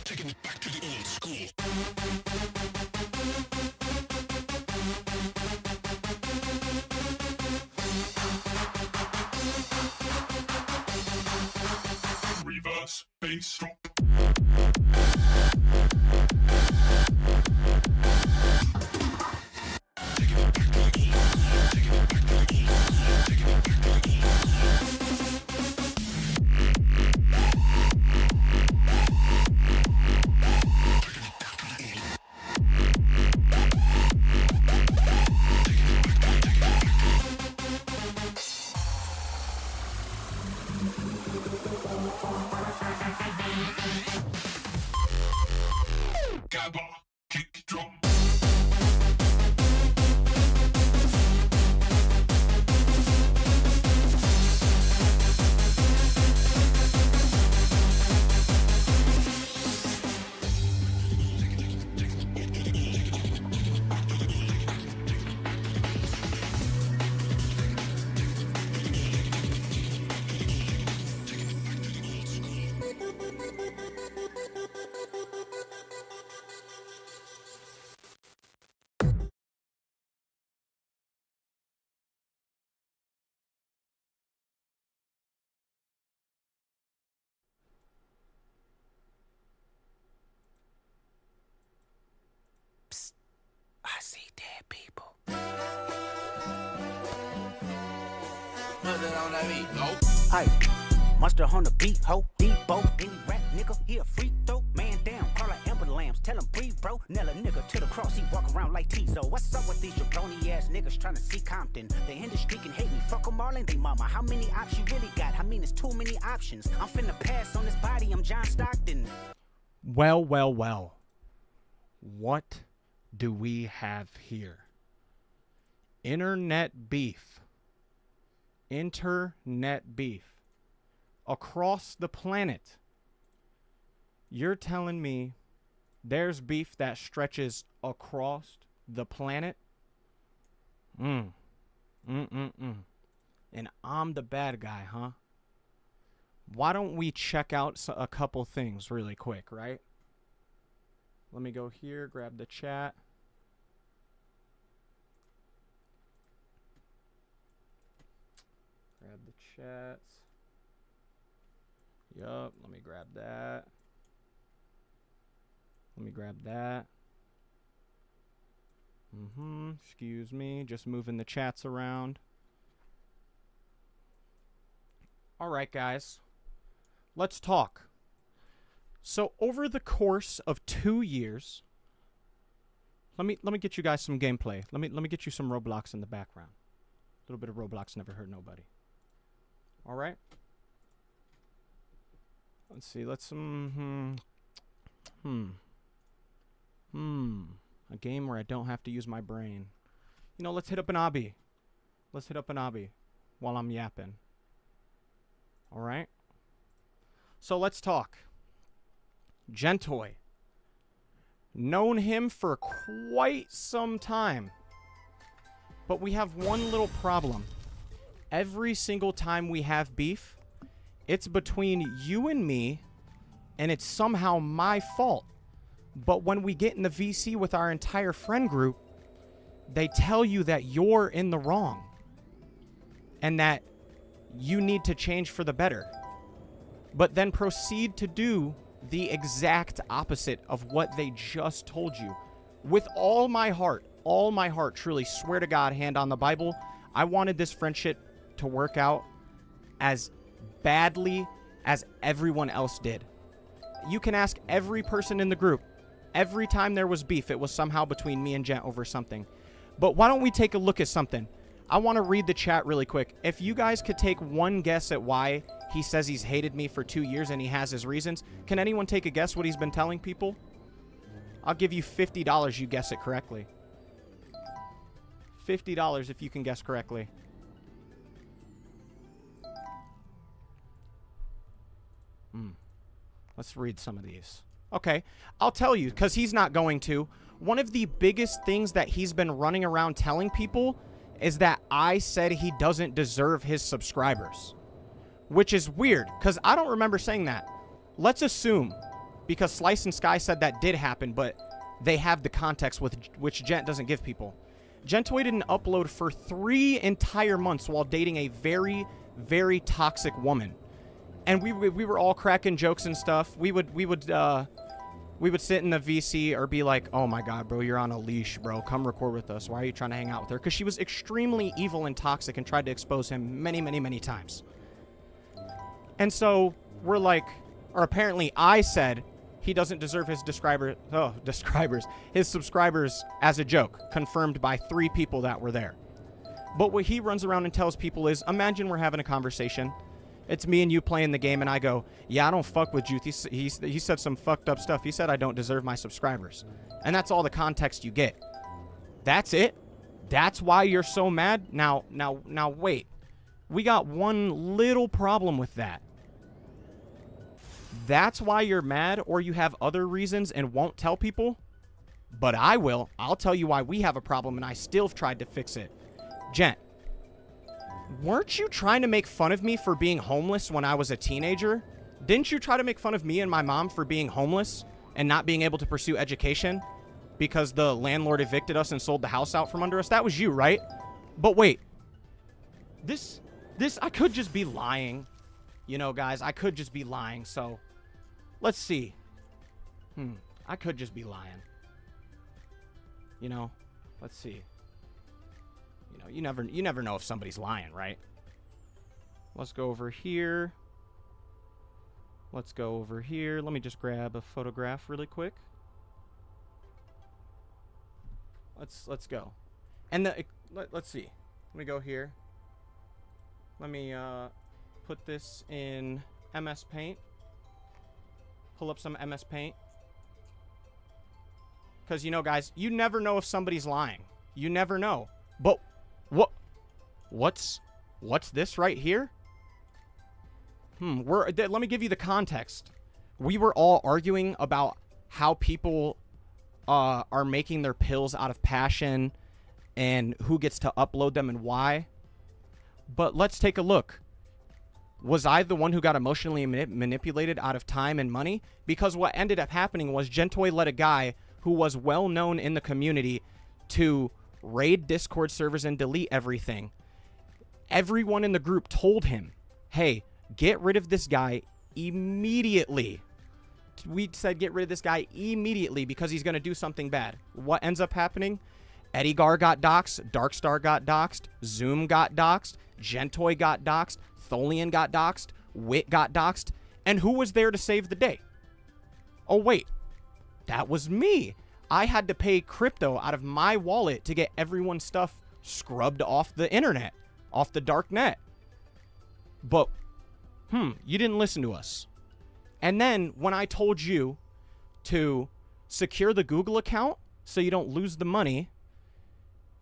Taking it back to the old school. Reverse bass drop. Taking it back to the old school. Taking it back to the old school. Taking it back to the old school. Gabba, kick drum. I see dead people. Nothing on that beat, nope. Hey, monster on the beat, ho, Debo, any rap nigga, he a free throw, man down, call her Amber Lambs, tell him breathe, bro, nail a nigga to the cross, he walk around like Tizo. What's up with these jabroni ass niggas trying to see Compton? The industry can hate me, fuck them all and they mama. How many options you really got? I mean, it's too many options. I'm finna pass on this body, I'm John Stockton. Well, well, well. What do we have here? Internet beef. Internet beef. Across the planet. You're telling me there's beef that stretches across the planet? And I'm the bad guy, huh? Why don't we check out a couple things really quick, right? Let me go here, grab the chat. Grab the chats. Yup, let me grab that. Let me grab that. Excuse me, just moving the chats around. Alright, guys. Let's talk. So over the course of 2 years, let me get you guys some gameplay. Let me get you some Roblox in the background. A little bit of Roblox never hurt nobody. All right. Let's see. Let's a game where I don't have to use my brain. You know, let's hit up an obby. Let's hit up an obby while I'm yapping. All right. So let's talk. Gentoi. Known him for quite some time. But we have one little problem. Every single time we have beef, it's between you and me, and it's somehow my fault. But when we get in the VC with our entire friend group, they tell you that you're in the wrong. And that you need to change for the better. But then proceed to do the exact opposite of what they just told you. With all my heart, truly, swear to God, hand on the Bible, I wanted this friendship to work out as badly as everyone else did. You can ask every person in the group. Every time there was beef, it was somehow between me and Gent over something. But why don't we take a look at something? I want to read the chat really quick. If you guys could take one guess at why he says he's hated me for 2 years and he has his reasons, can anyone take a guess what he's been telling people? I'll give you $50 you guess it correctly. $50 if you can guess correctly. Let's read some of these. Okay, I'll tell you, because he's not going to. One of the biggest things that he's been running around telling people is that I said he doesn't deserve his subscribers. Which is weird, because I don't remember saying that. Let's assume, because Slice and Sky said that did happen, but they have the context with which Gent doesn't give people. Gentoi didn't upload for 3 entire months while dating a very, very toxic woman. And we were all cracking jokes and stuff. We would sit in the VC or be like, oh my God, bro, you're on a leash, bro. Come record with us. Why are you trying to hang out with her? Because she was extremely evil and toxic and tried to expose him many, many, many times. And so we're like, or apparently I said he doesn't deserve his his subscribers as a joke, confirmed by 3 people that were there. But what he runs around and tells people is, imagine we're having a conversation. It's me and you playing the game, and I go, yeah, I don't fuck with Juth. He said some fucked up stuff. He said I don't deserve my subscribers. And that's all the context you get. That's it? That's why you're so mad? Now, wait. We got one little problem with that. That's why you're mad, or you have other reasons and won't tell people? But I will. I'll tell you why we have a problem, and I still tried to fix it. Gent. Weren't you trying to make fun of me for being homeless when I was a teenager? Didn't you try to make fun of me and my mom for being homeless and not being able to pursue education because the landlord evicted us and sold the house out from under us? That was you, right? But wait. This, I could just be lying. You know, guys, I could just be lying. So, let's see. I could just be lying. You know, let's see. You never know if somebody's lying, right? Let's go over here. Let's go over here. Let me just grab a photograph really quick. Let's go. And let's see. Let me go here. Let me put this in MS Paint. Pull up some MS Paint. Because, you know, guys, you never know if somebody's lying. You never know. But what's this right here? Let me give you the context. We were all arguing about how people are making their pills out of passion and who gets to upload them and why. But let's take a look. Was I the one who got emotionally manipulated out of time and money? Because what ended up happening was Gentoi let a guy who was well known in the community to raid Discord servers and delete everything. Everyone in the group told him, hey, get rid of this guy immediately. We said get rid of this guy immediately because he's going to do something bad. What ends up happening? Eddie Gar got doxxed, Darkstar got doxxed, Zoom got doxxed, Gentoi got doxxed, Tholian got doxxed, Wit got doxxed, and who was there to save the day? Oh, wait. That was me. I had to pay crypto out of my wallet to get everyone's stuff scrubbed off the internet, off the dark net. But, you didn't listen to us. And then when I told you to secure the Google account so you don't lose the money,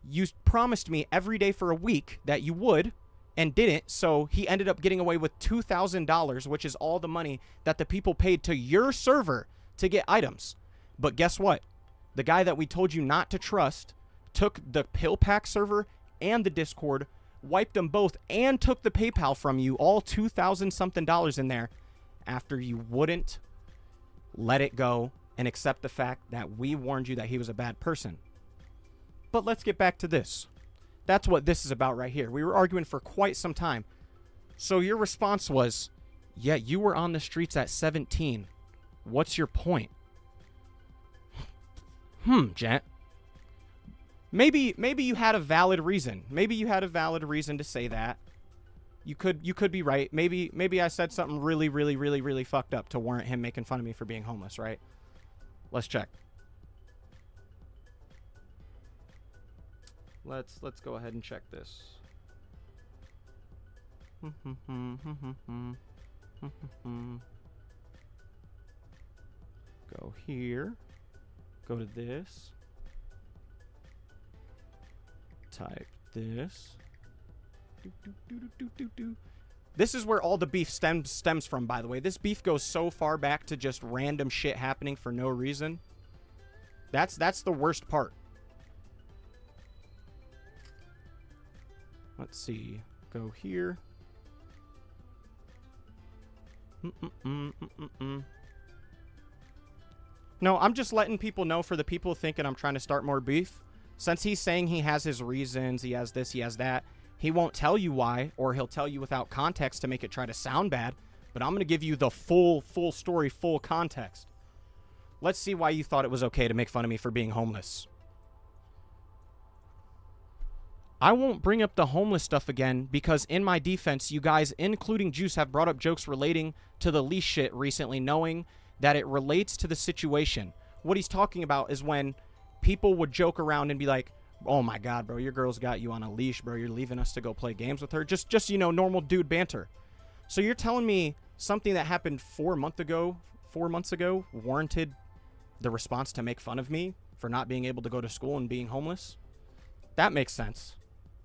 you promised me every day for a week that you would and didn't. So he ended up getting away with $2,000, which is all the money that the people paid to your server to get items. But guess what? The guy that we told you not to trust took the Pill Pack server and the Discord, wiped them both, and took the PayPal from you, all $2,000 something in there, after you wouldn't let it go and accept the fact that we warned you that he was a bad person. But let's get back to this. That's what this is about right here. We were arguing for quite some time. So your response was, yeah, you were on the streets at 17. What's your point? Gent. Maybe you had a valid reason. Maybe you had a valid reason to say that. You could be right. Maybe I said something really, really, really, really fucked up to warrant him making fun of me for being homeless, right? Let's check. Let's go ahead and check this. Go here. Go to this. Type this. This is where all the beef stems from, by the way. This beef goes so far back to just random shit happening for no reason. That's the worst part. Let's see. Go here. No, I'm just letting people know, for the people thinking I'm trying to start more beef. Since he's saying he has his reasons, he has this, he has that, he won't tell you why, or he'll tell you without context to make it try to sound bad. But I'm going to give you the full story, full context. Let's see why you thought it was okay to make fun of me for being homeless. I won't bring up the homeless stuff again because, in my defense, you guys, including Juice, have brought up jokes relating to the leash shit recently, knowing that it relates to the situation. What he's talking about is when people would joke around and be like, oh my God, bro, your girl's got you on a leash, bro. You're leaving us to go play games with her. Just you know, normal dude banter. So you're telling me something that happened 4 months ago warranted the response to make fun of me for not being able to go to school and being homeless? That makes sense.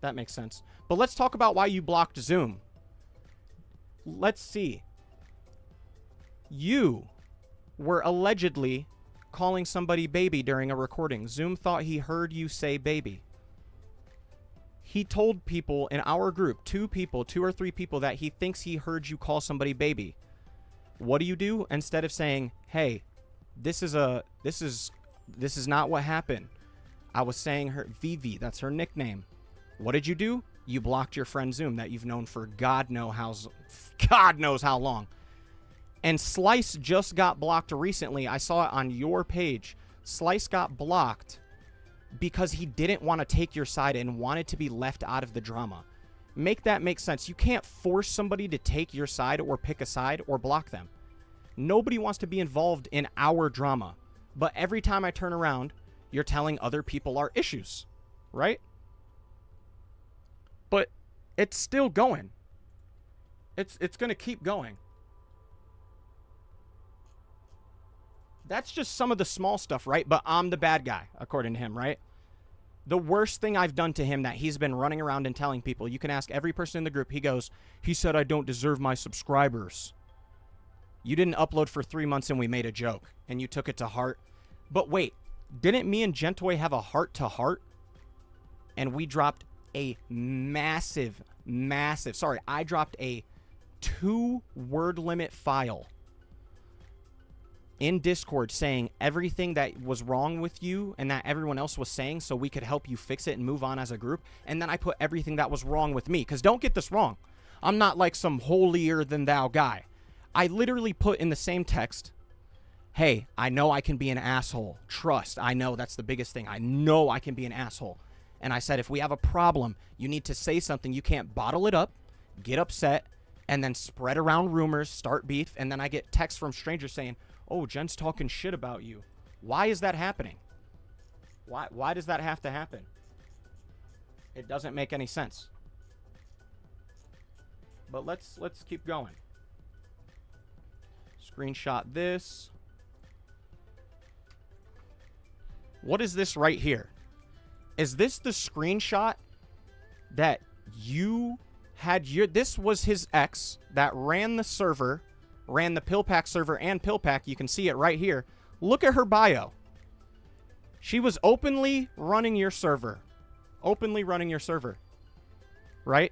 That makes sense. But let's talk about why you blocked Zoom. Let's see. You were allegedly calling somebody baby during a recording. Zoom thought he heard you say baby. He told people in our group, 2 or 3 people, that he thinks he heard you call somebody baby. What do? Instead of saying, hey, this is not what happened. I was saying her Vivi, that's her nickname. What did you do? You blocked your friend Zoom that you've known for God knows how long. And Slice just got blocked recently. I saw it on your page. Slice got blocked because he didn't want to take your side and wanted to be left out of the drama. Make that make sense. You can't force somebody to take your side or pick a side or block them. Nobody wants to be involved in our drama. But every time I turn around, you're telling other people our issues, right? But it's still going. It's going to keep going. That's just some of the small stuff, right? But I'm the bad guy, according to him, right? The worst thing I've done to him that he's been running around and telling people, you can ask every person in the group, he said I don't deserve my subscribers. You didn't upload for 3 months and we made a joke, and you took it to heart. But wait, didn't me and Gentoi have a heart-to-heart? And we dropped a massive, I dropped a 2-word limit file in Discord saying everything that was wrong with you and that everyone else was saying so we could help you fix it and move on as a group. And then I put everything that was wrong with me. Because don't get this wrong. I'm not like some holier-than-thou guy. I literally put in the same text, hey, I know I can be an asshole. Trust. I know that's the biggest thing. I know I can be an asshole. And I said, if we have a problem, you need to say something. You can't bottle it up, get upset, and then spread around rumors, start beef. And then I get texts from strangers saying, oh, Jen's talking shit about you. Why is that happening? Why does that have to happen? It doesn't make any sense. But let's keep going. Screenshot this. What is this right here? Is this the screenshot that you had this was his ex that ran the server, ran the PillPack server and PillPack. You can see it right here. Look at her bio. She was openly running your server. Openly running your server. Right?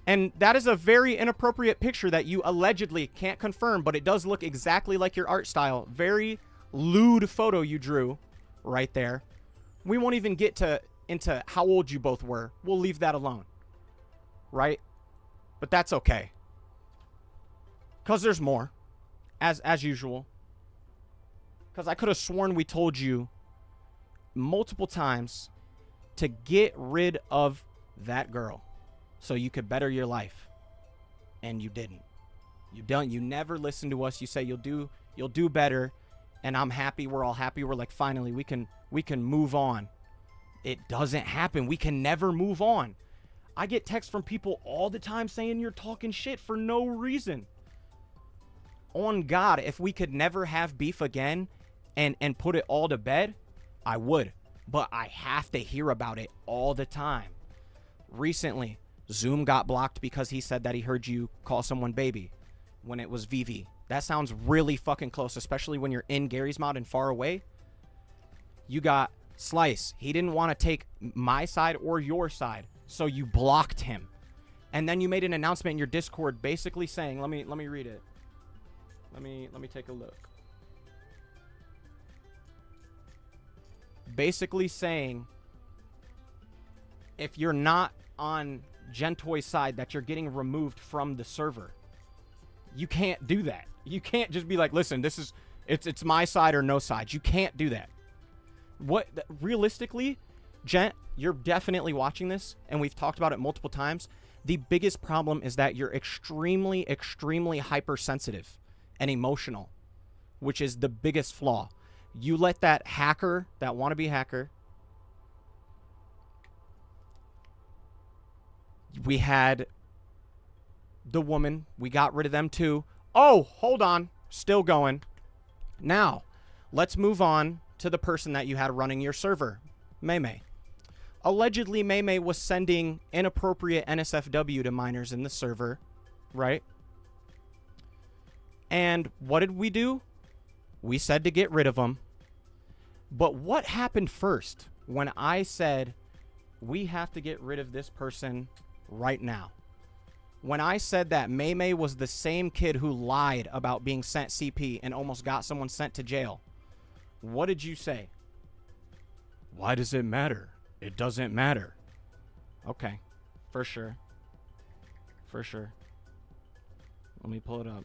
And that is a very inappropriate picture that you allegedly can't confirm, but it does look exactly like your art style. Very lewd photo you drew right there. We won't even get into how old you both were. We'll leave that alone. Right? But that's okay. Because there's more. As usual. Because I could have sworn we told you multiple times to get rid of that girl so you could better your life. And you didn't. You never listened to us. You say you'll do better. And I'm happy. We're all happy. We're like, finally, we can move on. It doesn't happen. We can never move on. I get texts from people all the time saying you're talking shit for no reason. On God, if we could never have beef again, and put it all to bed, I would. But I have to hear about it all the time. Recently, Zoom got blocked because he said that he heard you call someone baby when it was VV. That sounds really fucking close, especially when you're in Gary's mod and far away. You got Slice. He didn't want to take my side or your side, so you blocked him. And then you made an announcement in your Discord basically saying, let me read it. Let me take a look. Basically saying, if you're not on Gentoi's side, that you're getting removed from the server. You can't do that. You can't just be like, listen, this is it's my side or no side. You can't do that. What realistically, Gent, you're definitely watching this, and we've talked about it multiple times. The biggest problem is that you're extremely, extremely hypersensitive and emotional, which is the biggest flaw. You let that hacker, that wannabe hacker, we had the woman, we got rid of them too. Oh, hold on, still going. Now, let's move on to the person that you had running your server, Maymay. Allegedly, Maymay was sending inappropriate NSFW to minors in the server, right? And what did we do? We said to get rid of them. But what happened first when I said we have to get rid of this person right now? When I said that Maymay was the same kid who lied about being sent CP and almost got someone sent to jail, what did you say? Why does it matter? It doesn't matter. Okay, for sure. For sure. Let me pull it up.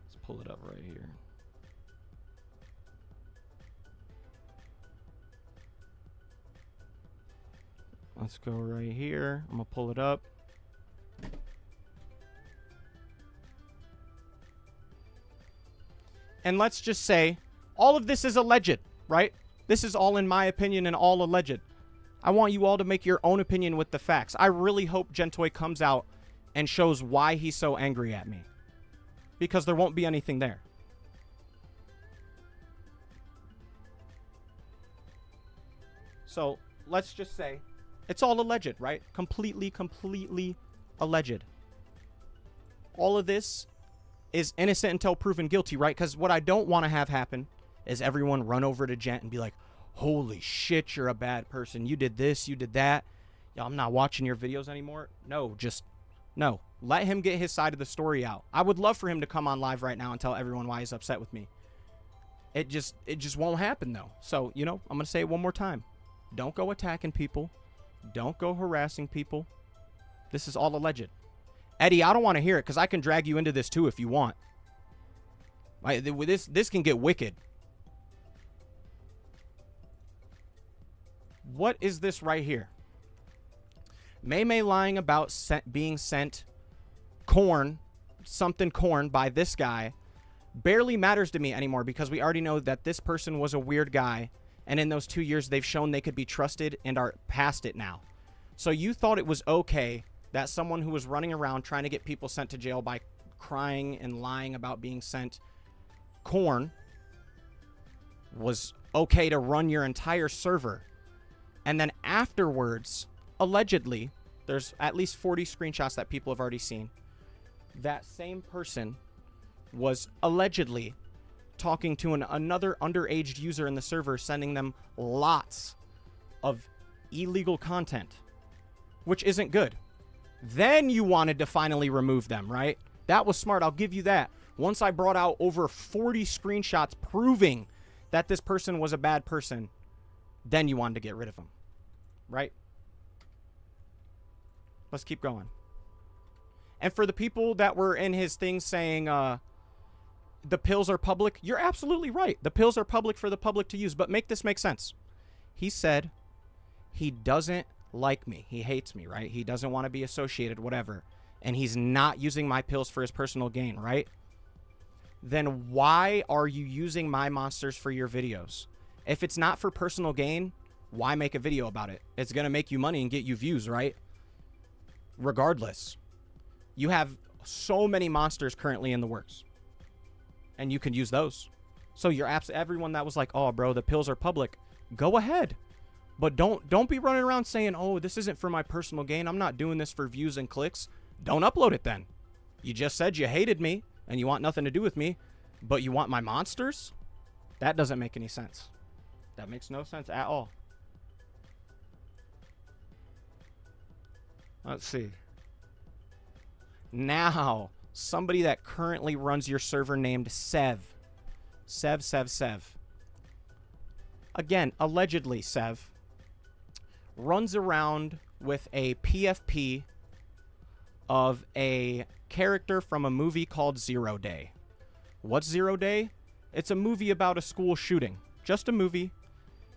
Let's pull it up right here. Let's go right here. I'm gonna pull it up. And let's just say all of this is alleged, right? This is all in my opinion and all alleged. I want you all to make your own opinion with the facts. I really hope Gentoi comes out and shows why he's so angry at me, because there won't be anything there. So let's just say it's all alleged, right? Completely alleged. All of this is innocent until proven guilty, right? Because what I don't want to have happen is everyone run over to Gent and be like, holy shit, you're a bad person. You did this, you did that. Yo, I'm not watching your videos anymore. No, just, no. Let him get his side of the story out. I would love for him to come on live right now and tell everyone why he's upset with me. It just won't happen, though. So, you know, I'm going to say it one more time. Don't go attacking people. Don't go harassing people. This is all alleged. Eddie, I don't want to hear it because I can drag you into this too if you want. This can get wicked. What is this right here? Maymay lying about being sent corn, something corn by this guy barely matters to me anymore because we already know that this person was a weird guy. And in those 2 years, they've shown they could be trusted and are past it now. So you thought it was okay that someone who was running around trying to get people sent to jail by crying and lying about being sent corn was okay to run your entire server. And then afterwards, allegedly, there's at least 40 screenshots that people have already seen. That same person was allegedly talking to another underage user in the server, sending them lots of illegal content, which isn't good. Then you wanted to finally remove them, right? That was smart. I'll give you that. Once I brought out over 40 screenshots proving that this person was a bad person, then you wanted to get rid of them, right? Let's keep going. And for the people that were in his thing saying, the pills are public, you're absolutely right. The pills are public for the public to use, but make this make sense. He said he doesn't like me. He hates me, right? He doesn't want to be associated, whatever. And he's not using my pills for his personal gain, right? Then why are you using my monsters for your videos? If it's not for personal gain, why make a video about it? It's going to make you money and get you views, right? Regardless. You have so many monsters currently in the works. And you can use those. So you're everyone that was like, oh, bro, the pills are public. Go ahead. But don't be running around saying, oh, this isn't for my personal gain. I'm not doing this for views and clicks. Don't upload it then. You just said you hated me and you want nothing to do with me, but you want my monsters? That doesn't make any sense. That makes no sense at all. Let's see. Now, somebody that currently runs your server named Sev. Sev. Again, allegedly Sev runs around with a PFP of a character from a movie called 0 Day. What's 0 Day? It's a movie about a school shooting. Just a movie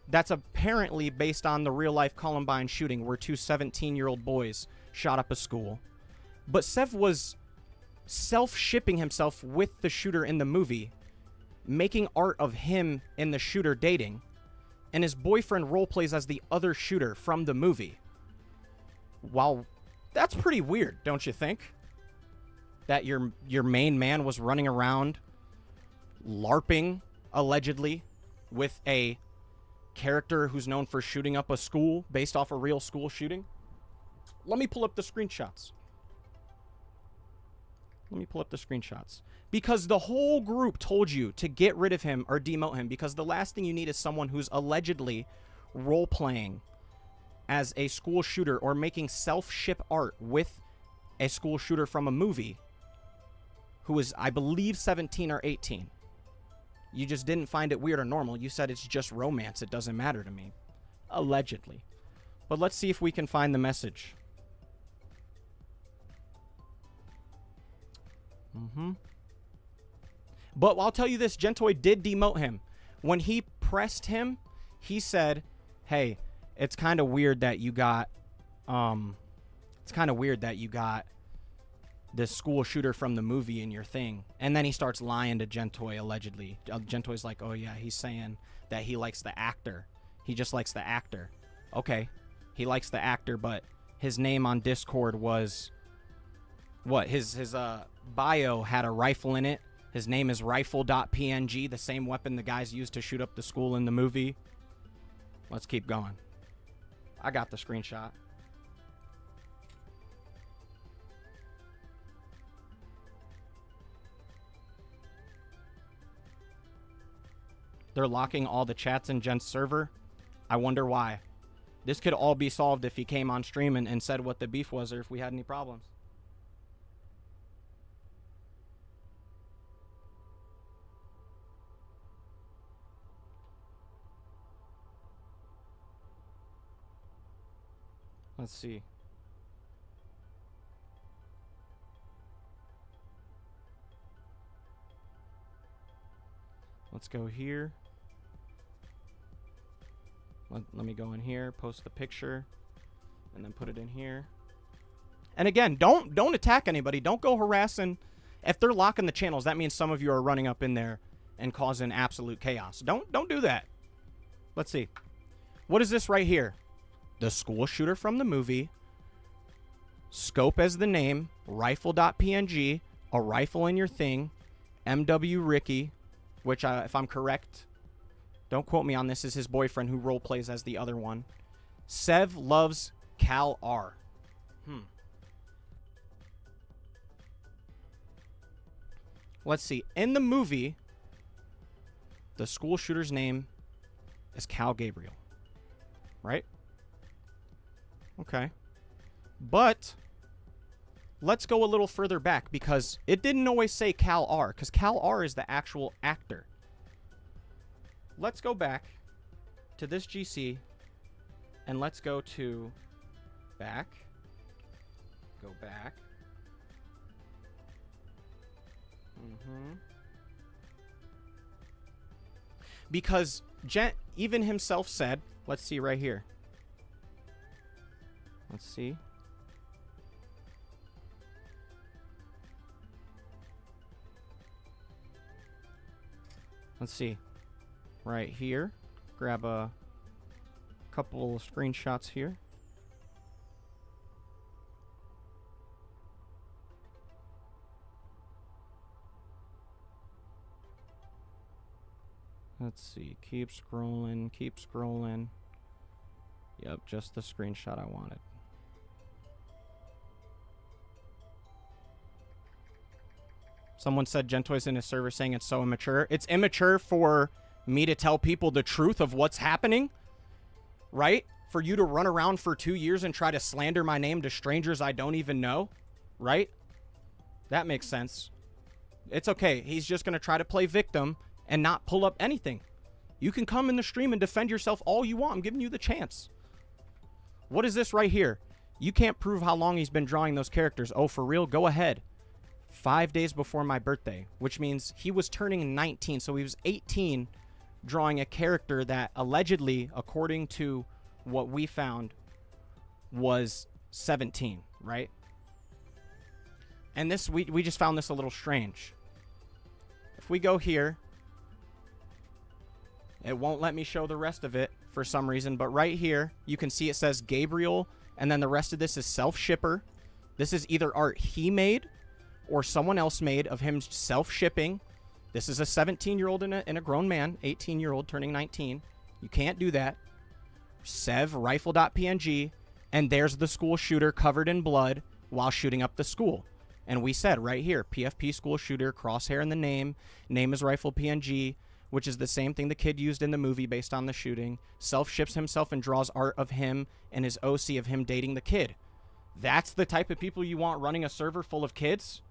that's apparently based on the real-life Columbine shooting where two 17-year-old boys shot up a school. But Sev was self-shipping himself with the shooter in the movie, making art of him and the shooter dating, and his boyfriend roleplays as the other shooter from the movie. Wow, that's pretty weird, don't you think? That your main man was running around LARPing, allegedly, with a character who's known for shooting up a school based off a real school shooting. Let me pull up the screenshots. Because the whole group told you to get rid of him or demote him, because the last thing you need is someone who's allegedly role-playing as a school shooter or making self-ship art with a school shooter from a movie who is, I believe, 17 or 18. You just didn't find it weird or normal. You said it's just romance. It doesn't matter to me. Allegedly. But let's see if we can find the message. But I'll tell you this, Gentoi did demote him. When he pressed him, he said, hey, it's kind of weird that you got this school shooter from the movie in your thing. And then he starts lying to Gentoi, allegedly. Gentoi's like, oh yeah, he's saying that he likes the actor. He just likes the actor. Okay, he likes the actor, but his name on Discord was what? His bio had a rifle in it. His name is rifle.png, the same weapon the guys used to shoot up the school in the movie. Let's keep going. I got the screenshot. They're locking all the chats in Gent's server. I wonder why. This could all be solved if he came on stream and said what the beef was or if we had any problems. Let's see. Let's go here. Let me go in here, post the picture, and then put it in here. And again, don't attack anybody. Don't go harassing. If they're locking the channels, that means some of you are running up in there and causing absolute chaos. Don't do that. Let's see. What is this right here? The school shooter from the movie. Scope as the name. Rifle.png. A rifle in your thing. MW Ricky, which if I'm correct, don't quote me on this, is his boyfriend who role plays as the other one. Sev loves Cal R. Let's see. In the movie, the school shooter's name is Cal Gabriel. Right? Okay. But let's go a little further back, because it didn't always say Cal R, because Cal R is the actual actor. Let's go back to this GC, and let's go to back. Go back. Because Gent even himself said, let's see right here. Let's see. Let's see. Right here. Grab a couple of screenshots here. Let's see. Keep scrolling. Keep scrolling. Yep, just the screenshot I wanted. Someone said Gentoi's in his server saying it's so immature. It's immature for me to tell people the truth of what's happening, right? For you to run around for 2 years and try to slander my name to strangers I don't even know, right? That makes sense. It's okay. He's just going to try to play victim and not pull up anything. You can come in the stream and defend yourself all you want. I'm giving you the chance. What is this right here? You can't prove how long he's been drawing those characters. Oh, for real? Go ahead. 5 days before my birthday, which means he was turning 19. So he was 18 drawing a character that allegedly, according to what we found, was 17, right? And this, we just found this a little strange. If we go here, it won't let me show the rest of it for some reason, but right here, you can see it says Gabriel, and then the rest of this is self-shipper. This is either art he made or someone else made of him self-shipping. This is a 17-year-old and a grown man, 18-year-old turning 19. You can't do that. Sev rifle.png, and there's the school shooter covered in blood while shooting up the school. And we said right here, PFP school shooter, crosshair in the name is rifle PNG, which is the same thing the kid used in the movie based on the shooting. Self-ships himself and draws art of him and his OC of him dating the kid. That's the type of people you want running a server full of kids?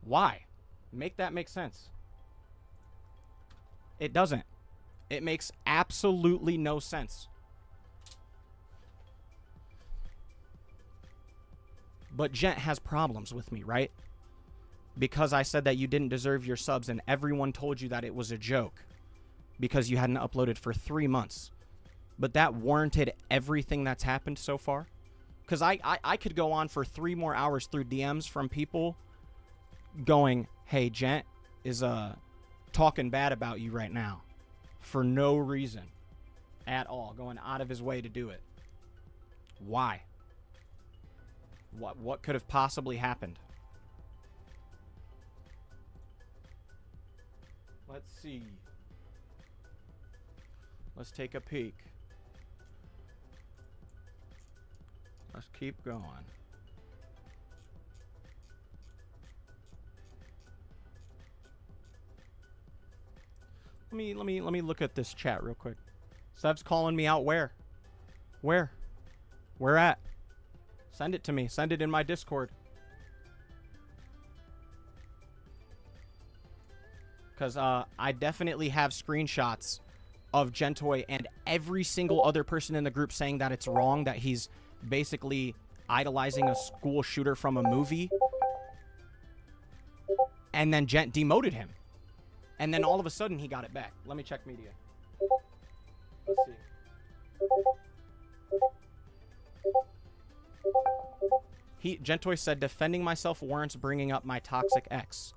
Why? Make that make sense. It doesn't. It makes absolutely no sense. But Gent has problems with me, right? Because I said that you didn't deserve your subs and everyone told you that it was a joke because you hadn't uploaded for 3 months. But that warranted everything that's happened so far. Because I could go on for 3 more hours through DMs from people going, hey, Gent is talking bad about you right now for no reason at all, going out of his way to do it. Why? What could have possibly happened? Let's see. Let's take a peek. Let's keep going. Let me look at this chat real quick. Sev's calling me out where? Where? Where at? Send it to me. Send it in my Discord. Because I definitely have screenshots of Gentoi and every single other person in the group saying that it's wrong, that he's basically idolizing a school shooter from a movie. And then Gent demoted him. And then all of a sudden he got it back. Let me check media. Let's see. Gentoi said, defending myself warrants bringing up my toxic ex.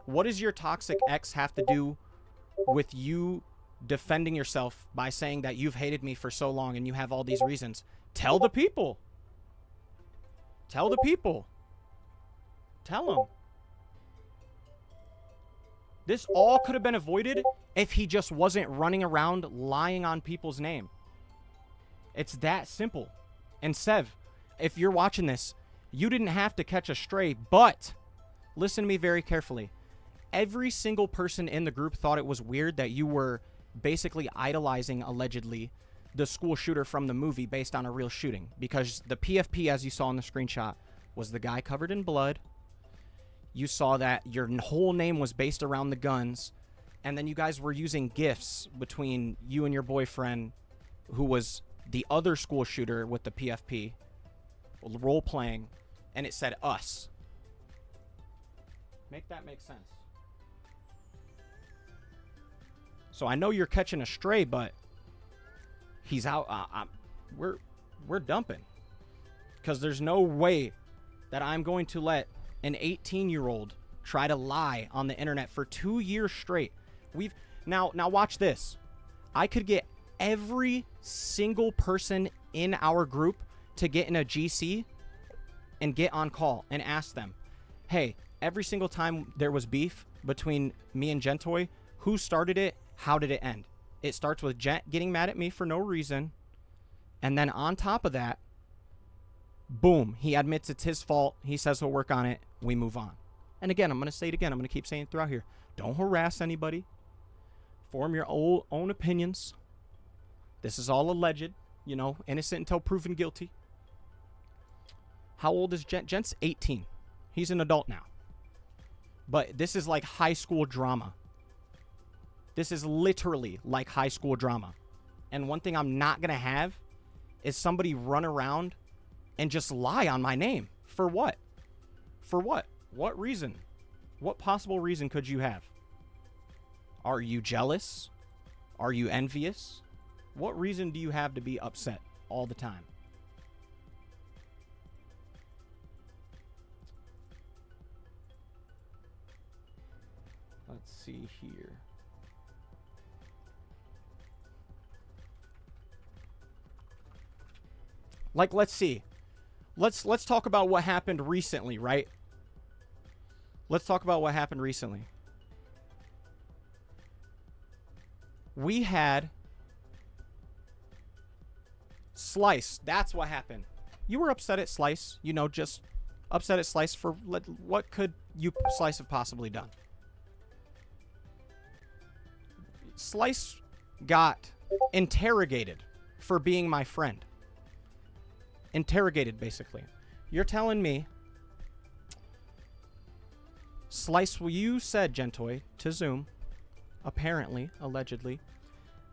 What does your toxic ex have to do with you defending yourself by saying that you've hated me for so long and you have all these reasons? Tell the people. Tell the people. Tell them. This all could have been avoided if he just wasn't running around lying on people's name. It's that simple. And Sev, if you're watching this, you didn't have to catch a stray, but listen to me very carefully. Every single person in the group thought it was weird that you were basically idolizing, allegedly, the school shooter from the movie based on a real shooting. Because the PFP, as you saw in the screenshot, was the guy covered in blood. You saw that your whole name was based around the guns. And then you guys were using GIFs between you and your boyfriend, who was the other school shooter with the PFP, role-playing, and it said us. Make that make sense. So I know you're catching a stray, but he's out. We're dumping. Because there's no way that I'm going to let an 18-year-old try to lie on the internet for 2 years straight. Now watch this. I could get every single person in our group to get in a GC and get on call and ask them, hey, every single time there was beef between me and Gentoi, who started it? How did it end? It starts with Gent getting mad at me for no reason. And then on top of that, boom, he admits it's his fault. He says he'll work on it. We move on. And again, I'm going to say it again. I'm going to keep saying it throughout here. Don't harass anybody. Form your own opinions. This is all alleged. You know, innocent until proven guilty. How old is Gent? Gent's 18. He's an adult now. But this is like high school drama. This is literally like high school drama. And one thing I'm not going to have is somebody run around and just lie on my name. For what? For what? What reason? What possible reason could you have? Are you jealous? Are you envious? What reason do you have to be upset all the time? Let's see here. Like, let's see. Let's talk about what happened recently, right? Let's talk about what happened recently. We had Slice. That's what happened. You were upset at Slice. You know, just upset at Slice for what could you Slice have possibly done? Slice got interrogated for being my friend. Interrogated, basically. You're telling me, Slice, well, you said, Gentoi, to Zoom, apparently, allegedly,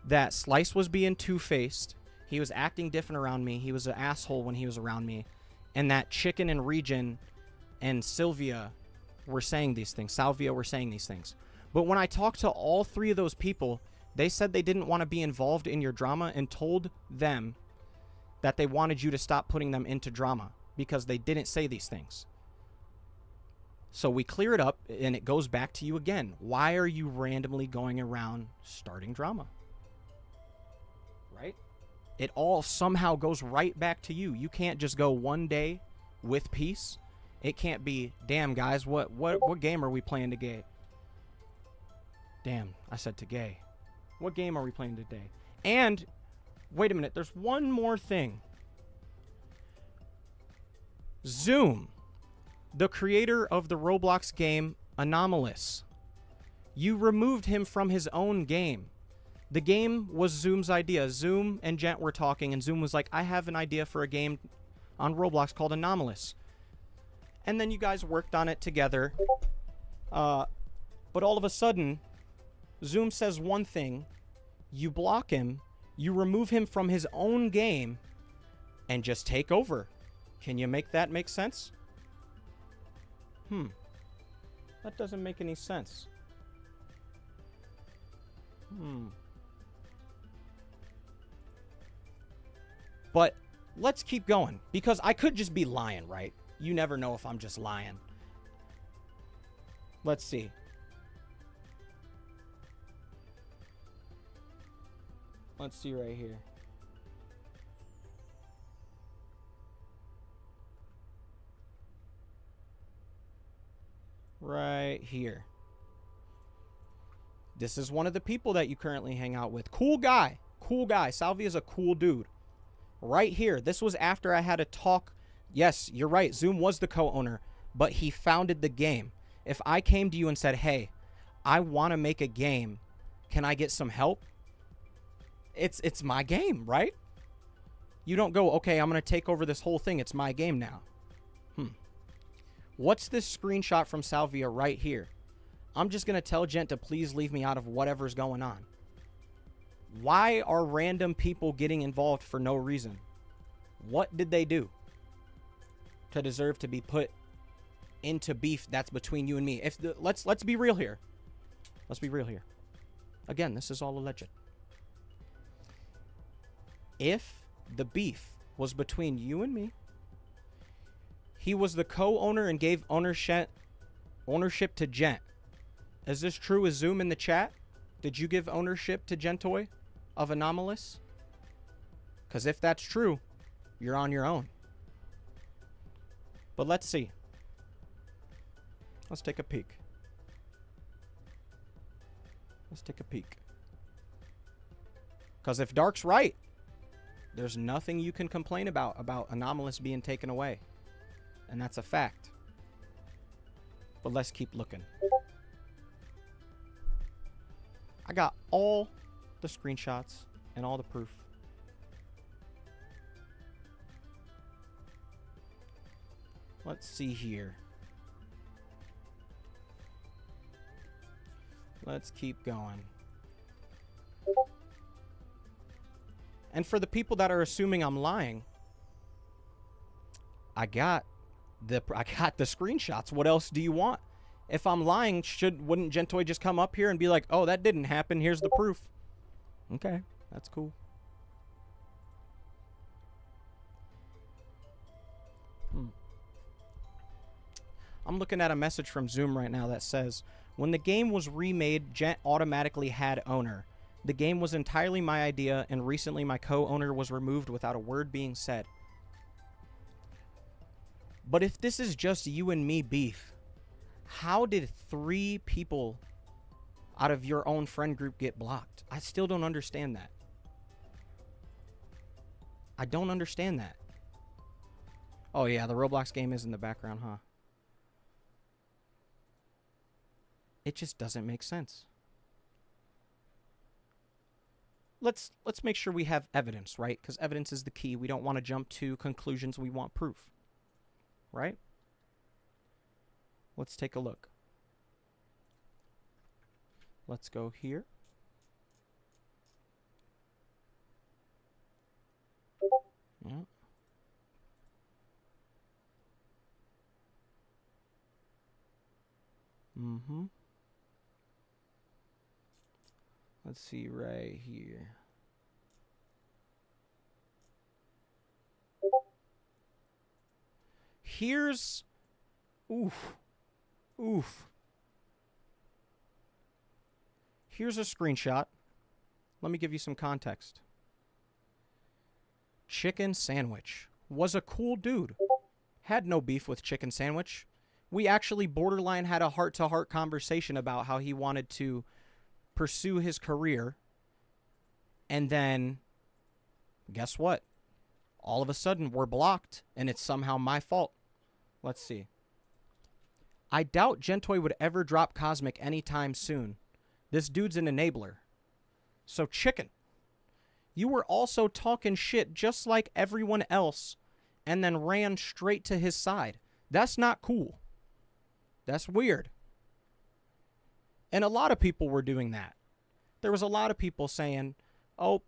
that Slice was being two-faced. He was acting different around me. He was an asshole when he was around me. And that Chicken and Regen and Sylvia were saying these things. Salvia were saying these things. But when I talked to all three of those people, they said they didn't want to be involved in your drama and told them that they wanted you to stop putting them into drama because they didn't say these things. So we clear it up, and it goes back to you again. Why are you randomly going around starting drama? Right? It all somehow goes right back to you. You can't just go one day with peace. It can't be, damn, guys, what game are we playing today? Damn, I said today. What game are we playing today? And wait a minute, there's one more thing. Zoom, the creator of the Roblox game Anomalous, you removed him from his own game. The game was Zoom's idea. Zoom and Gent were talking, and Zoom was like, I have an idea for a game on Roblox called Anomalous. And then you guys worked on it together. But all of a sudden, Zoom says one thing, you block him, you remove him from his own game, and just take over. Can you make that make sense? That doesn't make any sense. But let's keep going, because I could just be lying, right? You never know if I'm just lying. Let's see. Let's see right here. Right here. This is one of the people that you currently hang out with. Cool guy. Cool guy. Salvi is a cool dude. Right here. This was after I had a talk. Yes, you're right. Zoom was the co-owner, but he founded the game. If I came to you and said, hey, I want to make a game. Can I get some help? It's my game, right? You don't go, okay, I'm going to take over this whole thing. It's my game now. What's this screenshot from Salvia right here? I'm just going to tell Gent to please leave me out of whatever's going on. Why are random people getting involved for no reason? What did they do to deserve to be put into beef that's between you and me? Let's be real here. Let's be real here. Again, this is all alleged. If the beef was between you and me, he was the co-owner and gave ownership to Gent. Is this true? Is Zoom in the chat? Did you give ownership to Gentoi? of anomalous? Because if that's true, you're on your own. But let's see. Let's take a peek. Let's take a peek. Because if Dark's right, there's nothing you can complain about anomalous being taken away. And that's a fact. But let's keep looking. I got all the screenshots and all the proof. Let's see here. Let's keep going. And for the people that are assuming I'm lying, I got the screenshots. What else do you want? If I'm lying, wouldn't Gentoi just come up here and be like, "Oh, that didn't happen. Here's the proof." Okay, that's cool. I'm looking at a message from Zoom right now that says, "When the game was remade, Gent automatically had owner. The game was entirely my idea, and recently my co-owner was removed without a word being said." But if this is just you and me beef, how did 3 people out of your own friend group get blocked? I still don't understand that. I don't understand that. Oh yeah, the Roblox game is in the background, huh? It just doesn't make sense. Let's make sure we have evidence, right? Because evidence is the key. We don't want to jump to conclusions. We want proof, right? Let's take a look. Let's go here. Yeah. Mm-hmm. Let's see right here. Here's... Oof. Oof. Here's a screenshot. Let me give you some context. Chicken Sandwich was a cool dude. Had no beef with Chicken Sandwich. We actually borderline had a heart-to-heart conversation about how he wanted to pursue his career. And then, guess what? All of a sudden, we're blocked, and it's somehow my fault. Let's see. I doubt Gentoi would ever drop Cosmic anytime soon. This dude's an enabler. So, Chicken, you were also talking shit just like everyone else and then ran straight to his side. That's not cool. That's weird. And a lot of people were doing that. There was a lot of people saying, "Oh,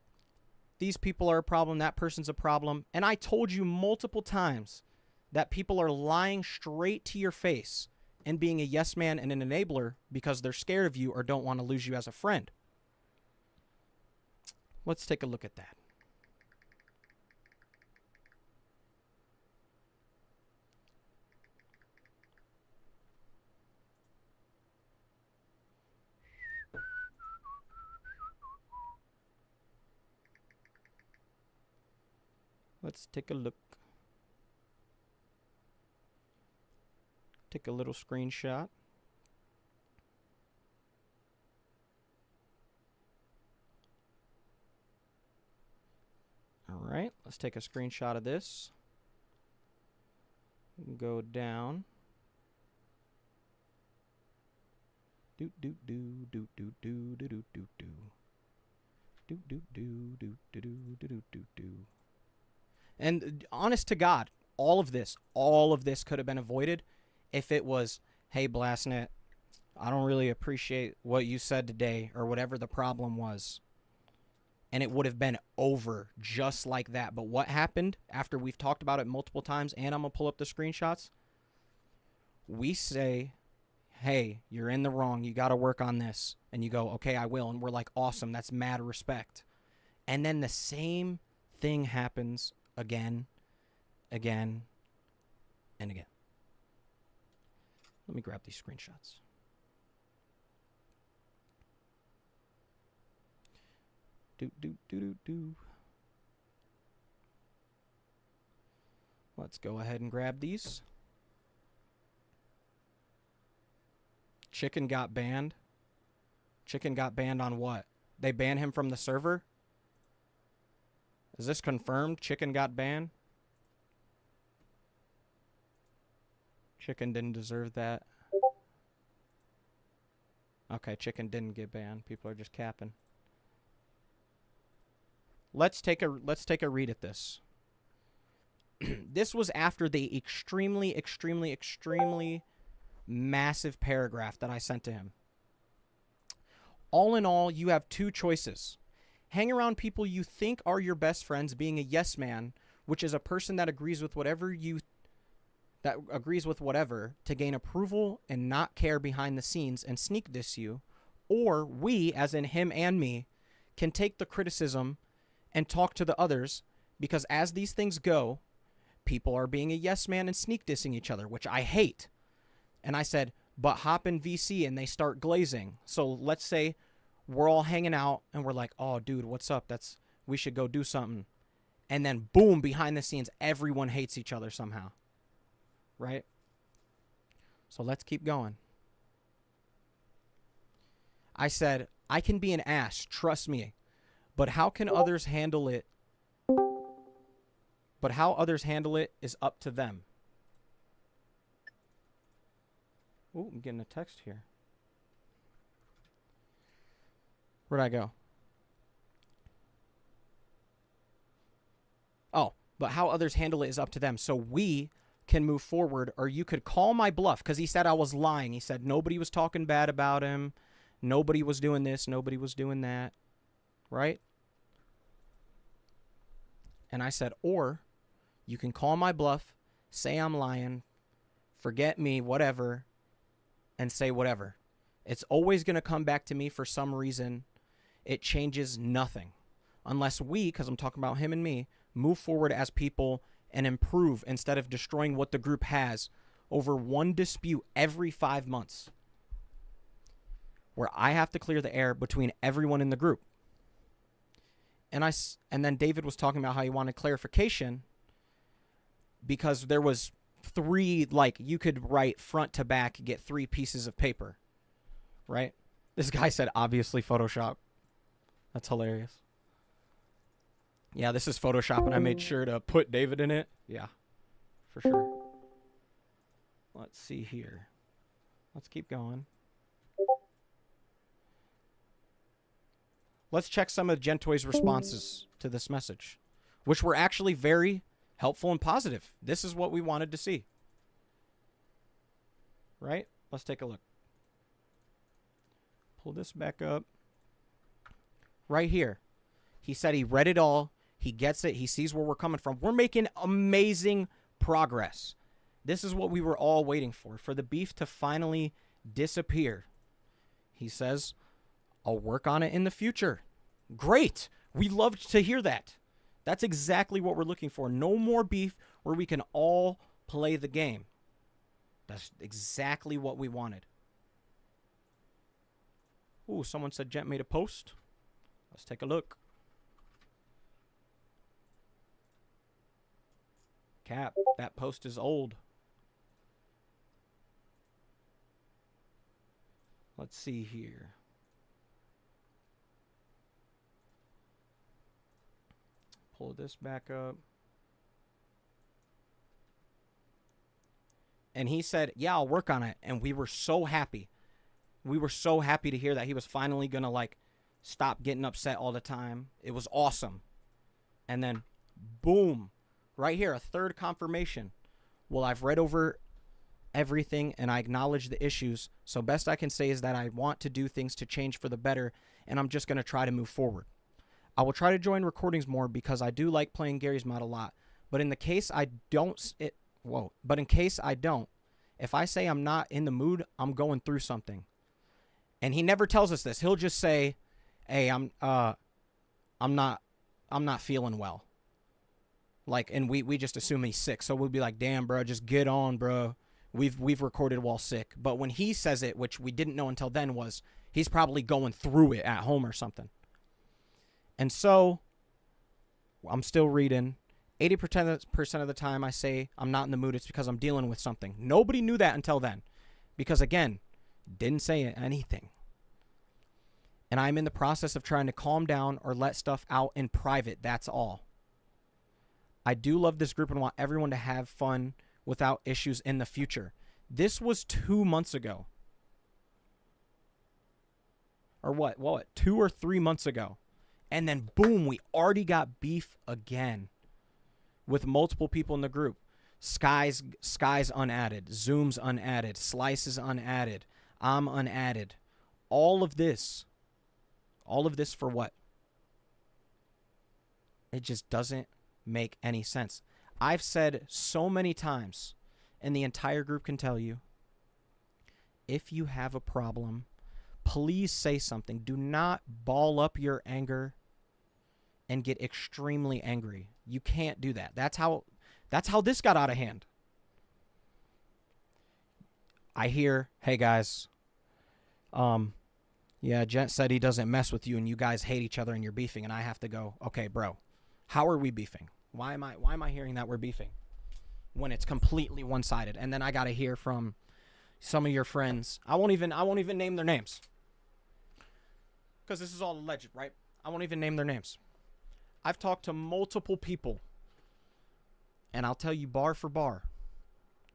these people are a problem, that person's a problem." And I told you multiple times that people are lying straight to your face and being a yes man and an enabler because they're scared of you or don't want to lose you as a friend. Let's take a look at that. Let's take a look. Take a little screenshot. All right, let's take a screenshot of this. Go down. Do do do do do do do do do do. Do do do do do do do do do. And honest to God, all of this could have been avoided if it was, "Hey, BlastNit, I don't really appreciate what you said today," or whatever the problem was. And it would have been over just like that. But what happened after we've talked about it multiple times, and I'm going to pull up the screenshots, we say, "Hey, you're in the wrong. You got to work on this." And you go, "Okay, I will." And we're like, "Awesome. That's mad respect." And then the same thing happens again, again, and again. Let me grab these screenshots. Let's go ahead and grab these. Chicken got banned. Chicken got banned on what? They banned him from the server? Is this confirmed? Chicken got banned? Chicken didn't deserve that. Okay, Chicken didn't get banned. People are just capping. Let's take a read at this. This was after the extremely massive paragraph that I sent to him. All in all, you have two choices. Hang around people you think are your best friends, being a yes man, which is a person that agrees with whatever to gain approval and not care behind the scenes and sneak diss you, or we, as in him and me, can take the criticism and talk to the others, because as these things go, people are being a yes man and sneak dissing each other, which I hate. And I said, but hop in VC and they start glazing. So let's say we're all hanging out and we're like, oh, dude, what's up? We should go do something. And then boom, behind the scenes, everyone hates each other somehow. Right? So let's keep going. I said, I can be an ass, trust me. But how can others handle it? But how others handle it is up to them. Ooh, I'm getting a text here. Where'd I go? Oh, but how others handle it is up to them. So we can move forward, or you could call my bluff, because he said I was lying. He said nobody was talking bad about him. Nobody was doing this. Nobody was doing that. Right? And I said, or you can call my bluff, say I'm lying, forget me, whatever, and say whatever. It's always going to come back to me for some reason. It changes nothing. Unless we, because I'm talking about him and me, move forward as people and improve instead of destroying what the group has over one dispute every 5 months, where I have to clear the air between everyone in the group. And then David was talking about how he wanted clarification because there was 3, like, you could write front to back, get 3 pieces of paper, right? This guy said, obviously Photoshop. That's hilarious. Yeah, this is Photoshop, and I made sure to put David in it. Yeah, for sure. Let's see here. Let's keep going. Let's check some of Gentoi's responses to this message, which were actually very helpful and positive. This is what we wanted to see. Right? Let's take a look. Pull this back up. Right here. He said he read it all. He gets it. He sees where we're coming from. We're making amazing progress. This is what we were all waiting for the beef to finally disappear. He says, I'll work on it in the future. Great. We love to hear that. That's exactly what we're looking for. No more beef where we can all play the game. That's exactly what we wanted. Ooh, someone said Gent made a post. Let's take a look. Cap, that post is old. Let's see here. Pull this back up. And he said, yeah, I'll work on it. And we were so happy. We were so happy to hear that he was finally going to, like, stop getting upset all the time. It was awesome. And then, boom. Right here, a third confirmation. Well, I've read over everything and I acknowledge the issues. So best I can say is that I want to do things to change for the better, and I'm just going to try to move forward. I will try to join recordings more because I do like playing Gary's mod a lot. But in case I don't, if I say I'm not in the mood, I'm going through something. And he never tells us this. He'll just say, hey, I'm not feeling well. Like, and we just assume he's sick. So we'll be like, damn, bro, just get on, bro. We've recorded while sick. But when he says it, which we didn't know until then, was he's probably going through it at home or something. And so, I'm still reading. 80% of the time I say I'm not in the mood, it's because I'm dealing with something. Nobody knew that until then. Because, again, didn't say anything. And I'm in the process of trying to calm down or let stuff out in private. That's all. I do love this group and want everyone to have fun without issues in the future. This was 2 months ago. Or what? 2 or 3 months ago. And then, boom, we already got beef again with multiple people in the group. Sky's unadded. Zoom's unadded. Slice is unadded. I'm unadded. All of this for what? It just doesn't make any sense. I've said so many times, and the entire group can tell you, if you have a problem, please say something. Do not ball up your anger and get extremely angry. You can't do that. That's how this got out of hand. I hear, hey guys, yeah, Gent said he doesn't mess with you and you guys hate each other and you're beefing, and I have to go, okay, bro, how are we beefing? Why am I hearing that we're beefing when it's completely one-sided? And then I got to hear from some of your friends. I won't even name their names. Because this is all alleged, right? I won't even name their names. I've talked to multiple people, and I'll tell you bar for bar.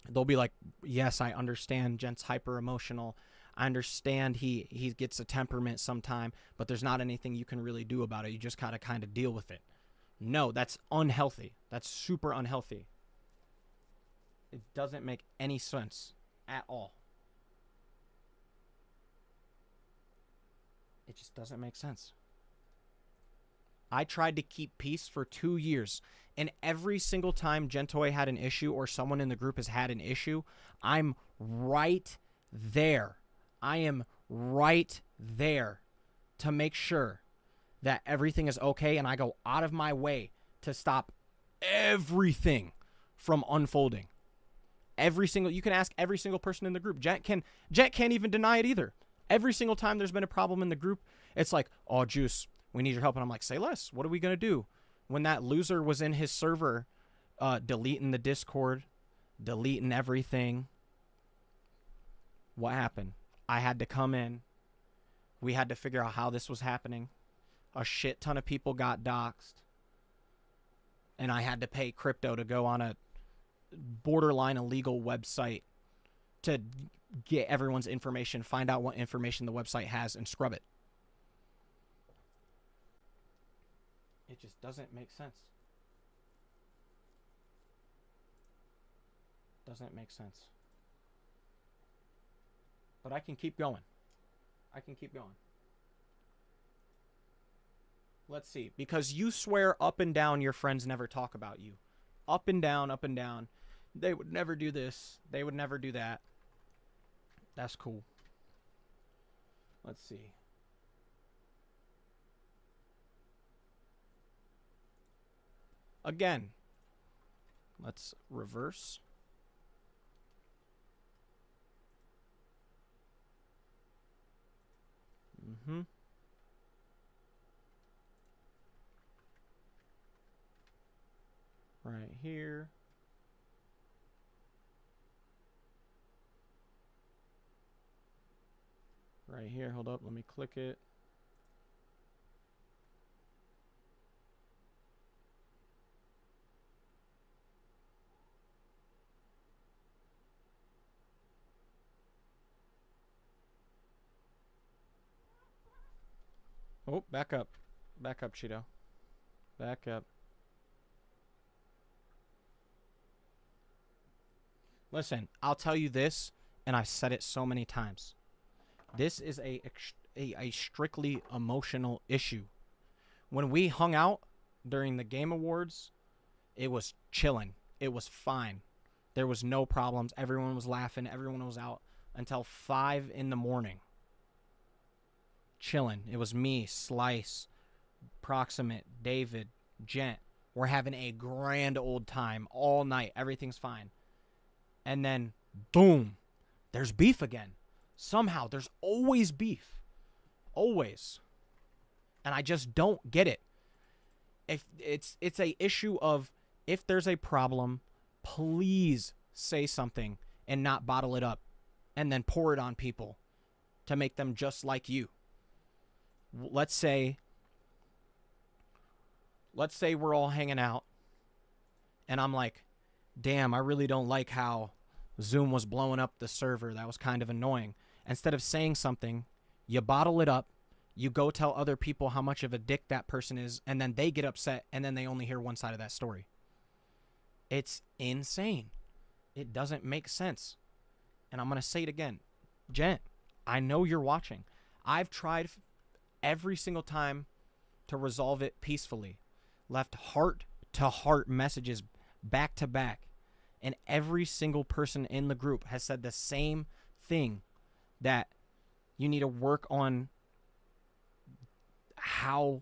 They'll be like, yes, I understand Gent's hyper emotional. I understand he gets a temperament sometime, but there's not anything you can really do about it. You just gotta kind of deal with it. No, that's unhealthy. That's super unhealthy. It doesn't make any sense at all. It just doesn't make sense. I tried to keep peace for 2 years, and every single time Gentoi had an issue or someone in the group has had an issue, I'm right there. I am right there to make sure that everything is okay, and I go out of my way to stop everything from unfolding. You can ask every single person in the group. Gent can't even deny it either. Every single time there's been a problem in the group, it's like, oh, Juice, we need your help. And I'm like, say less. What are we going to do? When that loser was in his server, deleting the Discord, deleting everything, what happened? I had to come in. We had to figure out how this was happening. A shit ton of people got doxxed. And I had to pay crypto to go on a borderline illegal website to get everyone's information, find out what information the website has, and scrub it. It just doesn't make sense. Doesn't make sense. But I can keep going. Let's see. Because you swear up and down your friends never talk about you. Up and down, up and down. They would never do this. They would never do that. That's cool. Let's see. Again, let's reverse. Right here. Right here. Hold up. Let me click it. Oh, back up. Back up, Cheeto. Back up. Listen, I'll tell you this, and I've said it so many times. This is a strictly emotional issue. When we hung out during the Game Awards, it was chilling. It was fine. There was no problems. Everyone was laughing. Everyone was out until 5 in the morning. Chilling. It was me, Slice, Proximate, David, Gent. We're having a grand old time all night. Everything's fine. And then, boom, there's beef again. Somehow, there's always beef. Always. And I just don't get it. If it's a issue of, if there's a problem, please say something and not bottle it up and then pour it on people to make them just like you. Let's say we're all hanging out and I'm like, damn, I really don't like how Zoom was blowing up the server. That was kind of annoying. Instead of saying something, you bottle it up, you go tell other people how much of a dick that person is, and then they get upset, and then they only hear one side of that story. It's insane. It doesn't make sense. And I'm going to say it again. Gent, I know you're watching. I've tried every single time to resolve it peacefully. Left heart-to-heart messages back to back. And every single person in the group has said the same thing, that you need to work on how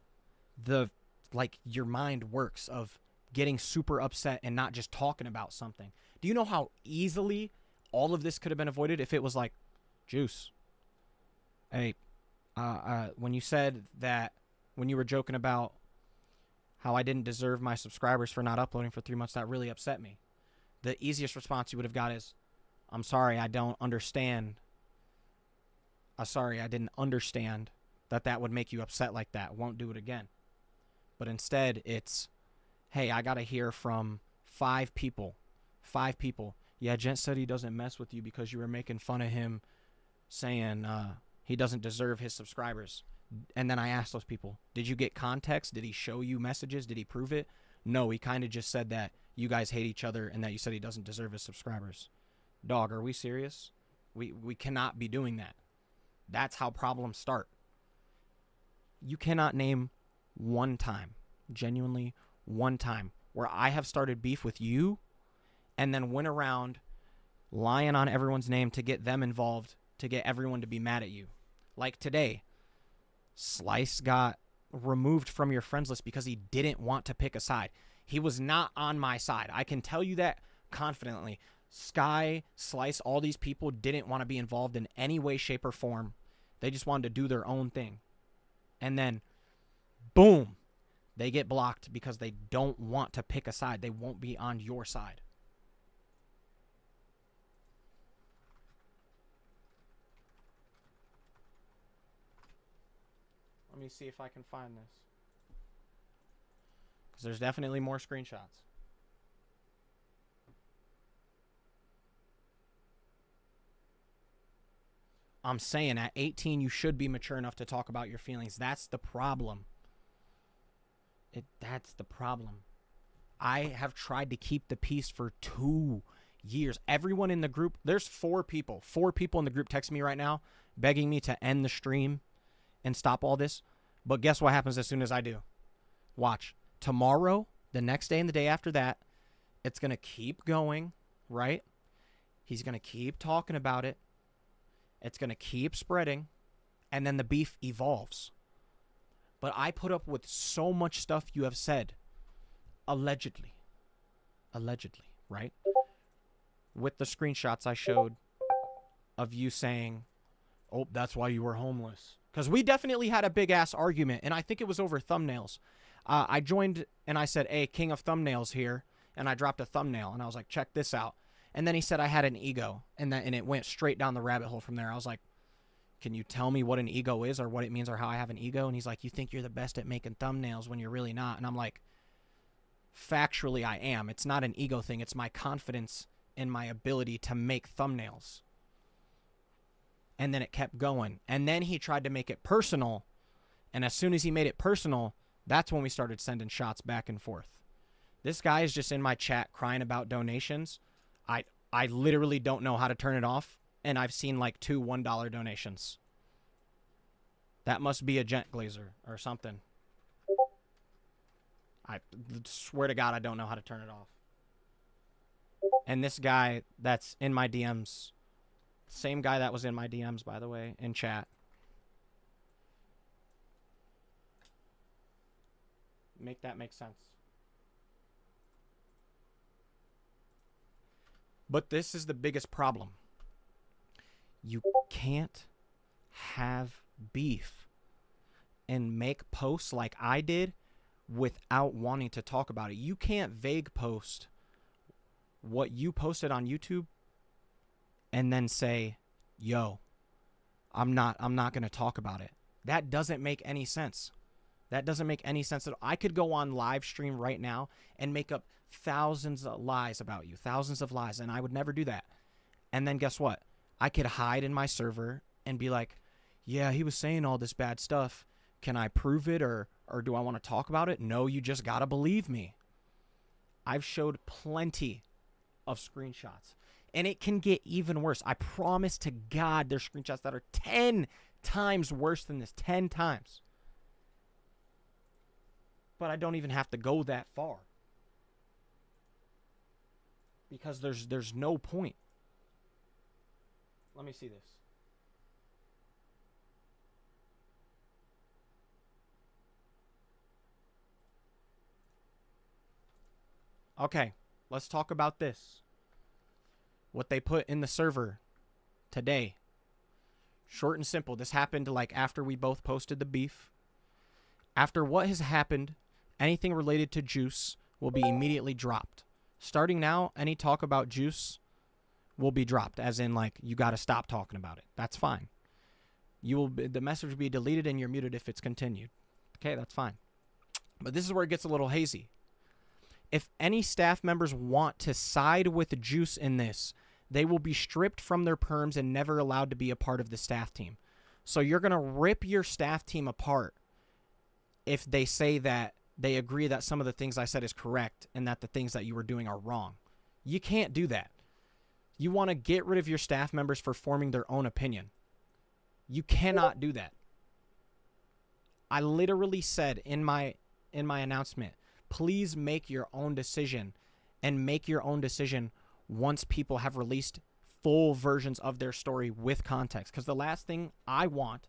your mind works of getting super upset and not just talking about something. Do you know how easily all of this could have been avoided if it was like, Juice, hey, when you said that, when you were joking about how I didn't deserve my subscribers for not uploading for 3 months, that really upset me. The easiest response you would have got is, I'm sorry, I don't understand. Sorry, I didn't understand that would make you upset like that. Won't do it again. But instead, it's, hey, I got to hear from 5 people. 5 people. Yeah, Gent said he doesn't mess with you because you were making fun of him, saying he doesn't deserve his subscribers. And then I asked those people, did you get context? Did he show you messages? Did he prove it? No, he kind of just said that you guys hate each other and that you said he doesn't deserve his subscribers. Dog, are we serious? We cannot be doing that. That's how problems start. You cannot name one time, genuinely one time, where I have started beef with you and then went around lying on everyone's name to get them involved, to get everyone to be mad at you. Like today, Slice got removed from your friends list because he didn't want to pick a side. He was not on my side. I can tell you that confidently. Sky, Slice, all these people didn't want to be involved in any way, shape, or form. They just wanted to do their own thing. And then, boom, they get blocked because they don't want to pick a side. They won't be on your side. Let me see if I can find this. Because there's definitely more screenshots. I'm saying at 18, you should be mature enough to talk about your feelings. That's the problem. That's the problem. I have tried to keep the peace for 2 years. Everyone in the group, there's 4 people. 4 people in the group text me right now, begging me to end the stream and stop all this. But guess what happens as soon as I do? Watch. Tomorrow, the next day, and the day after that, it's going to keep going, right? He's going to keep talking about it. It's going to keep spreading, and then the beef evolves. But I put up with so much stuff you have said, allegedly, right? With the screenshots I showed of you saying, oh, that's why you were homeless. Because we definitely had a big-ass argument, and I think it was over thumbnails. I joined, and I said, hey, king of thumbnails here, and I dropped a thumbnail, and I was like, check this out. And then he said I had an ego, and it went straight down the rabbit hole from there. I was like, can you tell me what an ego is or what it means or how I have an ego? And he's like, you think you're the best at making thumbnails when you're really not. And I'm like, factually, I am. It's not an ego thing. It's my confidence in my ability to make thumbnails. And then it kept going. And then he tried to make it personal. And as soon as he made it personal, that's when we started sending shots back and forth. This guy is just in my chat crying about donations. I literally don't know how to turn it off, and I've seen like 2 $1 donations. That must be a Gent Glazer or something. I swear to God, I don't know how to turn it off. And this guy that's in my DMs, same guy that was in my DMs, by the way, in chat. Make that make sense. But this is the biggest problem. You can't have beef and make posts like I did without wanting to talk about it. You can't vague post what you posted on YouTube and then say, yo, I'm not going to talk about it. That doesn't make any sense. That doesn't make any sense at all. I could go on live stream right now and make up thousands of lies about you, thousands of lies, and I would never do that. And then guess what? I could hide in my server and be like, yeah, he was saying all this bad stuff. Can I prove it, or do I want to talk about it? No, you just got to believe me. I've showed plenty of screenshots. And it can get even worse. I promise to God there's screenshots that are 10 times worse than this. 10 times. But I don't even have to go that far. Because there's no point. Let me see this. Okay, let's talk about this. What they put in the server today. Short and simple. This happened like after we both posted the beef. After what has happened, anything related to Juice will be immediately dropped. Starting now, any talk about Juice will be dropped, as in like you got to stop talking about it. That's fine. The message will be deleted and you're muted if it's continued. Okay, that's fine. But this is where it gets a little hazy. If any staff members want to side with Juice in this, they will be stripped from their perms and never allowed to be a part of the staff team. So you're going to rip your staff team apart if they say that they agree that some of the things I said is correct and that the things that you were doing are wrong. You can't do that. You want to get rid of your staff members for forming their own opinion. You cannot do that. I literally said in my announcement, please make your own decision, and make your own decision once people have released full versions of their story with context. Because the last thing I want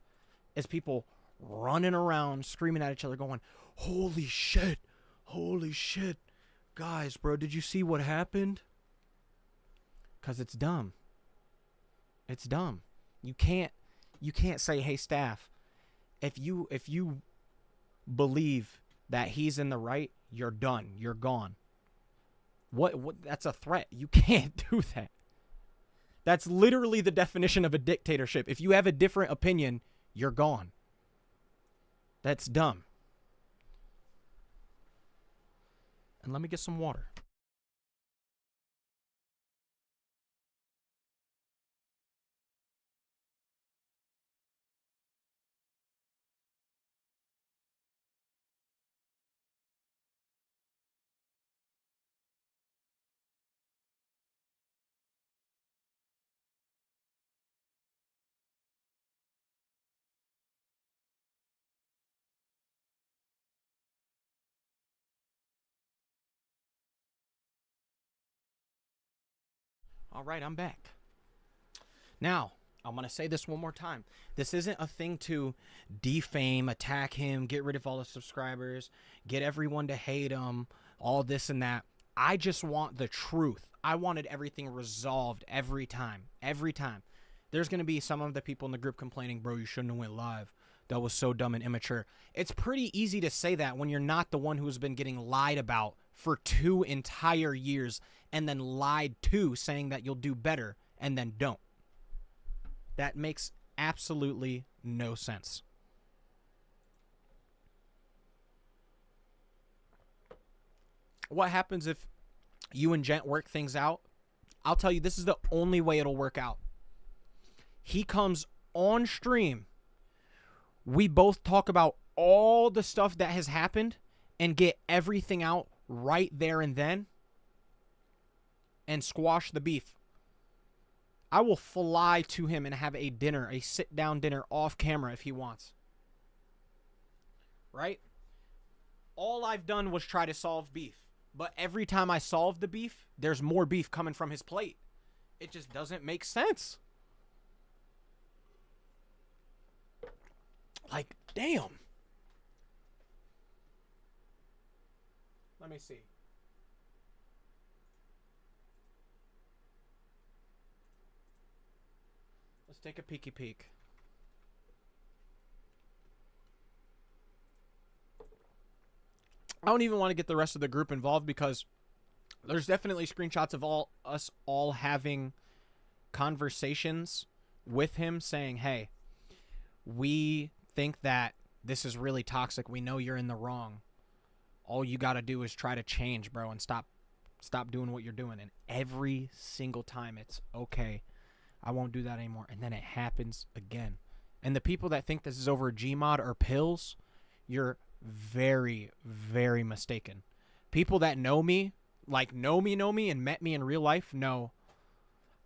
is people running around screaming at each other going, holy shit, guys, bro, did you see what happened? Because it's dumb. It's dumb. You can't say, hey, staff, if you believe that he's in the right, you're done. You're gone. What? That's a threat. You can't do that. That's literally the definition of a dictatorship. If you have a different opinion, you're gone. That's dumb. And let me get some water. All right, I'm back. Now, I'm going to say this one more time. This isn't a thing to defame, attack him, get rid of all the subscribers, get everyone to hate him, all this and that. I just want the truth. I wanted everything resolved every time. Every time. There's going to be some of the people in the group complaining, bro, you shouldn't have went live. That was so dumb and immature. It's pretty easy to say that when you're not the one who's been getting lied about for 2 entire years and then lied to, saying that you'll do better and then don't. That makes absolutely no sense. What happens if you and Gent work things out? I'll tell you, this is the only way it'll work out. He comes on stream. We both talk about all the stuff that has happened and get everything out right there and then and squash the beef. I will fly to him and have a dinner, a sit-down dinner off camera if he wants. Right? All I've done was try to solve beef. But every time I solve the beef, there's more beef coming from his plate. It just doesn't make sense. Like, damn. Let me see. Let's take a peeky peek. I don't even want to get the rest of the group involved because there's definitely screenshots of us all having conversations with him saying, hey, we think that this is really toxic. We know you're in the wrong. All you got to do is try to change, bro, and stop doing what you're doing. And every single time it's okay, I won't do that anymore. And then it happens again. And the people that think this is over Gmod or pills, you're very, very mistaken. People that know me, like know me and met me in real life, know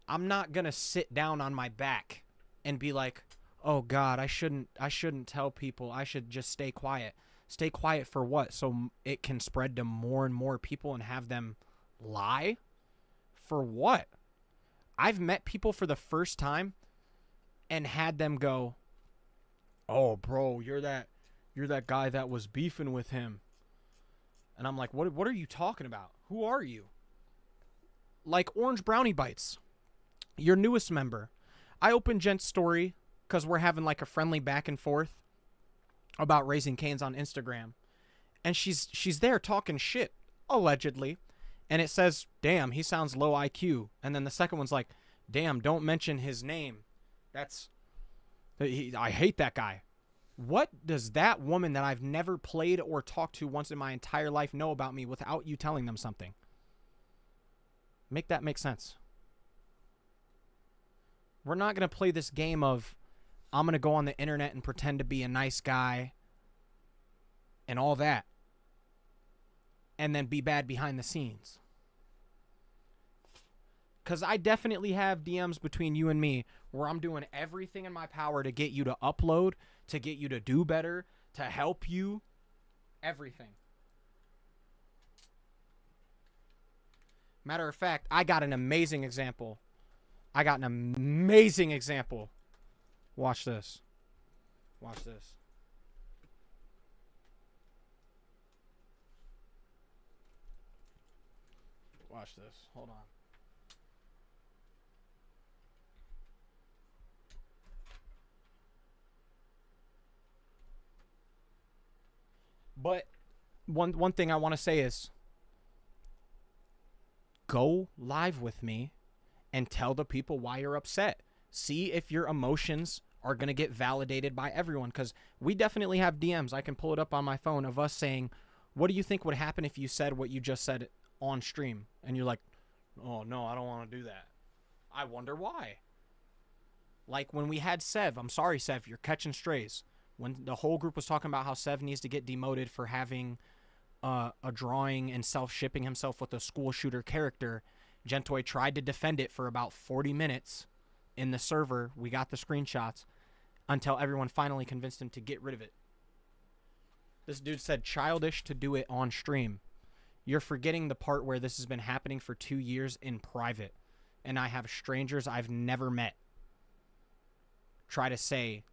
I'm not going to sit down on my back and be like, oh God, I shouldn't tell people. I should just stay quiet. Stay quiet for what? So it can spread to more and more people and have them lie? For what? I've met people for the first time and had them go, oh, bro, you're that guy that was beefing with him. And I'm like, what are you talking about? Who are you? Like Orange Brownie Bites, your newest member. I opened Gent's story because we're having like a friendly back and forth about Raising Cane's on Instagram. And she's there talking shit, allegedly. And it says, damn, he sounds low IQ. And then the second one's like, damn, don't mention his name. I hate that guy. What does that woman that I've never played or talked to once in my entire life know about me without you telling them something? Make that make sense. We're not going to play this game of I'm going to go on the internet and pretend to be a nice guy and all that, and then be bad behind the scenes. Because I definitely have DMs between you and me where I'm doing everything in my power to get you to upload, to get you to do better, to help you, everything. Matter of fact, I got an amazing example. Watch this. Watch this. Watch this. Hold on. But one thing I want to say is go live with me and tell the people why you're upset. See if your emotions are going to get validated by everyone, because we definitely have DMs. I can pull it up on my phone of us saying, what do you think would happen if you said what you just said on stream? And you're like, oh, no, I don't want to do that. I wonder why. Like when we had Sev. I'm sorry, Sev, you're catching strays. When the whole group was talking about how Sev needs to get demoted for having a drawing and self-shipping himself with a school shooter character, Gentoi tried to defend it for about 40 minutes in the server. We got the screenshots until everyone finally convinced him to get rid of it. This dude said childish to do it on stream. You're forgetting the part where this has been happening for 2 years in private, and I have strangers I've never met try to say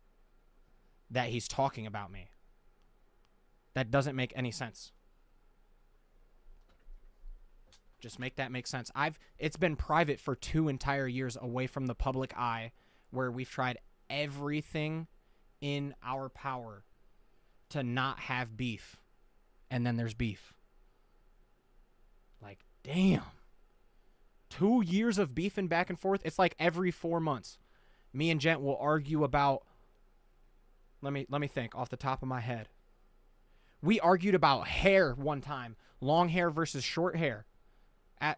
that he's talking about me. That doesn't make any sense. Just make that make sense. It's been private for 2 entire years away from the public eye, where we've tried everything in our power to not have beef. And then there's beef. Like, damn. 2 years of beef and back and forth. It's like every 4 months. Me and Gent will argue about, let me think off the top of my head. We argued about hair one time. Long hair versus short hair.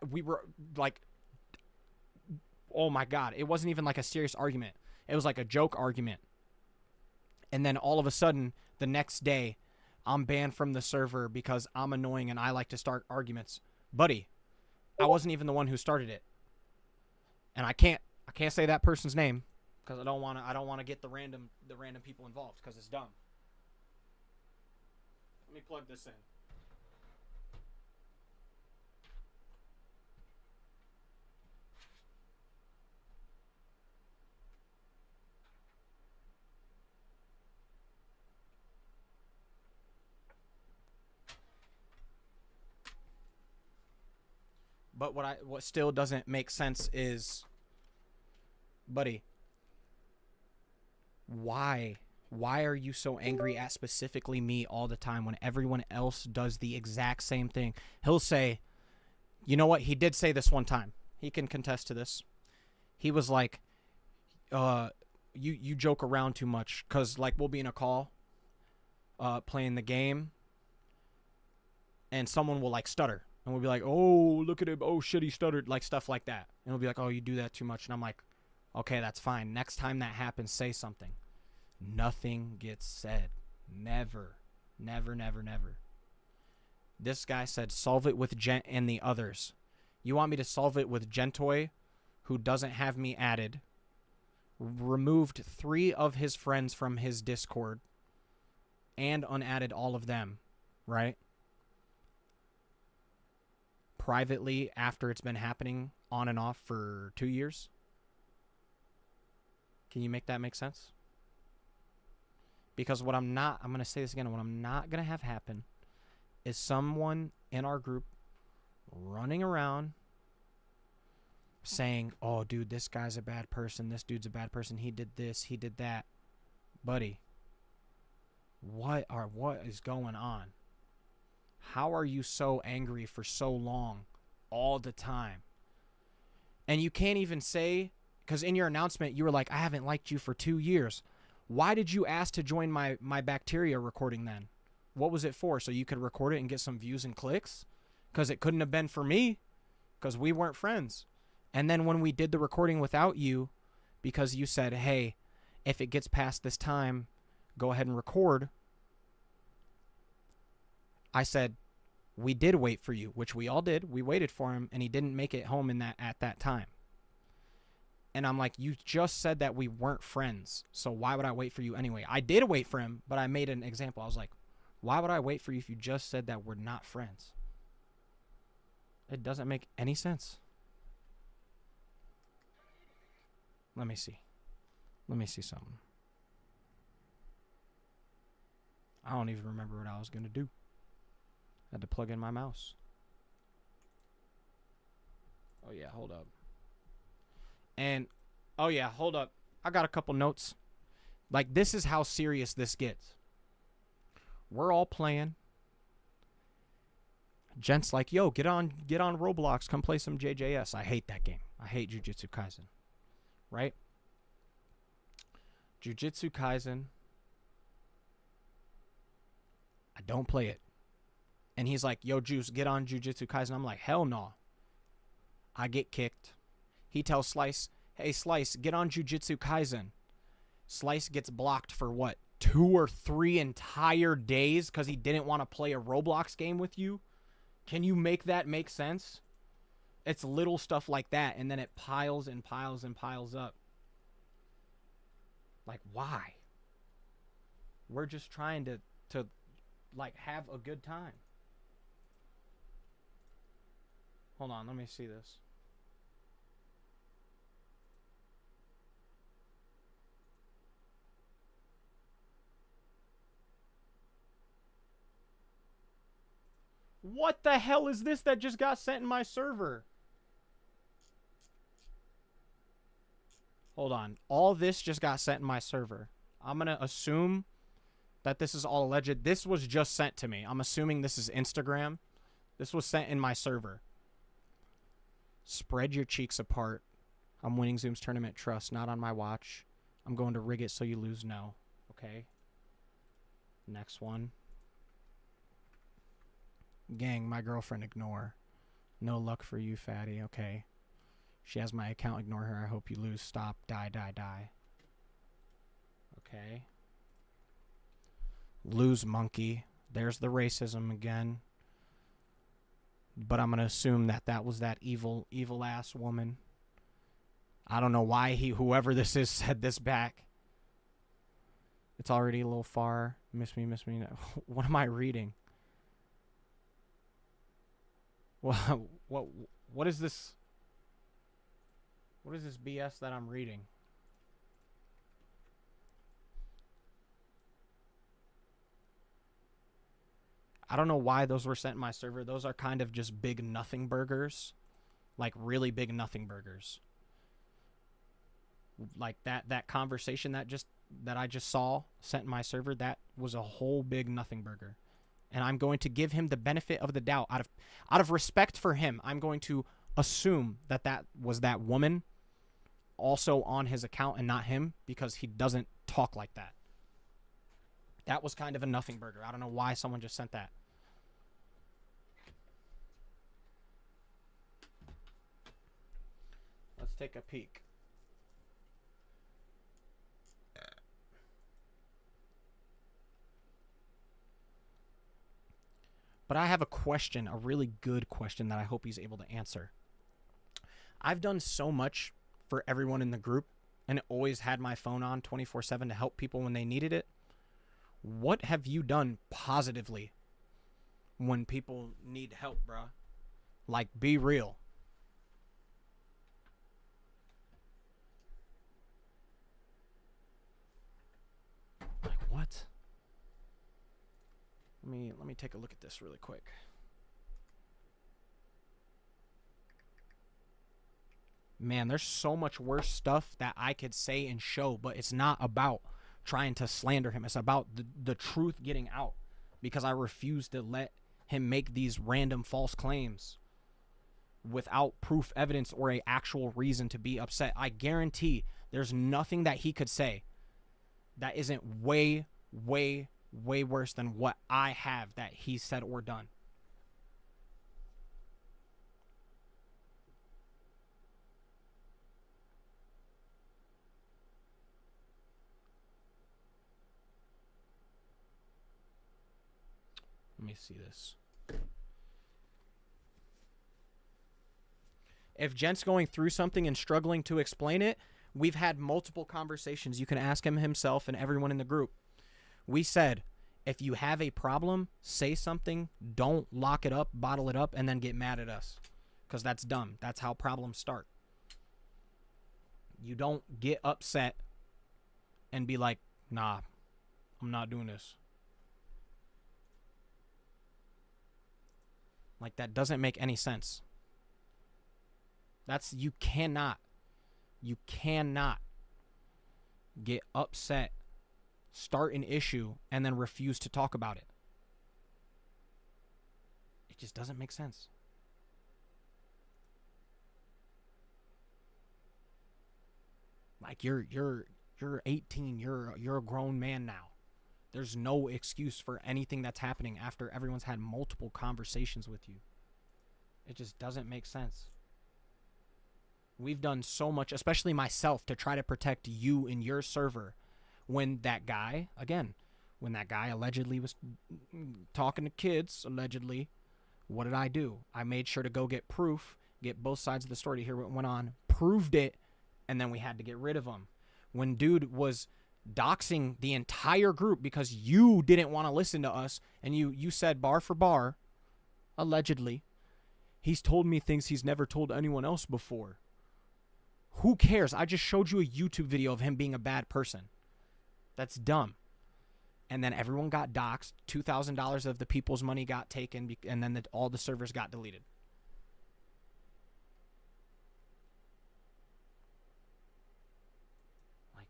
We were like, oh my God. It wasn't even like a serious argument. It was like a joke argument. And then all of a sudden, the next day, I'm banned from the server because I'm annoying and I like to start arguments. Buddy, I wasn't even the one who started it. And I can't say that person's name because I don't want to get the random people involved because it's dumb. Let me plug this in. But what still doesn't make sense is, buddy, why Why are you so angry at specifically me all the time when everyone else does the exact same thing? He'll say, you know what? He did say this one time. He can contest to this. He was like, you joke around too much, because like we'll be in a call playing the game and someone will like stutter and we'll be like, oh, look at him, oh shit, he stuttered, like stuff like that, and he'll be like, oh, you do that too much, and I'm like, okay, that's fine, next time that happens, say something. Nothing gets said. Never. This guy said solve it with Gent and the others. You want me to solve it with Gentoi, who doesn't have me added, removed 3 of his friends from his Discord, and unadded all of them, right? Privately, after it's been happening on and off for 2 years? Can you make that make sense? Because what I'm going to say this again, what I'm not going to have happen is someone in our group running around saying, oh, dude, this guy's a bad person, this dude's a bad person, he did this, he did that. Buddy, what is going on? How are you so angry for so long, all the time? And you can't even say, because in your announcement, you were like, I haven't liked you for 2 years. Why did you ask to join my bacteria recording then? What was it for? So you could record it and get some views and clicks? Because it couldn't have been for me, because we weren't friends. And then when we did the recording without you, because you said, hey, if it gets past this time, go ahead and record, I said, we did wait for you, which we all did. We waited for him, and he didn't make it home at that time. And I'm like, you just said that we weren't friends, so why would I wait for you anyway? I did wait for him, but I made an example. I was like, why would I wait for you if you just said that we're not friends? It doesn't make any sense. Let me see. Let me see something. I don't even remember what I was going to do. I had to plug in my mouse. Oh, yeah, hold up. And, oh, yeah, hold up. I got a couple notes. Like, this is how serious this gets. We're all playing. Gent's like, yo, get on Roblox. Come play some JJS. I hate that game. I hate Jujutsu Kaisen. Right? Jujutsu Kaisen. I don't play it. And he's like, yo, Juice, get on Jujutsu Kaisen. I'm like, hell no. I get kicked. He tells Slice, hey, Slice, get on Jujutsu Kaisen. Slice gets blocked for what? 2 or 3 entire days because he didn't want to play a Roblox game with you? Can you make that make sense? It's little stuff like that, and then it piles and piles and piles up. Like, why? We're just trying to like, have a good time. Hold on, let me see this. What the hell is this that just got sent in my server? Hold on. All this just got sent in my server. I'm going to assume that this is all alleged. This was just sent to me. I'm assuming this is Instagram. This was sent in my server. Spread your cheeks apart. I'm winning Zoom's tournament. Trust. Not on my watch. I'm going to rig it so you lose. No. Okay. Next one. Gang, my girlfriend, ignore. No luck for you, fatty. Okay. She has my account. Ignore her. I hope you lose. Stop. Die, die, die. Okay. Lose, monkey. There's the racism again. But I'm going to assume that that was that evil ass woman. I don't know why whoever this is said this back. It's already a little far. Miss me. What am I reading? Well, what is this? What is this BS that I'm reading? I don't know why those were sent in my server. Those are kind of just big nothing burgers. Like, really big nothing burgers. Like, that conversation that just that I just saw sent in my server, that was a whole big nothing burger. And I'm going to give him the benefit of the doubt. Out of respect for him, I'm going to assume that that was that woman also on his account and not him, because he doesn't talk like that. That was kind of a nothing burger. I don't know why someone just sent that. Let's take a peek. But I have a question, a really good question that I hope he's able to answer. I've done so much for everyone in the group and always had my phone on 24/7 to help people when they needed it. What have you done positively when people need help, bruh? Like, be real. Like, what? Let me take a look at this really quick. Man, there's so much worse stuff that I could say and show, but it's not about trying to slander him. It's about the truth getting out, because I refuse to let him make these random false claims without proof, evidence, or a actual reason to be upset. I guarantee there's nothing that he could say that isn't way, way, way worse than what I have that he said or done. Let me see this. If Gent's going through something and struggling to explain it, we've had multiple conversations. You can ask him himself and everyone in the group. We said, if you have a problem, say something. Don't lock it up, bottle it up, and then get mad at us, because that's dumb. That's how problems start. You don't get upset and be like, nah, I'm not doing this. Like, that doesn't make any sense. You cannot get upset, start an issue, and then refuse to talk about it. It just doesn't make sense. Like, you're 18, you're a grown man now. There's no excuse for anything that's happening after everyone's had multiple conversations with you. It just doesn't make sense. We've done so much, especially myself, to try to protect you and your server. When that guy allegedly was talking to kids, allegedly, what did I do? I made sure to go get proof, get both sides of the story to hear what went on, proved it, and then we had to get rid of him. When dude was doxing the entire group because you didn't want to listen to us, and you said bar for bar, allegedly, he's told me things he's never told anyone else before. Who cares? I just showed you a YouTube video of him being a bad person. That's dumb. And then everyone got doxxed. $2,000 of the people's money got taken, and then all the servers got deleted. Like,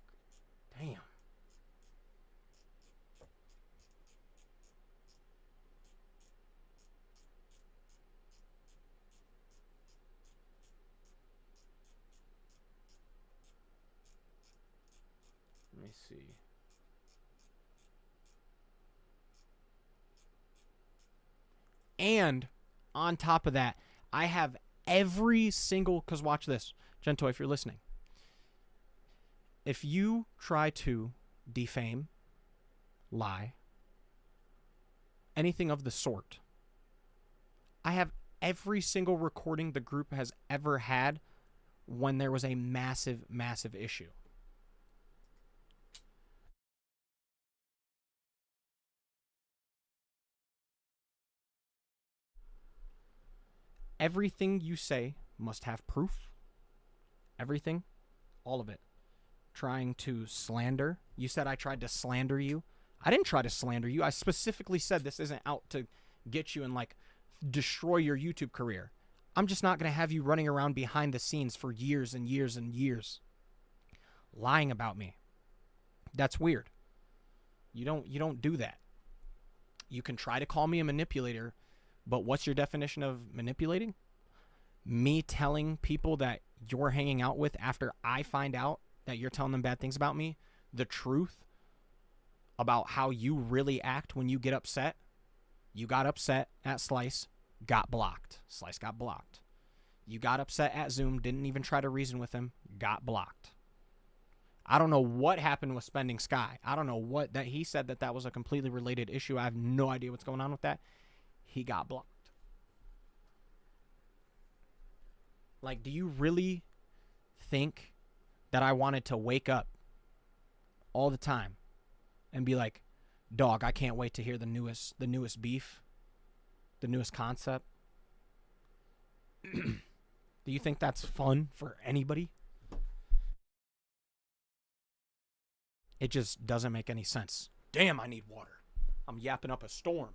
damn. Let me see. And on top of that, I have every single, because watch this, Gentoi, if you're listening. If you try to defame, lie, anything of the sort, I have every single recording the group has ever had when there was a massive, massive issue. Everything you say must have proof. Everything. All of it. Trying to slander. You said I tried to slander you. I didn't try to slander you. I specifically said this isn't out to get you and, like, destroy your YouTube career. I'm just not going to have you running around behind the scenes for years and years and years lying about me. That's weird. You don't do that. You can try to call me a manipulator, but what's your definition of manipulating? Me telling people that you're hanging out with after I find out that you're telling them bad things about me, the truth about how you really act when you get upset. You got upset at Slice, got blocked. Slice got blocked. You got upset at Zoom, didn't even try to reason with him, got blocked. I don't know what happened with Spending Sky. I don't know what that he said that was a completely related issue. I have no idea what's going on with that. He got blocked. Like, do you really think that I wanted to wake up all the time and be like, dog, I can't wait to hear the newest beef, the newest concept? Do you think that's fun for anybody? It just doesn't make any sense. Damn, I need water. I'm yapping up a storm.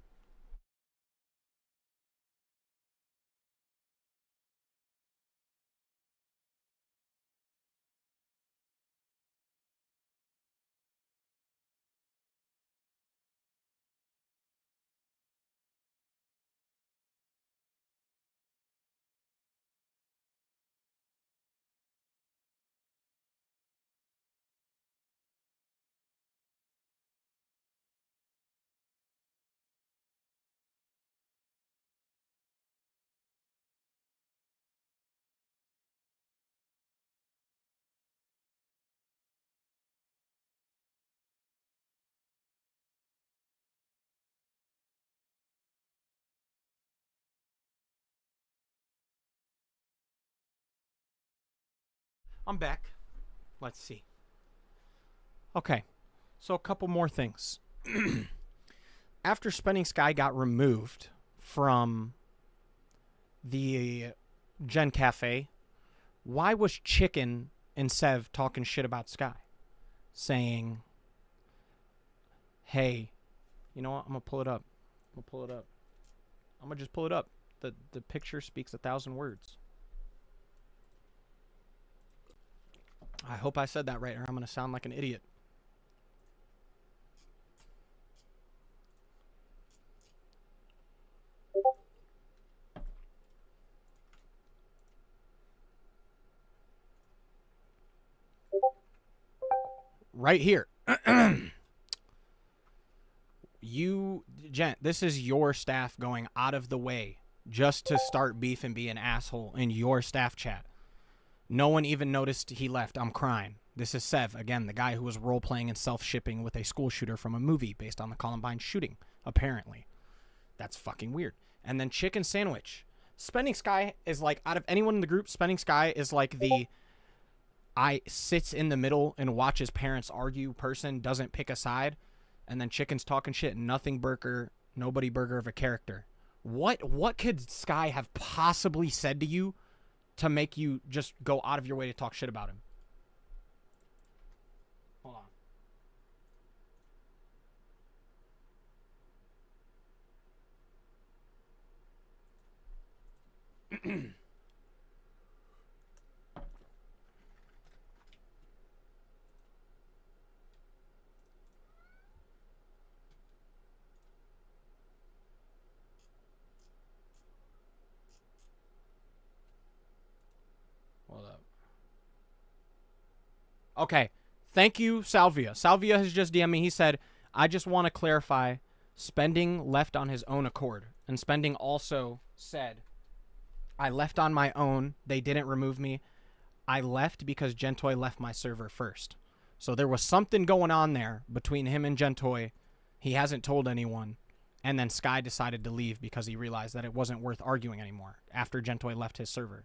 I'm back. Let's see. Okay. So a couple more things. After Spending Sky got removed from the Gen Cafe, why was Chicken and Sev talking shit about Sky? Saying, hey, you know what? I'm going to pull it up. I'm going to just pull it up. The picture speaks 1,000 words. I hope I said that right, or I'm going to sound like an idiot. Right here. Gent, this is your staff going out of the way just to start beef and be an asshole in your staff chat. No one even noticed he left. I'm crying. This is Sev, again, the guy who was role-playing and self-shipping with a school shooter from a movie based on the Columbine shooting, apparently. That's fucking weird. And then Chicken Sandwich. Spending Sky is like, out of anyone in the group, Spending Sky is like the sits in the middle and watches parents argue person, doesn't pick a side, and then Chicken's talking shit, nobody burger of a character. What could Sky have possibly said to you to make you just go out of your way to talk shit about him? Hold on. Hold up. Okay. Thank you, Salvia. Salvia has just DM'd me. He said, I just want to clarify, Spending left on his own accord. And Spending also said, I left on my own. They didn't remove me. I left because Gentoi left my server first. So there was something going on there between him and Gentoi. He hasn't told anyone. And then Sky decided to leave because he realized that it wasn't worth arguing anymore after Gentoi left his server.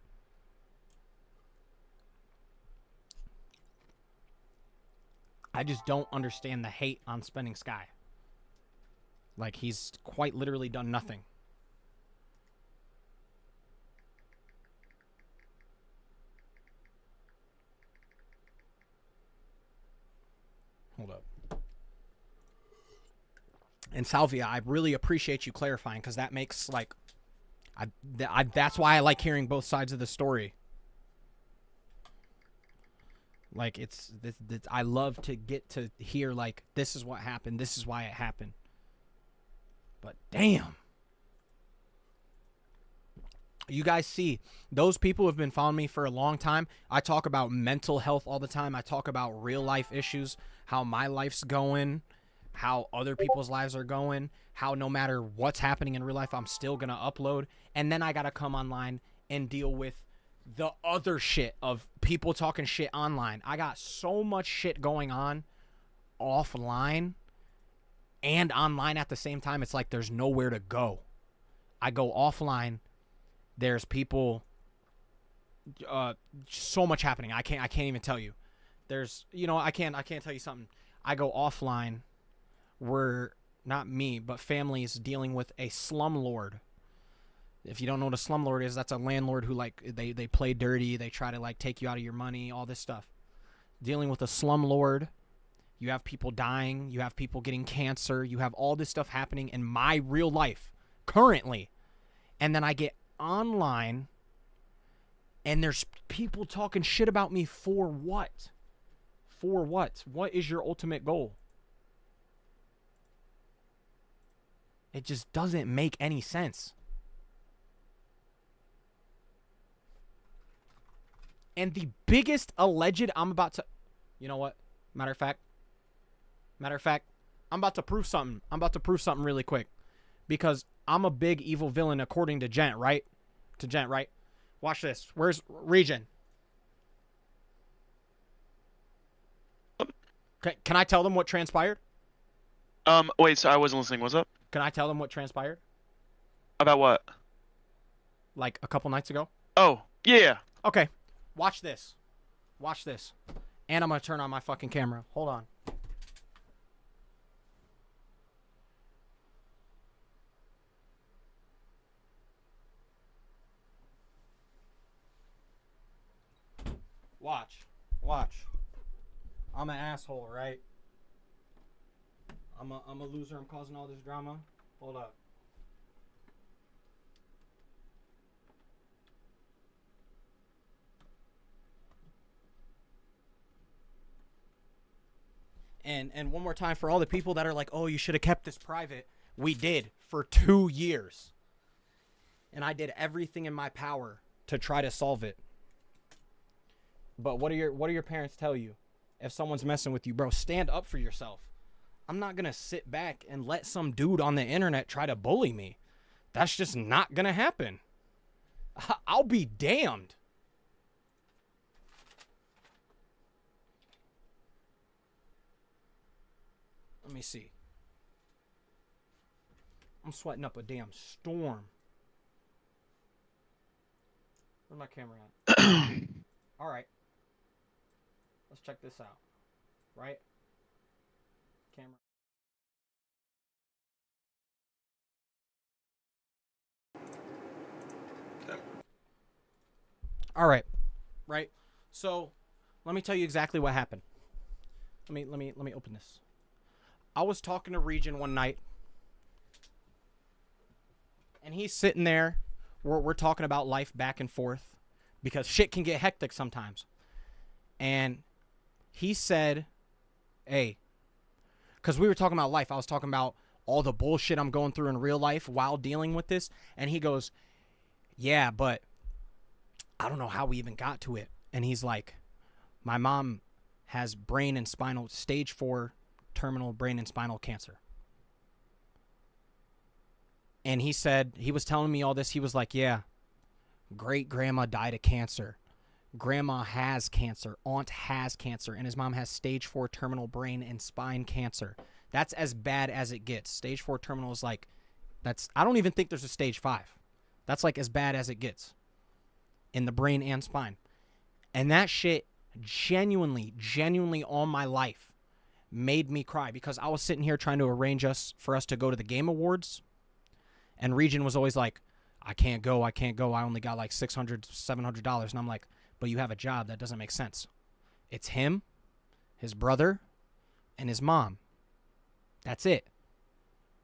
I just don't understand the hate on Spending Sky. Like, he's quite literally done nothing. Hold up. And Salvia, I really appreciate you clarifying, because that makes, like, that's why I like hearing both sides of the story. Like, I love to get to hear, like, this is what happened. This is why it happened. But damn. You guys see, those people who have been following me for a long time, I talk about mental health all the time. I talk about real life issues, how my life's going, how other people's lives are going, how no matter what's happening in real life, I'm still going to upload. And then I got to come online and deal with the other shit of people talking shit online. I got so much shit going on offline and online at the same time. It's like there's nowhere to go. I go offline. There's people, so much happening. I can't even tell you. There's, I can't tell you something. I go offline. We're, not me, but families dealing with a slumlord. If you don't know what a slumlord is, that's a landlord who, like, they play dirty. They try to, like, take you out of your money, all this stuff. Dealing with a slumlord. You have people dying. You have people getting cancer. You have all this stuff happening in my real life currently. And then I get online and there's people talking shit about me for what? For what? What is your ultimate goal? It just doesn't make any sense. And the biggest alleged, I'm about to, you know what? Matter of fact, I'm about to prove something. I'm about to prove something really quick. Because I'm a big evil villain according to Gent, right? Watch this. Where's Region? Can I tell them what transpired? Wait, so I wasn't listening. What's up? Can I tell them what transpired? About what? Like a couple nights ago? Oh, yeah. Okay. Watch this. And I'm going to turn on my fucking camera. Hold on. Watch. I'm an asshole, right? I'm a loser. I'm causing all this drama. Hold up. And one more time for all the people that are like, oh, you should have kept this private. We did for 2 years. And I did everything in my power to try to solve it. But what do your parents tell you? If someone's messing with you, bro, stand up for yourself. I'm not going to sit back and let some dude on the internet try to bully me. That's just not going to happen. I'll be damned. Let me see. I'm sweating up a damn storm. Where's my camera at? All right. Let's check this out. Right? Camera. Okay. All right. Right. So, let me tell you exactly what happened. Let me open this. I was talking to Region one night. And he's sitting there. We're talking about life back and forth because shit can get hectic sometimes. And he said, hey, because we were talking about life. I was talking about all the bullshit I'm going through in real life while dealing with this. And he goes, yeah, but I don't know how we even got to it. And he's like, my mom has brain and spinal, stage 4 terminal brain and spinal cancer. And he said, he was telling me all this. He was like, yeah, great grandma died of cancer. Grandma has cancer. Aunt has cancer. And his mom has stage 4 terminal brain and spine cancer. That's as bad as it gets. Stage 4 terminal is like, I don't even think there's a stage 5. That's like as bad as it gets in the brain and spine. And that shit genuinely all my life made me cry because I was sitting here trying to arrange for us to go to the Game Awards. And Region was always like, I can't go. I only got like $600, $700. And I'm like, but you have a job. That doesn't make sense. It's him, his brother, and his mom. That's it.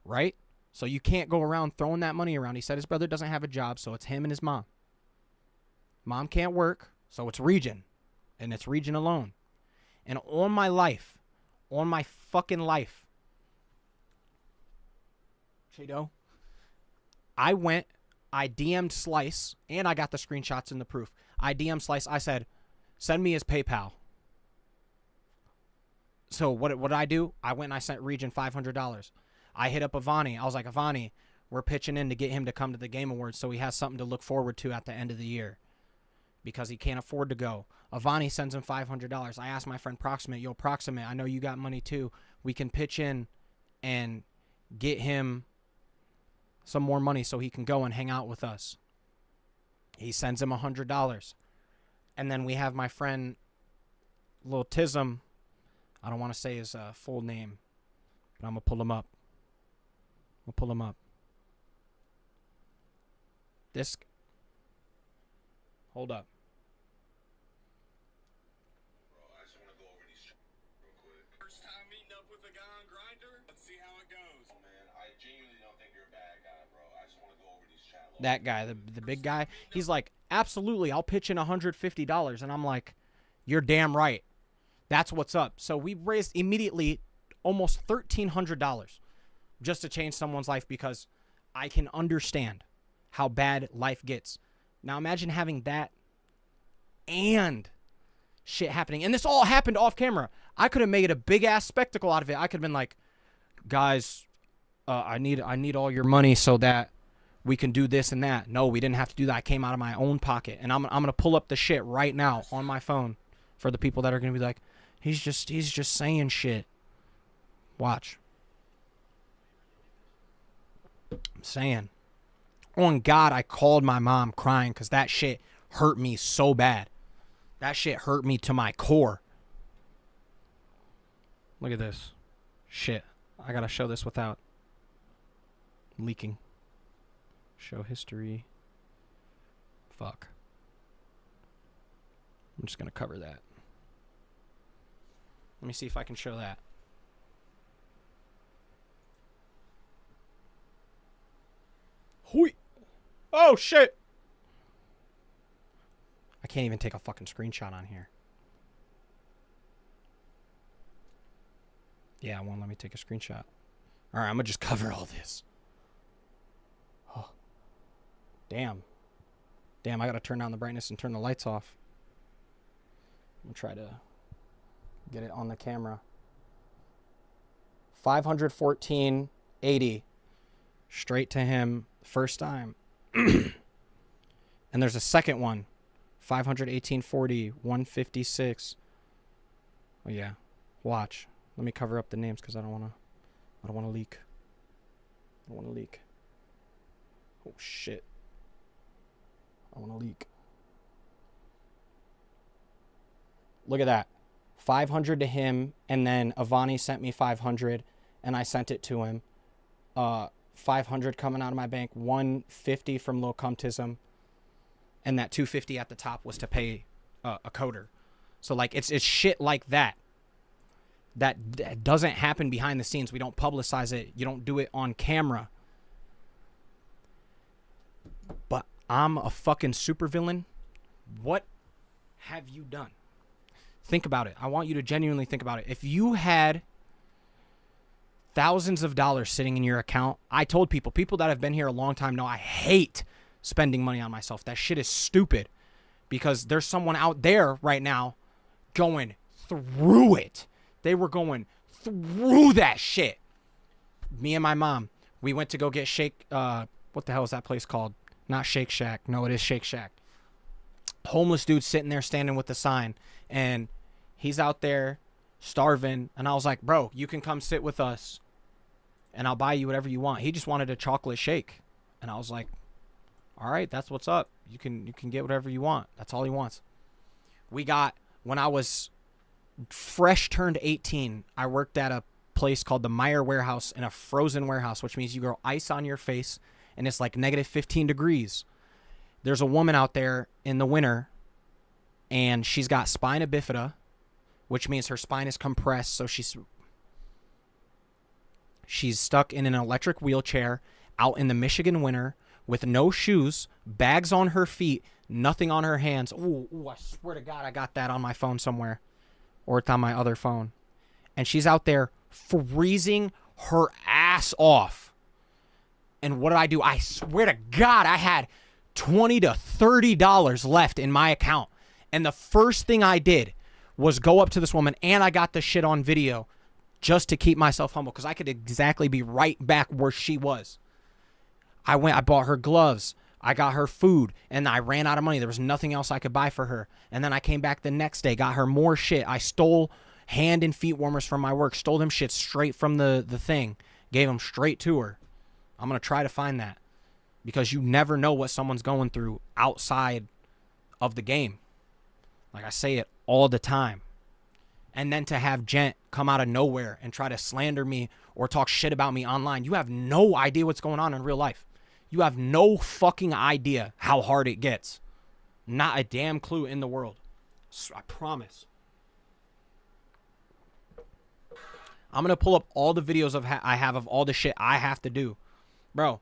Right? So you can't go around throwing that money around. He said his brother doesn't have a job, so it's him and his mom. Mom can't work, so it's Region. And it's Region alone. And on my life, on my fucking life, Chado, I DM'd Slice, and I got the screenshots and the proof. I DM'd Slice. I said, send me his PayPal. So what did I do? I went and I sent Region $500. I hit up Avani. I was like, Avani, we're pitching in to get him to come to the Game Awards so he has something to look forward to at the end of the year because he can't afford to go. Avani sends him $500. I asked my friend Proximate, yo, Proximate, I know you got money too. We can pitch in and get him some more money so he can go and hang out with us. He sends him $100. And then we have my friend Lil Tism. I don't want to say his full name, but I'm going to pull him up. This. Hold up. First time meeting up with a guy on Grindr. Let's see how it goes. Oh man, I genuinely don't think you're a bad guy, bro. I just want to go over these chat logs. That guy, the big guy, he's like, absolutely, I'll pitch in $150. And I'm like, you're damn right. That's what's up. So we raised immediately almost $1,300 just to change someone's life because I can understand how bad life gets. Now imagine having that and shit happening. And this all happened off camera. I could have made a big ass spectacle out of it. I could have been like, guys, I need all your money so that we can do this and that. No, we didn't have to do that. I came out of my own pocket. And I'm going to pull up the shit right now on my phone for the people that are going to be like, he's just saying shit. Watch. I'm saying. On God, I called my mom crying because that shit hurt me so bad. That shit hurt me to my core. Look at this. Shit. I gotta show this without leaking. Show history. Fuck. I'm just gonna cover that. Let me see if I can show that. Hoi! Oh, shit! I can't even take a fucking screenshot on here. Yeah, it won't let me take a screenshot. Alright, I'm gonna just cover all this. Oh. Damn. Damn, I gotta turn down the brightness and turn the lights off. I'm gonna try to get it on the camera. 514.80. Straight to him. First time. And there's a second one. 518.40. 156. Oh yeah. Watch. Let me cover up the names because I don't wanna leak. I don't wanna leak. Oh shit. I wanna leak. Look at that. 500 to him, and then Avani sent me 500, and I sent it to him. 500 coming out of my bank, 150 from Lil Cumtism, and that 250 at the top was to pay a coder. So like it's shit like that. That doesn't happen behind the scenes. We don't publicize it. You don't do it on camera. But I'm a fucking supervillain. What have you done? Think about it. I want you to genuinely think about it. If you had thousands of dollars sitting in your account, I told people that have been here a long time know I hate spending money on myself. That shit is stupid because there's someone out there right now going through it. They were going through that shit. Me and my mom, we went to go get Shake, what the hell is that place called? Not Shake Shack. No, it is Shake Shack. Homeless dude sitting there standing with the sign, and he's out there starving, and I was like, bro, you can come sit with us and I'll buy you whatever you want. He just wanted a chocolate shake, and I was like, all right, that's what's up. You can get whatever you want. That's all he wants. We got, when I was fresh turned 18, I worked at a place called the Meyer Warehouse in a frozen warehouse, which means you grow ice on your face and it's like negative 15 degrees. There's a woman out there in the winter, and she's got spina bifida, which means her spine is compressed, so she's stuck in an electric wheelchair out in the Michigan winter with no shoes, bags on her feet, nothing on her hands. Ooh, I swear to God, I got that on my phone somewhere. or it's on my other phone. And she's out there freezing her ass off. And what did? I swear to God, I had $20 to $30 left in my account. And the first thing I did was go up to this woman, and I got the shit on video just to keep myself humble, because I could exactly be right back where she was. I bought her gloves. I got her food, and I ran out of money. There was nothing else I could buy for her. And then I came back the next day, got her more shit. I stole hand and feet warmers from my work, stole them shit straight from the thing, gave them straight to her. I'm going to try to find that, because you never know what someone's going through outside of the game. Like I say it all the time. And then to have Gent come out of nowhere and try to slander me or talk shit about me online. You have no idea what's going on in real life. You have no fucking idea how hard it gets. Not a damn clue in the world. I promise. I'm going to pull up all the videos I have of all the shit I have to do. Bro,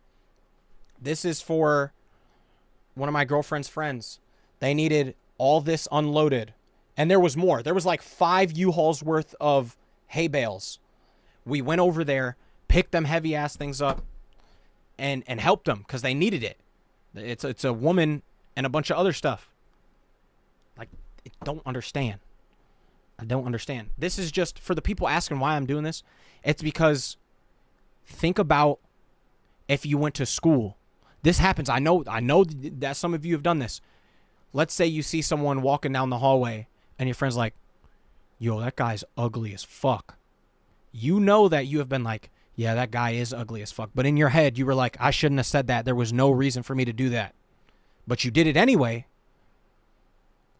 this is for one of my girlfriend's friends. They needed all this unloaded. And there was more. There was like 5 U-Hauls worth of hay bales. We went over there, picked them heavy-ass things up, and helped them because they needed it. It's a woman and a bunch of other stuff. Like, I don't understand. I don't understand. This is just, for the people asking why I'm doing this, it's because think about if you went to school. This happens. I know that some of you have done this. Let's say you see someone walking down the hallway, and your friend's like, yo, that guy's ugly as fuck. You know that you have been like, yeah, that guy is ugly as fuck. But in your head, you were like, I shouldn't have said that. There was no reason for me to do that. But you did it anyway.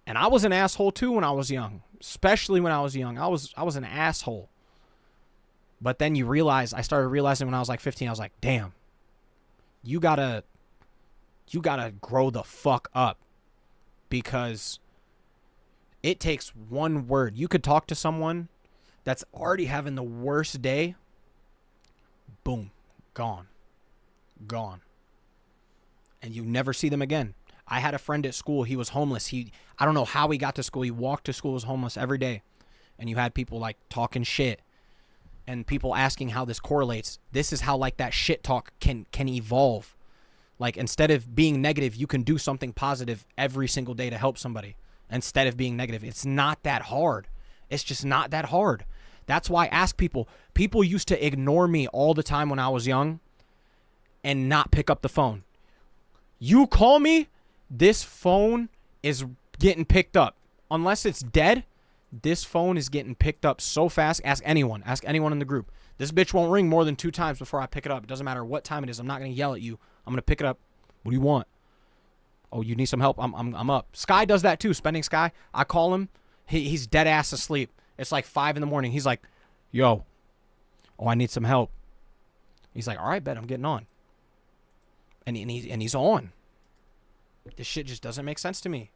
And I was an asshole too when I was young. Especially when I was young. I was an asshole. But then I started realizing when I was like 15, I was like, damn. You gotta grow the fuck up. Because it takes one word. You could talk to someone that's already having the worst day. Boom. Gone. And you never see them again. I had a friend at school. He was homeless. I don't know how he got to school. He walked to school, was homeless every day. And you had people like talking shit. And people asking how this correlates. This is how like that shit talk can evolve. Like instead of being negative, you can do something positive every single day to help somebody. Instead of being negative. It's not that hard. It's just not that hard. That's why I ask people. People used to ignore me all the time when I was young and not pick up the phone. You call me, this phone is getting picked up. Unless it's dead, this phone is getting picked up so fast. Ask anyone in the group. This bitch won't ring more than 2 times before I pick it up. It doesn't matter what time it is. I'm not going to yell at you. I'm going to pick it up. What do you want? Oh, you need some help? I'm up. Sky does that too. Spending Sky. I call him. He's dead ass asleep. It's like 5 a.m. He's like, yo, oh, I need some help. He's like, all right, bet, I'm getting on. And he's on. This shit just doesn't make sense to me.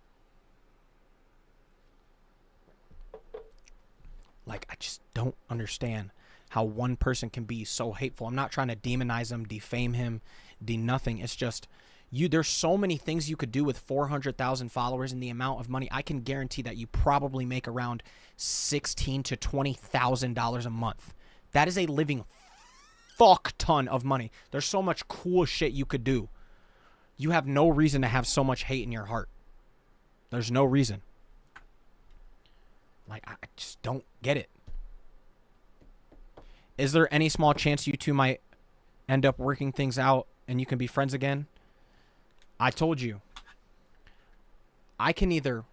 Like, I just don't understand how one person can be so hateful. I'm not trying to demonize him, defame him, nothing. It's just, there's so many things you could do with 400,000 followers and the amount of money. I can guarantee that you probably make around $16,000 to $20,000 a month. That is a living fuck ton of money. There's so much cool shit you could do. You have no reason to have so much hate in your heart. There's no reason. Like, I just don't get it. Is there any small chance you two might end up working things out and you can be friends again? I told you. I can either...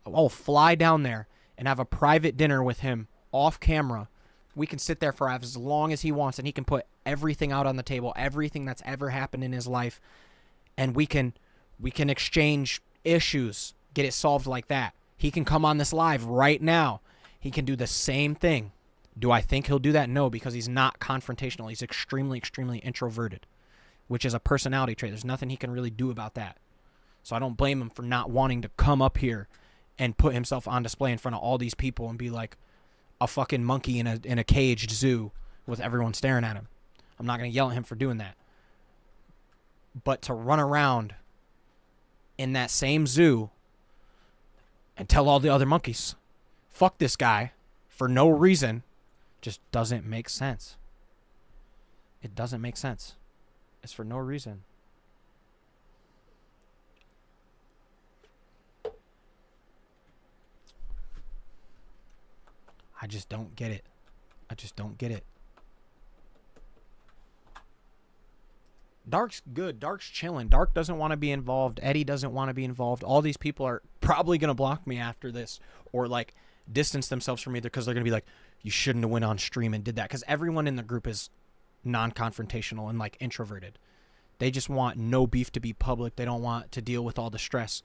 I'll fly down there and have a private dinner with him off camera. We can sit there for as long as he wants, and he can put everything out on the table, everything that's ever happened in his life, and we can exchange issues, get it solved like that. He can come on this live right now. He can do the same thing. Do I think he'll do that? No, because he's not confrontational. He's extremely, extremely introverted, which is a personality trait. There's nothing he can really do about that. So I don't blame him for not wanting to come up here and put himself on display in front of all these people and be like a fucking monkey in a caged zoo with everyone staring at him. I'm not going to yell at him for doing that. But to run around in that same zoo and tell all the other monkeys, fuck this guy for no reason just doesn't make sense. It doesn't make sense. It's for no reason. I just don't get it. I just don't get it. Dark's good. Dark's chilling. Dark doesn't want to be involved. Eddie doesn't want to be involved. All these people are probably going to block me after this or like distance themselves from me because they're going to be like, you shouldn't have went on stream and did that. Because everyone in the group is non-confrontational and like introverted. They just want no beef to be public. They don't want to deal with all the stress.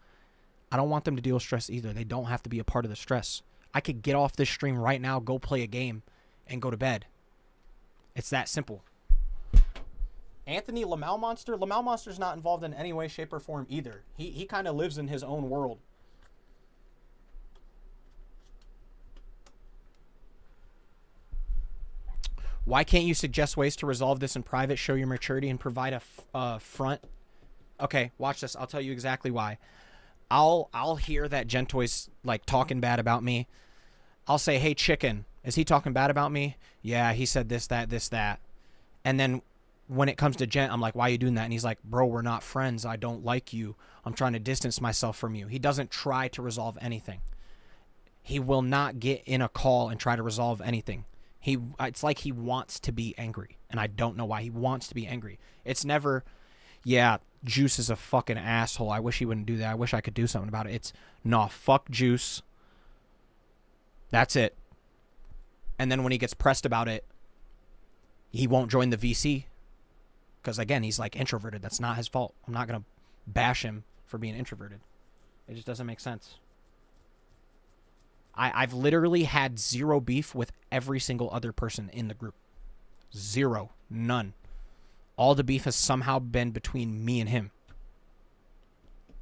I don't want them to deal with stress either. They don't have to be a part of the stress. I could get off this stream right now, go play a game, and go to bed. It's that simple. Anthony Lamau Monster's not involved in any way, shape, or form either. He kind of lives in his own world. Why can't you suggest ways to resolve this in private, show your maturity, and provide a front? Okay, watch this. I'll tell you exactly why. I'll hear that Gentoi's like talking bad about me. I'll say, hey, chicken, is he talking bad about me? Yeah, he said this, that. And then when it comes to Gent, I'm like, why are you doing that? And he's like, bro, we're not friends. I don't like you. I'm trying to distance myself from you. He doesn't try to resolve anything. He will not get in a call and try to resolve anything. It's like he wants to be angry. And I don't know why he wants to be angry. It's never, yeah, Juice is a fucking asshole. I wish he wouldn't do that. I wish I could do something about it. It's, nah, fuck Juice. That's it. And then when he gets pressed about it, he won't join the VC. Because, again, he's, like, introverted. That's not his fault. I'm not going to bash him for being introverted. It just doesn't make sense. I've literally had zero beef with every single other person in the group. Zero. None. All the beef has somehow been between me and him.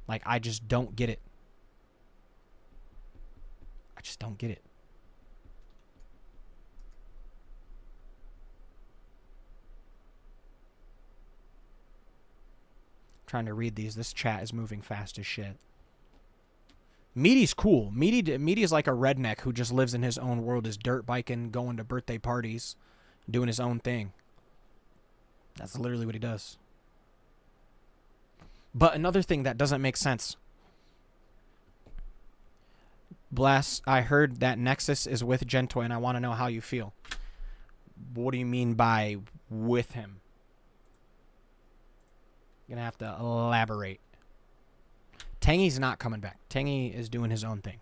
Like, I just don't get it. I just don't get it. Trying to read these. This chat is moving fast as shit. Meaty's cool. Meaty is like a redneck who just lives in his own world, is dirt biking, going to birthday parties, doing his own thing. That's literally what he does. But another thing that doesn't make sense. Blast, I heard that Nexus is with Gentoi, and I want to know how you feel. What do you mean by with him? You're going to have to elaborate. Tangy's not coming back. Tangy is doing his own thing.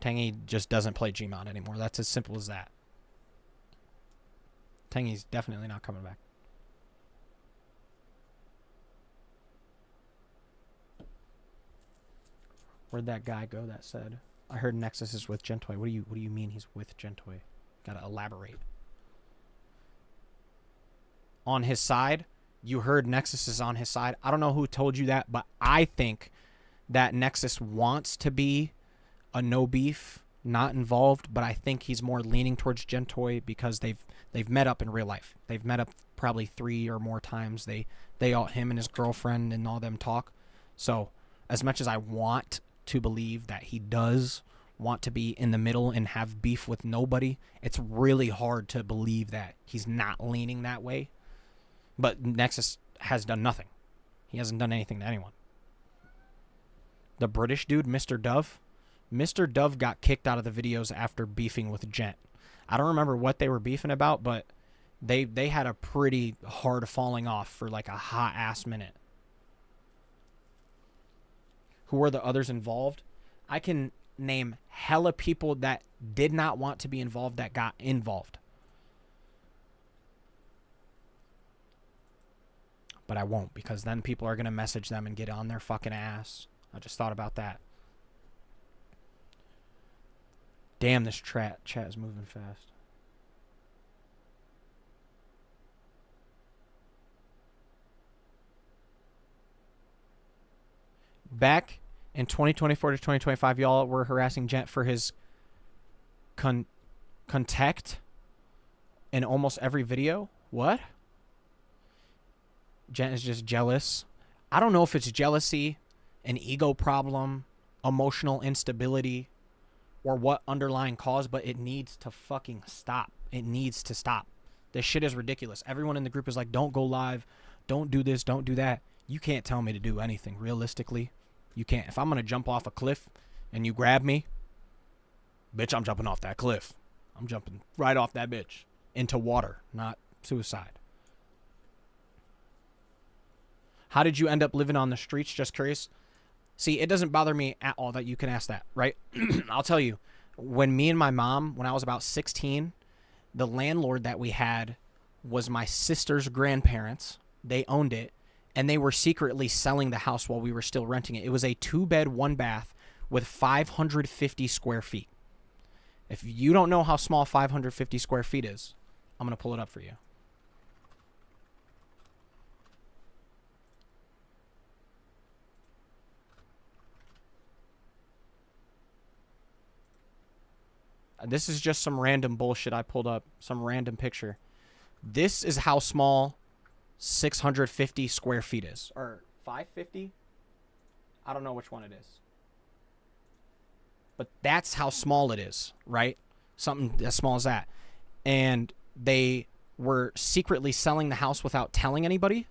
Tangy just doesn't play Gmod anymore. That's as simple as that. Tangy's definitely not coming back. Where'd that guy go that said? I heard Nexus is with Gentoi. What do you mean he's with Gentoi? Gotta elaborate. On his side? You heard Nexus is on his side. I don't know who told you that, but I think that Nexus wants to be a no beef, not involved, but I think he's more leaning towards Gentoi because they've met up in real life. They've met up probably 3 or more times. They all, him and his girlfriend and all them talk. So as much as I want to believe that he does want to be in the middle and have beef with nobody, it's really hard to believe that he's not leaning that way. But Nexus has done nothing. He hasn't done anything to anyone. The British dude, Mr. Dove. Mr. Dove got kicked out of the videos after beefing with Gent. I don't remember what they were beefing about, but they had a pretty hard falling off for like a hot ass minute. Who were the others involved? I can name hella people that did not want to be involved that got involved. But I won't, because then people are going to message them and get on their fucking ass. I just thought about that. Damn, this chat is moving fast. Back in 2024 to 2025, y'all were harassing Gent for his contact in almost every video. What? Gent is just jealous. I don't know if it's jealousy, an ego problem, emotional instability, or what underlying cause, but it needs to fucking stop. It needs to stop. This shit is ridiculous. Everyone in the group is like, don't go live, don't do this, don't do that. You can't tell me to do anything. Realistically, you can't. If I'm going to jump off a cliff and you grab me, bitch, I'm jumping off that cliff. I'm jumping right off that bitch into water, not suicide. How did you end up living on the streets? Just curious. See, it doesn't bother me at all that you can ask that, right? I'll tell you, when me and my mom, when I was about 16, the landlord that we had was my sister's grandparents. They owned it, and they were secretly selling the house while we were still renting it. It was a 2-bed, 1-bath with 550 square feet. If you don't know how small 550 square feet is, I'm going to pull it up for you. This is just some random bullshit I pulled up. Some random picture. This is how small 650 square feet is. Or 550? I don't know which one it is. But that's how small it is, right? Something as small as that. And they were secretly selling the house without telling anybody.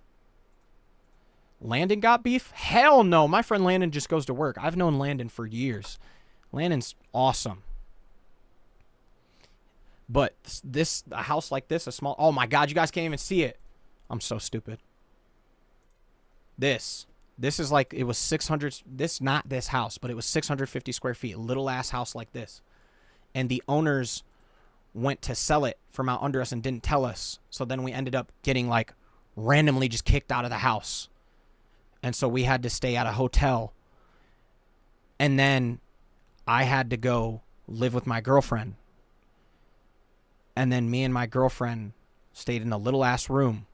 Landon got beef? Hell no. My friend Landon just goes to work. I've known Landon for years. Landon's awesome. But this, a house like this, a small... Oh, my God, you guys can't even see it. I'm so stupid. This is like, it was 600... This, not this house, but it was 650 square feet. A little-ass house like this. And the owners went to sell it from out under us and didn't tell us. So then we ended up getting, like, randomly just kicked out of the house. And so we had to stay at a hotel. And then I had to go live with my girlfriend. And then me and my girlfriend stayed in a little-ass room.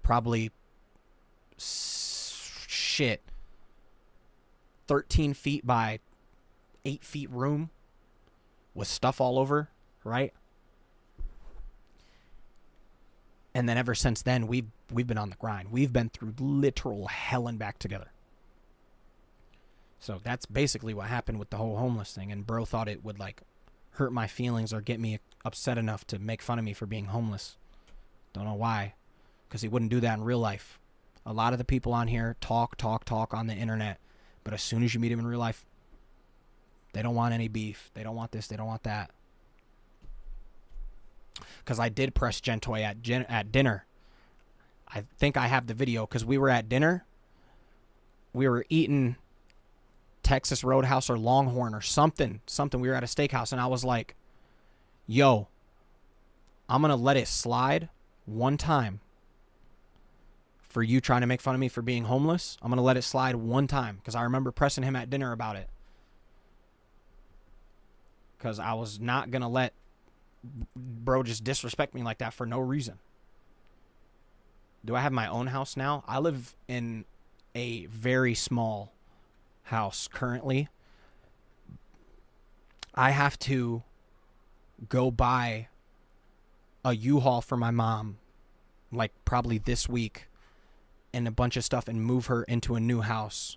Probably, 13 feet by 8 feet room. With stuff all over, right? And then ever since then, we've been on the grind. We've been through literal hell and back together. So that's basically what happened with the whole homeless thing. And bro thought it would, like, hurt my feelings or get me upset enough to make fun of me for being homeless. Don't know why. Because he wouldn't do that in real life. A lot of the people on here talk on the internet. But as soon as you meet them in real life, they don't want any beef. They don't want this. They don't want that. Because I did press Gentoi at dinner. I think I have the video because we were at dinner. We were eating Texas Roadhouse or Longhorn or something. We were at a steakhouse, and I was like, yo, I'm going to let it slide one time for you trying to make fun of me for being homeless. I'm going to let it slide one time because I remember pressing him at dinner about it. Because I was not going to let bro just disrespect me like that for no reason. Do I have my own house now? I live in a very small house currently. I have to go buy a U-Haul for my mom, like probably this week, and a bunch of stuff and move her into a new house,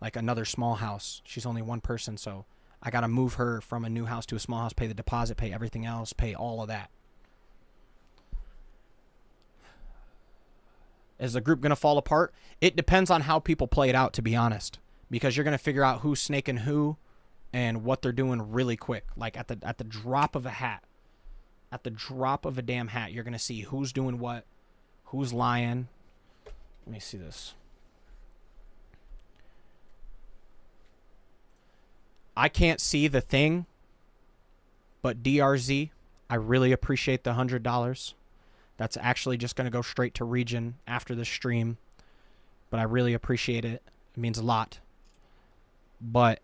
like another small house. She's only one person, so I got to move her from a new house to a small house, pay the deposit, pay everything else, pay all of that. Is the group going to fall apart? It depends on how people play it out, to be honest. Because you're going to figure out who's snaking who and what they're doing really quick. Like at the drop of a hat. At the drop of a damn hat, you're going to see who's doing what, who's lying. Let me see this. I can't see the thing, but DRZ, I really appreciate the $100. That's actually just going to go straight to Region after the stream, but I really appreciate it. It means a lot. But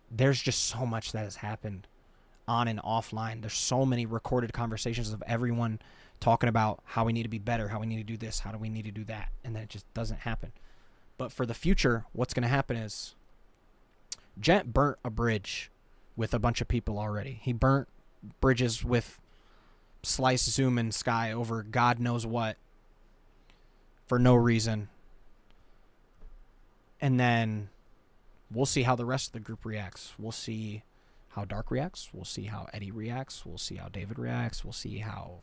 there's just so much that has happened on and offline. There's so many recorded conversations of everyone talking about how we need to be better, how we need to do this, how do we need to do that, and then it just doesn't happen. But for the future, what's going to happen is Gent burnt a bridge with a bunch of people already. He burnt bridges with Slice, Zoom, and Sky over God knows what for no reason. And then we'll see how the rest of the group reacts. We'll see how Dark reacts. We'll see how Eddie reacts. We'll see how David reacts. We'll see how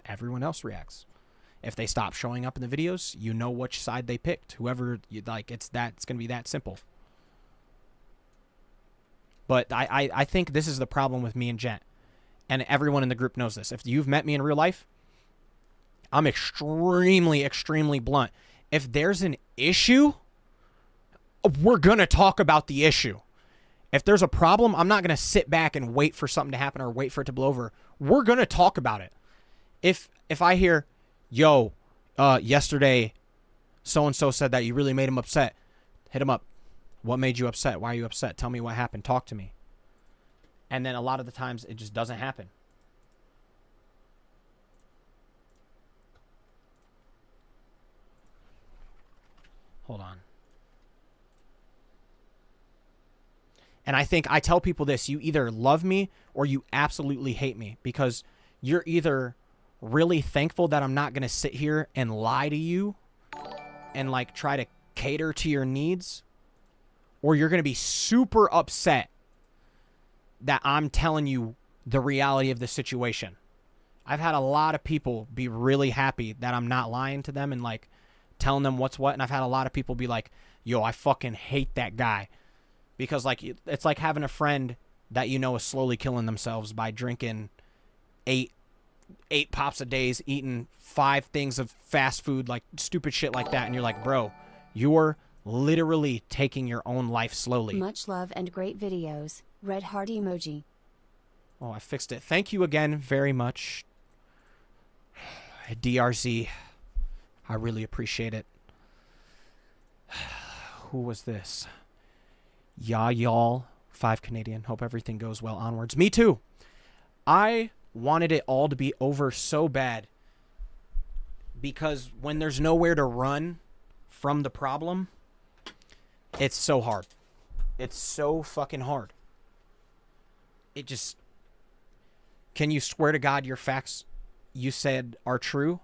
everyone else reacts. If they stop showing up in the videos, you know which side they picked. Whoever you like, it's going to be that simple. But I think this is the problem with me and Gent. And everyone in the group knows this. If you've met me in real life, I'm extremely, extremely blunt. If there's an issue, we're going to talk about the issue. If there's a problem, I'm not going to sit back and wait for something to happen or wait for it to blow over. We're going to talk about it. If I hear, yo, yesterday so-and-so said that you really made him upset, hit him up. What made you upset? Why are you upset? Tell me what happened. Talk to me. And then a lot of the times it just doesn't happen. Hold on. And I think I tell people this, you either love me or you absolutely hate me, because you're either really thankful that I'm not going to sit here and lie to you and like try to cater to your needs, or you're going to be super upset that I'm telling you the reality of the situation. I've had a lot of people be really happy that I'm not lying to them and like telling them what's what. And I've had a lot of people be like, yo, I fucking hate that guy. Because like it's like having a friend that you know is slowly killing themselves by drinking eight pops a day, eating 5 things of fast food, like stupid shit like that. And you're like, bro, you're literally taking your own life slowly. Much love and great videos. Red heart emoji. Oh, I fixed it. Thank you again very much, DRZ. I really appreciate it. Who was this? Yeah, y'all. 5 Canadian. Hope everything goes well onwards. Me too. I wanted it all to be over so bad, because when there's nowhere to run from the problem, it's so hard. It's so fucking hard. It just... Can you swear to God your facts you said are true?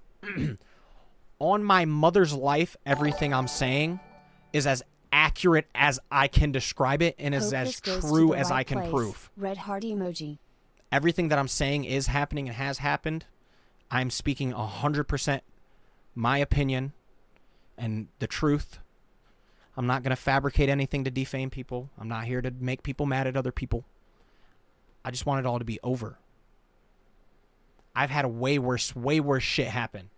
On my mother's life, everything I'm saying is as accurate as I can describe it and is as true as I can prove. Red heart emoji. Everything that I'm saying is happening and has happened. I'm speaking 100% my opinion and the truth. I'm not going to fabricate anything to defame people. I'm not here to make people mad at other people. I just want it all to be over. I've had a way worse shit happen.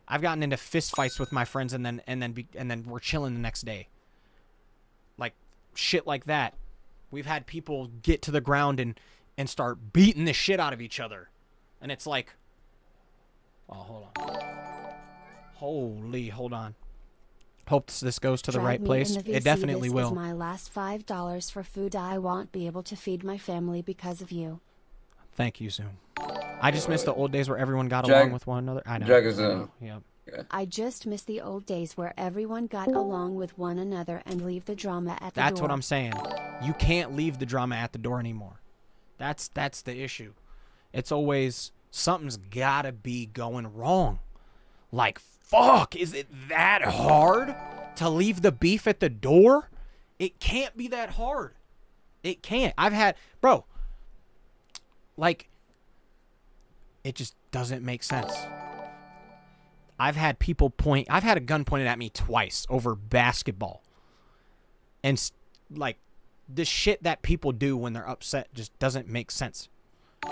I've gotten into fist fights with my friends and then we're chilling the next day. Like shit like that. We've had people get to the ground and start beating the shit out of each other. And it's like, oh, hold on. Hold on. Hope this goes to the right place. It definitely will. This is my last $5 for food. I won't be able to feed my family because of you. Thank you, Zoom. I just miss the old days where everyone got along with one another. I know. Yeah. I just miss the old days where everyone got along with one another and leave the drama at the door. That's what I'm saying. You can't leave the drama at the door anymore. That's the issue. It's always something's gotta be going wrong. Like, fuck, is it that hard to leave the beef at the door? It can't be that hard. It can't. I've had, bro, like, it just doesn't make sense. I've had a gun pointed at me twice over basketball. And, like, the shit that people do when they're upset just doesn't make sense.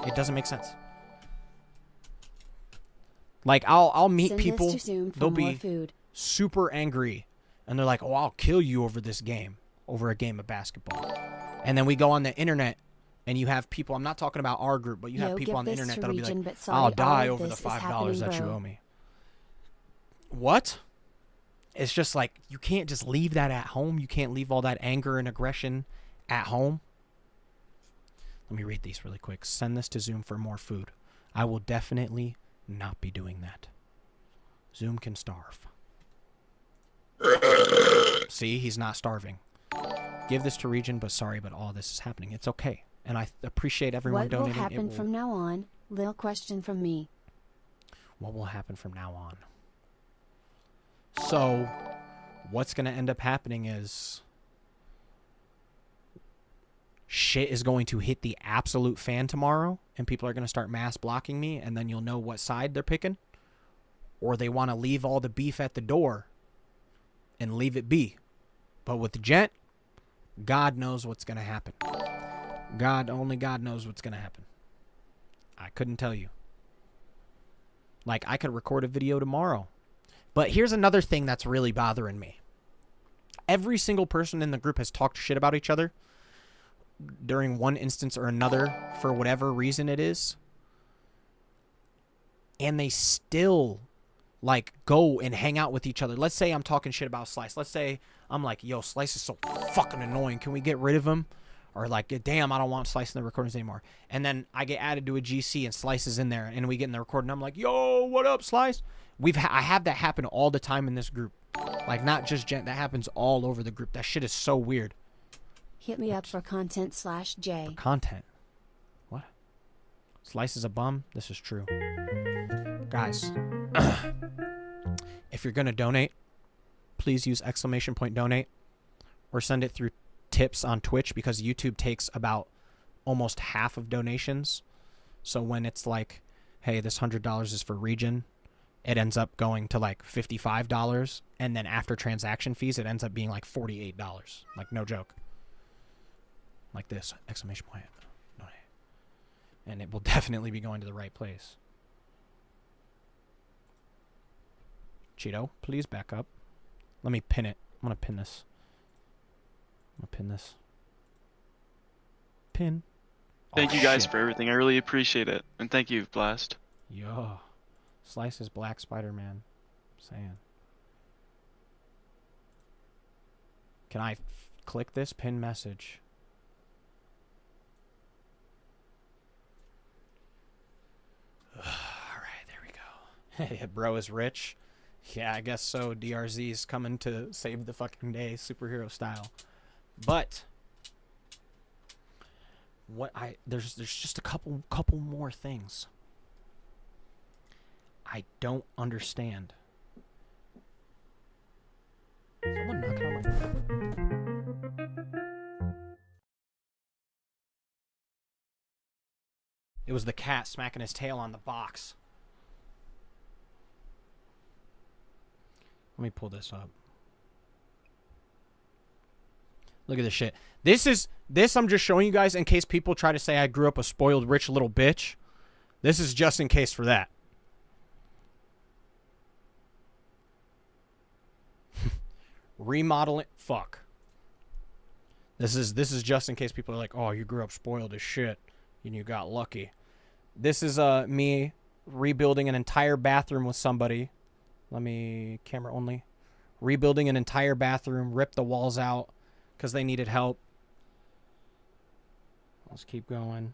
It doesn't make sense. Like, I'll meet people, they'll be super angry, and they're like, oh, I'll kill you over this game, over a game of basketball. And then we go on the internet, and you have people, I'm not talking about our group, but you have people on the internet that'll be like, I'll die over the $5 that you owe me. What? It's just like, you can't just leave that at home. You can't leave all that anger and aggression at home. Let me read these really quick. Send this to Zoom for more food. I will definitely not be doing that. Zoom can starve. See, he's not starving. Give this to Region, but sorry, but all this is happening. It's okay. And I appreciate everyone donating. What will happen from now on? Little question from me. What will happen from now on? So, what's going to end up happening is shit is going to hit the absolute fan tomorrow, and people are going to start mass blocking me, and then you'll know what side they're picking. Or they want to leave all the beef at the door and leave it be. But with Gent, God knows what's going to happen. Only God knows what's going to happen. I couldn't tell you. Like, I could record a video tomorrow. But here's another thing that's really bothering me. Every single person in the group has talked shit about each other during one instance or another for whatever reason it is. And they still, like, go and hang out with each other. Let's say I'm talking shit about Slice. Let's say I'm like, yo, Slice is so fucking annoying. Can we get rid of him? Or like, damn, I don't want Slice in the recordings anymore. And then I get added to a GC and Slice is in there and we get in the recording. I'm like, yo, what up, Slice? I have that happen all the time in this group. Like, not just Gent. That happens all over the group. That shit is so weird. Hit me up for content/J. For content? What? Slice is a bum? This is true. Guys, if you're going to donate, please use !donate or send it through tips on Twitch, because YouTube takes about almost half of donations. So when it's like, hey, this $100 is for region, it ends up going to like $55, and then after transaction fees it ends up being like $48. Like, no joke. Like this, ! Donate. And it will definitely be going to the right place. Cheeto, please back up. Let me pin it. I'm gonna pin this. Pin. Thank Oh, you guys shit. for everything. I really appreciate it. And thank you, Blast. Yo. Slice is Black Spider-Man. Saying. Can I click this pin message? Alright, there we go. Hey, bro is rich. Yeah, I guess so. DRZ's coming to save the fucking day, superhero style. But there's just a couple more things I don't understand. Someone knocking on my door. It was the cat smacking his tail on the box. Let me pull this up. Look at this shit. This I'm just showing you guys in case people try to say I grew up a spoiled rich little bitch. This is just in case for that. Remodeling. Fuck. This is just in case people are like, oh, you grew up spoiled as shit and you got lucky. This is me rebuilding an entire bathroom with somebody. Let me, camera only. Rebuilding an entire bathroom, ripped the walls out because they needed help. Let's keep going.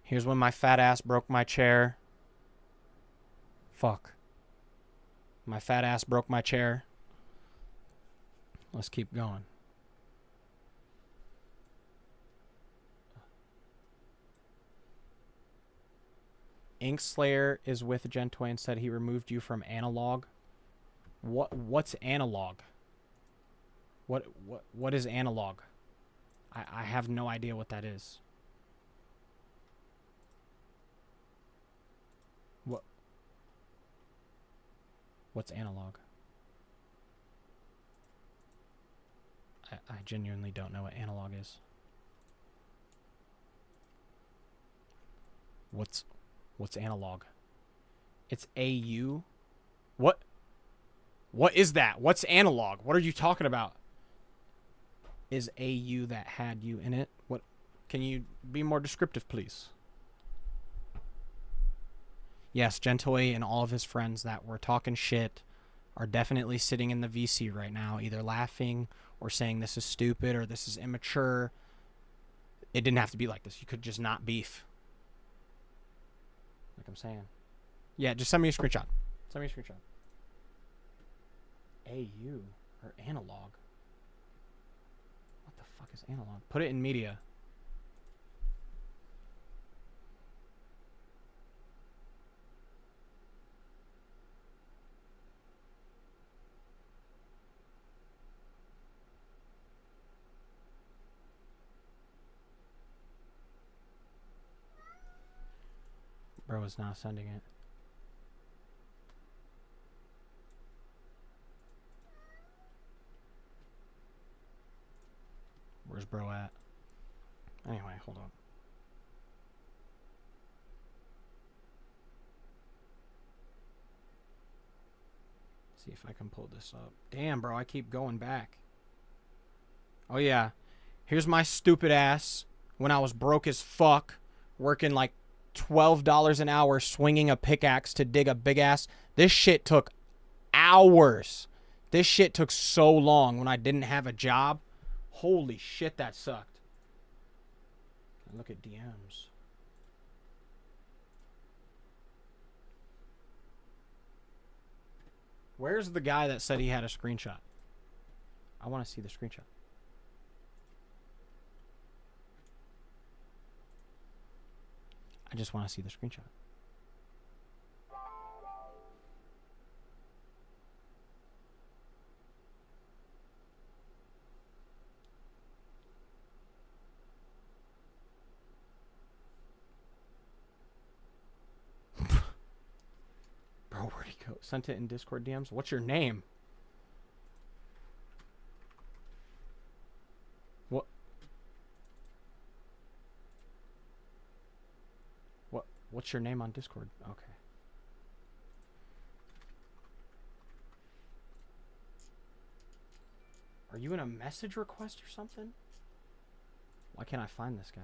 Here's when my fat ass broke my chair. Fuck. My fat ass broke my chair. Let's keep going. Inkslayer is with Gentoi and said he removed you from analog. What's analog? What is analog? I have no idea what that is. What's analog? I genuinely don't know what analog is. What's analog? It's AU? What is that? What's analog? What are you talking about? Is AU that had you in it? What? Can you be more descriptive, please? Yes, Gentoi and all of his friends that were talking shit are definitely sitting in the VC right now, either laughing or saying this is stupid or this is immature. It didn't have to be like this. You could just not beef. Like I'm saying. Yeah, just send me a screenshot. Send me a screenshot. AU or analog? What the fuck is analog? Put it in media. Bro is now sending it. Where's bro at? Anyway, hold on. See if I can pull this up. Damn, bro, I keep going back. Oh, yeah. Here's my stupid ass when I was broke as fuck, working like $12 an hour, swinging a pickaxe to dig a big ass. This shit took hours. This shit took so long when I didn't have a job. Holy shit, that sucked. Look at DMs. Where's the guy that said he had a screenshot? I want to see the screenshot. I just want to see the screenshot. Bro, where'd he go? Sent it in Discord DMs. What's your name? What? What's your name on Discord? Okay. Are you in a message request or something? Why can't I find this guy?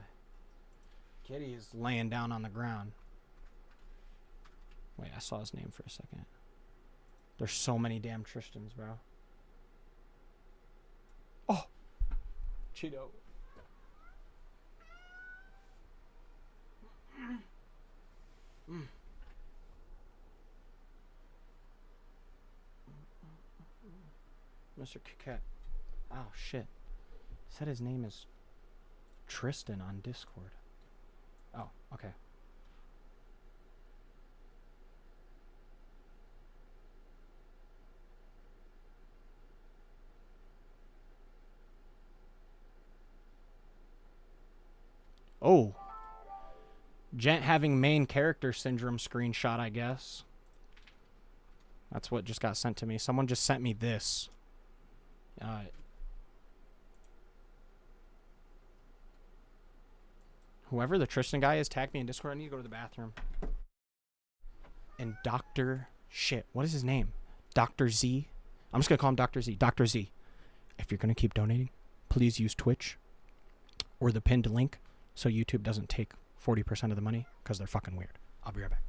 Kitty is laying down on the ground. Wait, I saw his name for a second. There's so many damn Tristans, bro. Oh! Cheeto. Mr. Coquette. Oh, shit. Said his name is Tristan on Discord. Oh, okay. Oh. Gent having main character syndrome screenshot, I guess. That's what just got sent to me. Someone just sent me this. Whoever the Tristan guy is, tag me in Discord. I need to go to the bathroom. And Dr. Shit. What is his name? Dr. Z. I'm just going to call him Dr. Z. Dr. Z. If you're going to keep donating, please use Twitch or the pinned link so YouTube doesn't take 40% of the money because they're fucking weird. I'll be right back.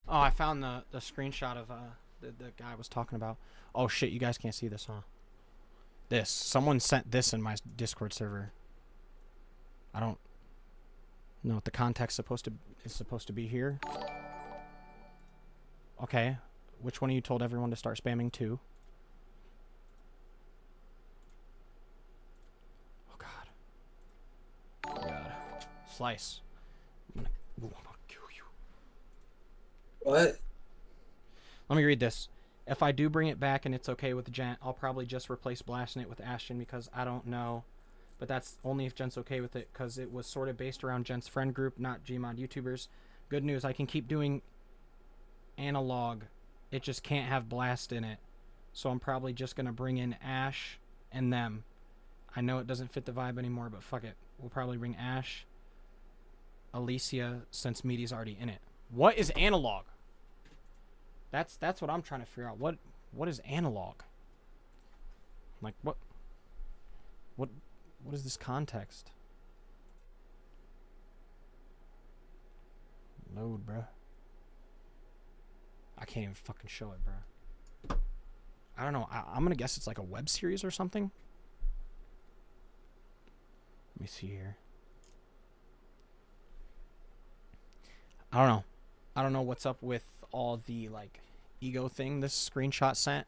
Oh, I found the screenshot of the guy I was talking about. Oh shit, you guys can't see this, huh? This. Someone sent this in my Discord server. I don't know what the context is supposed to be here. Okay. Which one of you told everyone to start spamming too? Oh god. Oh god. Slice. I'm gonna kill you. What? Let me read this. If I do bring it back and it's okay with Gent, I'll probably just replace BlastNit with Ashton because I don't know. but that's only if Gent's okay with it, because it was sort of based around Gent's friend group, not Gmod YouTubers. Good news, I can keep doing analog. It just can't have Blast in it. So I'm probably just going to bring in Ash and them. I know it doesn't fit the vibe anymore, but fuck it. We'll probably bring Ash, Alicia, since Meaty's already in it. What is analog? That's what I'm trying to figure out. What is analog? Like what is this context? Load, bruh. I can't even fucking show it, bruh. I don't know. I'm gonna guess it's like a web series or something. Let me see here. I don't know. I don't know what's up with all the like ego thing this screenshot sent.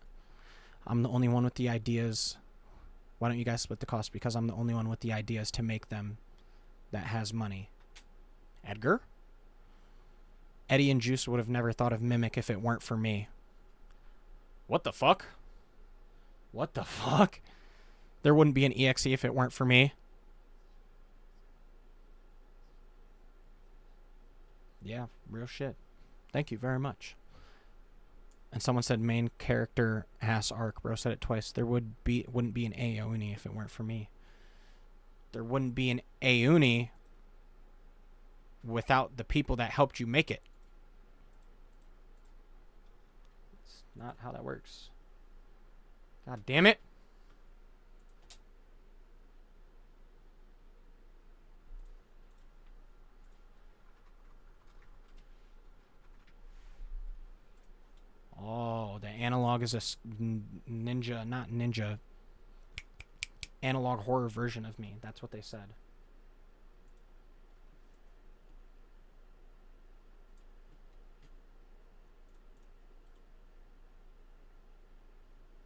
I'm the only one with the ideas. Why don't you guys split the cost? Because I'm the only one with the ideas to make them that has money. Edgar? Eddie and Juice would have never thought of Mimic if it weren't for me. What the fuck? What the fuck? There wouldn't be an EXE if it weren't for me. Yeah, real shit. Thank you very much. And someone said main character ass arc. Bro said it twice. There wouldn't be an Aoni if it weren't for me. There wouldn't be an Aoni without the people that helped you make it. It's not how that works. God damn it. Oh, the analog is a ninja, not ninja. Analog horror version of me. That's what they said.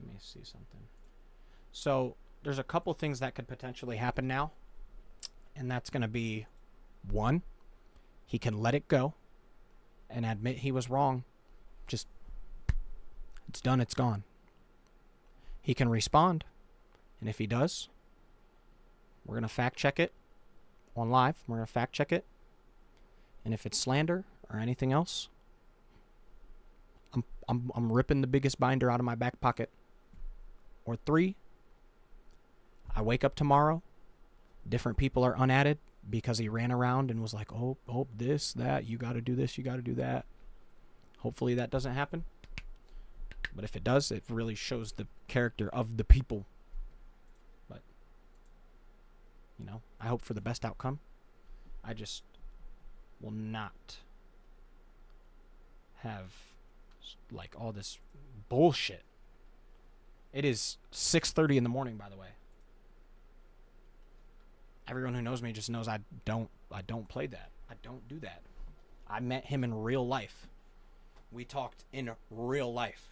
Let me see something. So, there's a couple things that could potentially happen now. And that's going to be, one, he can let it go and admit he was wrong. Just, it's done, it's gone. He can respond. And if he does, we're going to fact check it on live. We're going to fact check it. And if it's slander or anything else, I'm ripping the biggest binder out of my back pocket. Or 3, I wake up tomorrow, different people are unadded because he ran around and was like, oh, this, that, you got to do this, you got to do that. Hopefully that doesn't happen. But if it does, it really shows the character of the people. But, you know, I hope for the best outcome. I just will not have, like, all this bullshit. It is 6:30 in the morning, by the way. Everyone who knows me just knows I don't play that. I don't do that. I met him in real life. We talked in real life.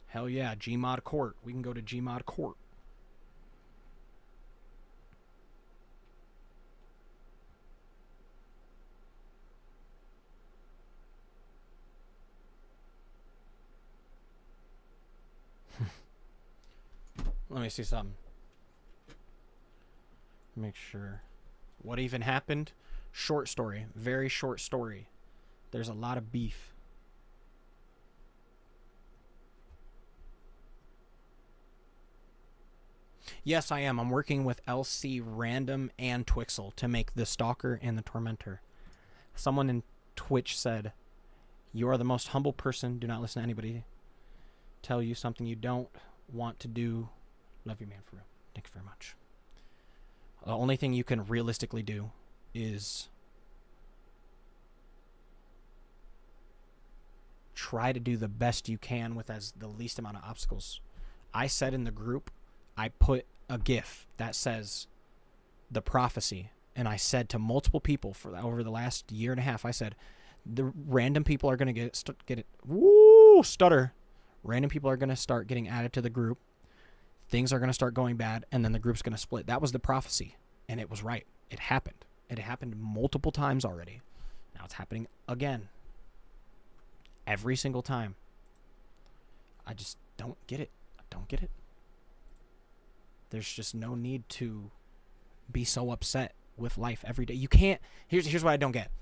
Hell yeah, Gmod Court. We can go to Gmod Court. Let me see something. Make sure. What even happened? Short story. Very short story. There's a lot of beef. Yes, I am. I'm working with LC, Random, and Twixel to make the Stalker and the Tormentor. Someone in Twitch said, "You are the most humble person. Do not listen to anybody tell you something you don't want to do. Love you, man, for real. Thank you very much." The only thing you can realistically do is try to do the best you can with as the least amount of obstacles. I said in the group, I put a GIF that says the prophecy, and I said to multiple people for over the last year and a half, I said, the random people are going to get it. Woo, stutter. Random people are going to start getting added to the group. Things are going to start going bad, and then the group's going to split. That was the prophecy, and it was right. It happened. It happened multiple times already. Now it's happening again. Every single time. I just don't get it. I don't get it. There's just no need to be so upset with life every day. You can't. Here's what I don't get.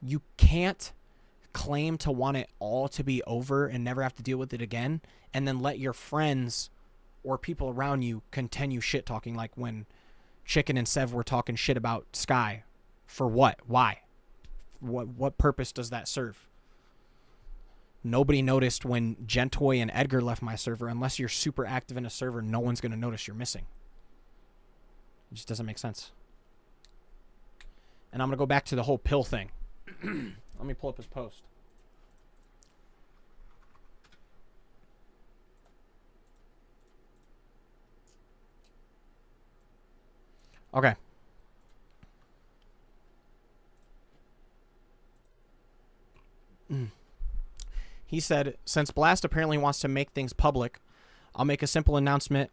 You can't claim to want it all to be over and never have to deal with it again, and then let your friends or people around you continue shit talking, like when Chicken and Sev were talking shit about Sky. For what? Why? What purpose does that serve? Nobody noticed when Gentoi and Edgar left my server. Unless you're super active in a server, no one's going to notice you're missing. It just doesn't make sense. And I'm going to go back to the whole pill thing. Let me pull up his post. Okay. He said, since Blast apparently wants to make things public, I'll make a simple announcement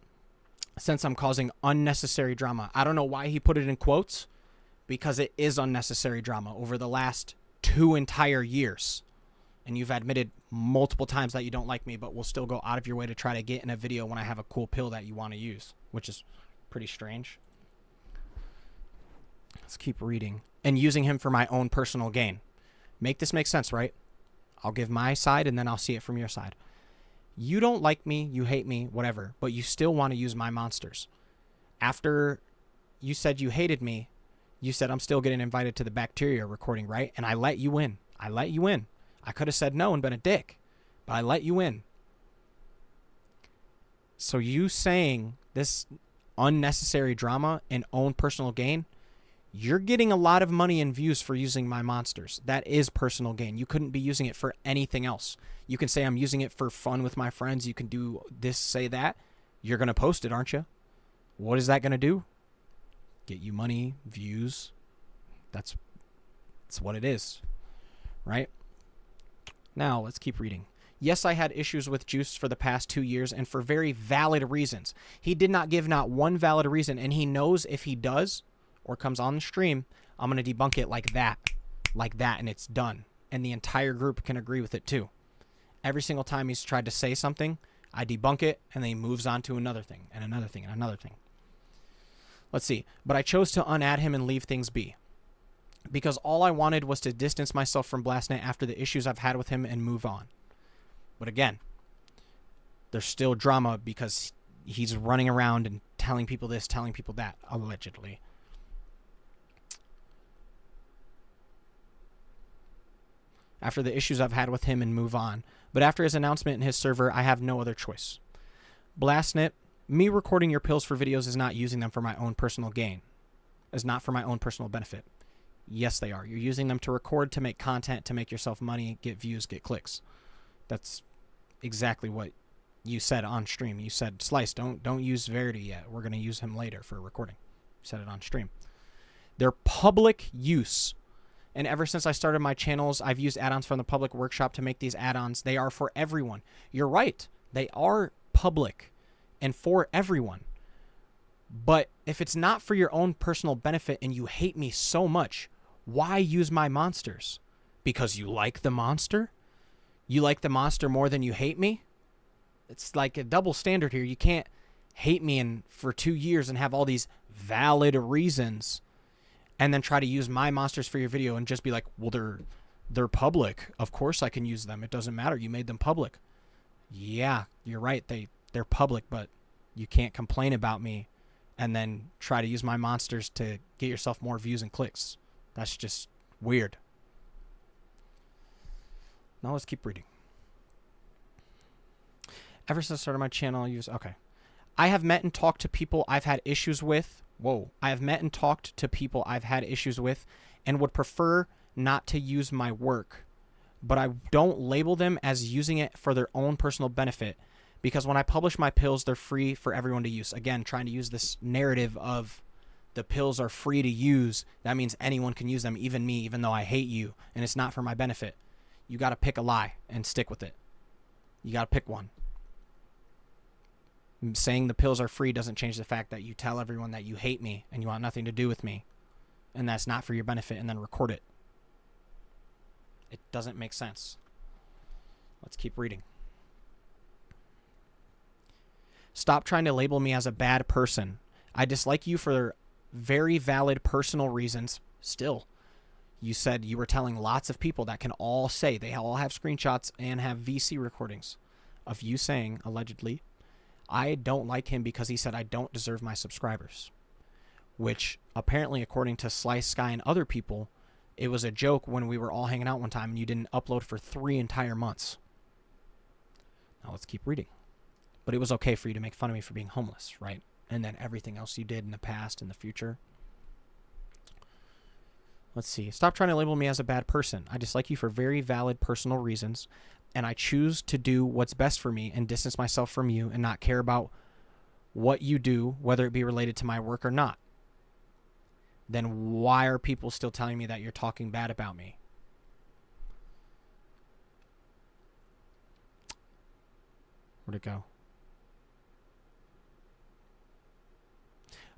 since I'm causing unnecessary drama. I don't know why he put it in quotes, because it is unnecessary drama over the last 2 entire years. And you've admitted multiple times that you don't like me, but will still go out of your way to try to get in a video when I have a cool pill that you want to use, which is pretty strange. Let's keep reading. And using him for my own personal gain. Make this make sense, right? I'll give my side and then I'll see it from your side. You don't like me, you hate me, whatever, but you still want to use my monsters. After you said you hated me, you said I'm still getting invited to the bacteria recording, right? And I let you in. I let you in. I could have said no and been a dick, but I let you in. So you saying this unnecessary drama and own personal gain, you're getting a lot of money and views for using my monsters. That is personal gain. You couldn't be using it for anything else. You can say I'm using it for fun with my friends. You can do this, say that. You're going to post it, aren't you? What is that going to do? Get you money, views. That's what it is, right? Now, let's keep reading. Yes, I had issues with Juice for the past 2 years, and for very valid reasons. He did not give not one valid reason, and he knows if he does or comes on the stream, I'm going to debunk it like that, and it's done. And the entire group can agree with it too. Every single time he's tried to say something, I debunk it, and then he moves on to another thing, and another thing, and another thing. Let's see. But I chose to unadd him and leave things be, because all I wanted was to distance myself from BlastNit after the issues I've had with him and move on. But again, there's still drama because he's running around and telling people this, telling people that, allegedly. After the issues I've had with him and move on. But after his announcement in his server, I have no other choice. BlastNit, me recording your pills for videos is not using them for my own personal gain. Is not for my own personal benefit. Yes, they are. You're using them to record, to make content, to make yourself money, get views, get clicks. That's exactly what you said on stream. You said, Slice, don't use Verity yet. We're going to use him later for recording. You said it on stream. They're public use. And ever since I started my channels, I've used add-ons from the public workshop to make these add-ons. They are for everyone. You're right. They are public and for everyone. But if it's not for your own personal benefit and you hate me so much, why use my monsters? Because you like the monster? You like the monster more than you hate me? It's like a double standard here. You can't hate me for 2 years and have all these valid reasons and then try to use my monsters for your video and just be like, well, they're public. Of course I can use them. It doesn't matter. You made them public. Yeah, you're right. They're public, but you can't complain about me and then try to use my monsters to get yourself more views and clicks. That's just weird. Now let's keep reading. Ever since I started my channel, okay. I have met and talked to people I've had issues with. Whoa. I have met and talked to people I've had issues with and would prefer not to use my work. But I don't label them as using it for their own personal benefit, because when I publish my pills, they're free for everyone to use. Again, trying to use this narrative of the pills are free to use. That means anyone can use them, even me, even though I hate you, and it's not for my benefit. You got to pick a lie and stick with it. You got to pick one. Saying the pills are free doesn't change the fact that you tell everyone that you hate me and you want nothing to do with me, and that's not for your benefit, and then record it. It doesn't make sense. Let's keep reading. Stop trying to label me as a bad person. I dislike you for very valid personal reasons. Still, you said you were telling lots of people that can all say, they all have screenshots and have VC recordings of you saying, allegedly, I don't like him because he said I don't deserve my subscribers. Which, apparently, according to Slice Sky and other people, it was a joke when we were all hanging out one time and you didn't upload for 3 entire months. Now let's keep reading. But it was okay for you to make fun of me for being homeless, right? And then everything else you did in the past and the future. Let's see. Stop trying to label me as a bad person. I dislike you for very valid personal reasons, and I choose to do what's best for me and distance myself from you and not care about what you do, whether it be related to my work or not. Then why are people still telling me that you're talking bad about me? Where'd it go?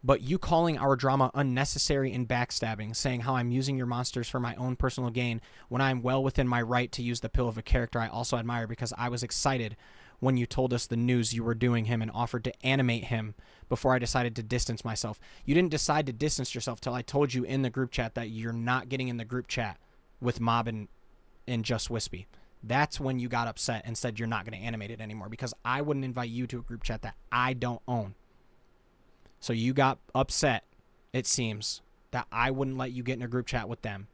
But you calling our drama unnecessary and backstabbing, saying how I'm using your monsters for my own personal gain when I'm well within my right to use the pill of a character I also admire because I was excited when you told us the news you were doing him and offered to animate him before I decided to distance myself. You didn't decide to distance yourself till I told you in the group chat that you're not getting in the group chat with Mob and Just Wispy. That's when you got upset and said you're not going to animate it anymore because I wouldn't invite you to a group chat that I don't own. So you got upset, it seems, that I wouldn't let you get in a group chat with them.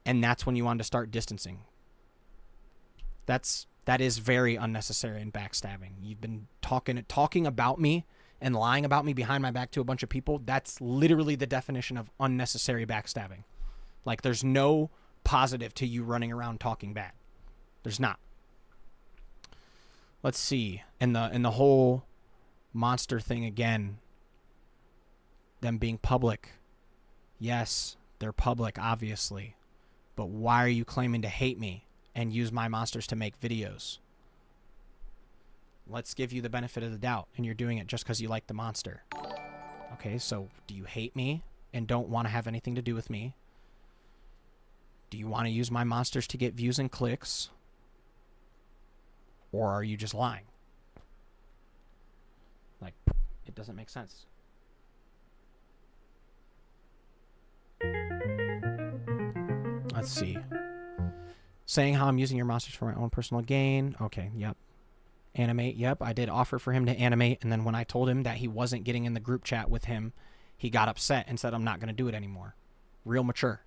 And that's when you wanted to start distancing. That is very unnecessary and backstabbing. You've been talking about me and lying about me behind my back to a bunch of people. That's literally the definition of unnecessary backstabbing. Like, there's no positive to you running around talking bad. There's not. Let's see. In the whole monster thing again, them being public. Yes, they're public, obviously. But why are you claiming to hate me and use my monsters to make videos? Let's give you the benefit of the doubt, and you're doing it just because you like the monster. Okay, so do you hate me and don't want to have anything to do with me? Do you want to use my monsters to get views and clicks? Or are you just lying? Like, it doesn't make sense. Let's see. Saying how I'm using your monsters for my own personal gain. Okay, yep. Animate, yep. I did offer for him to animate, and then when I told him that he wasn't getting in the group chat with him, he got upset and said I'm not going to do it anymore. Real mature.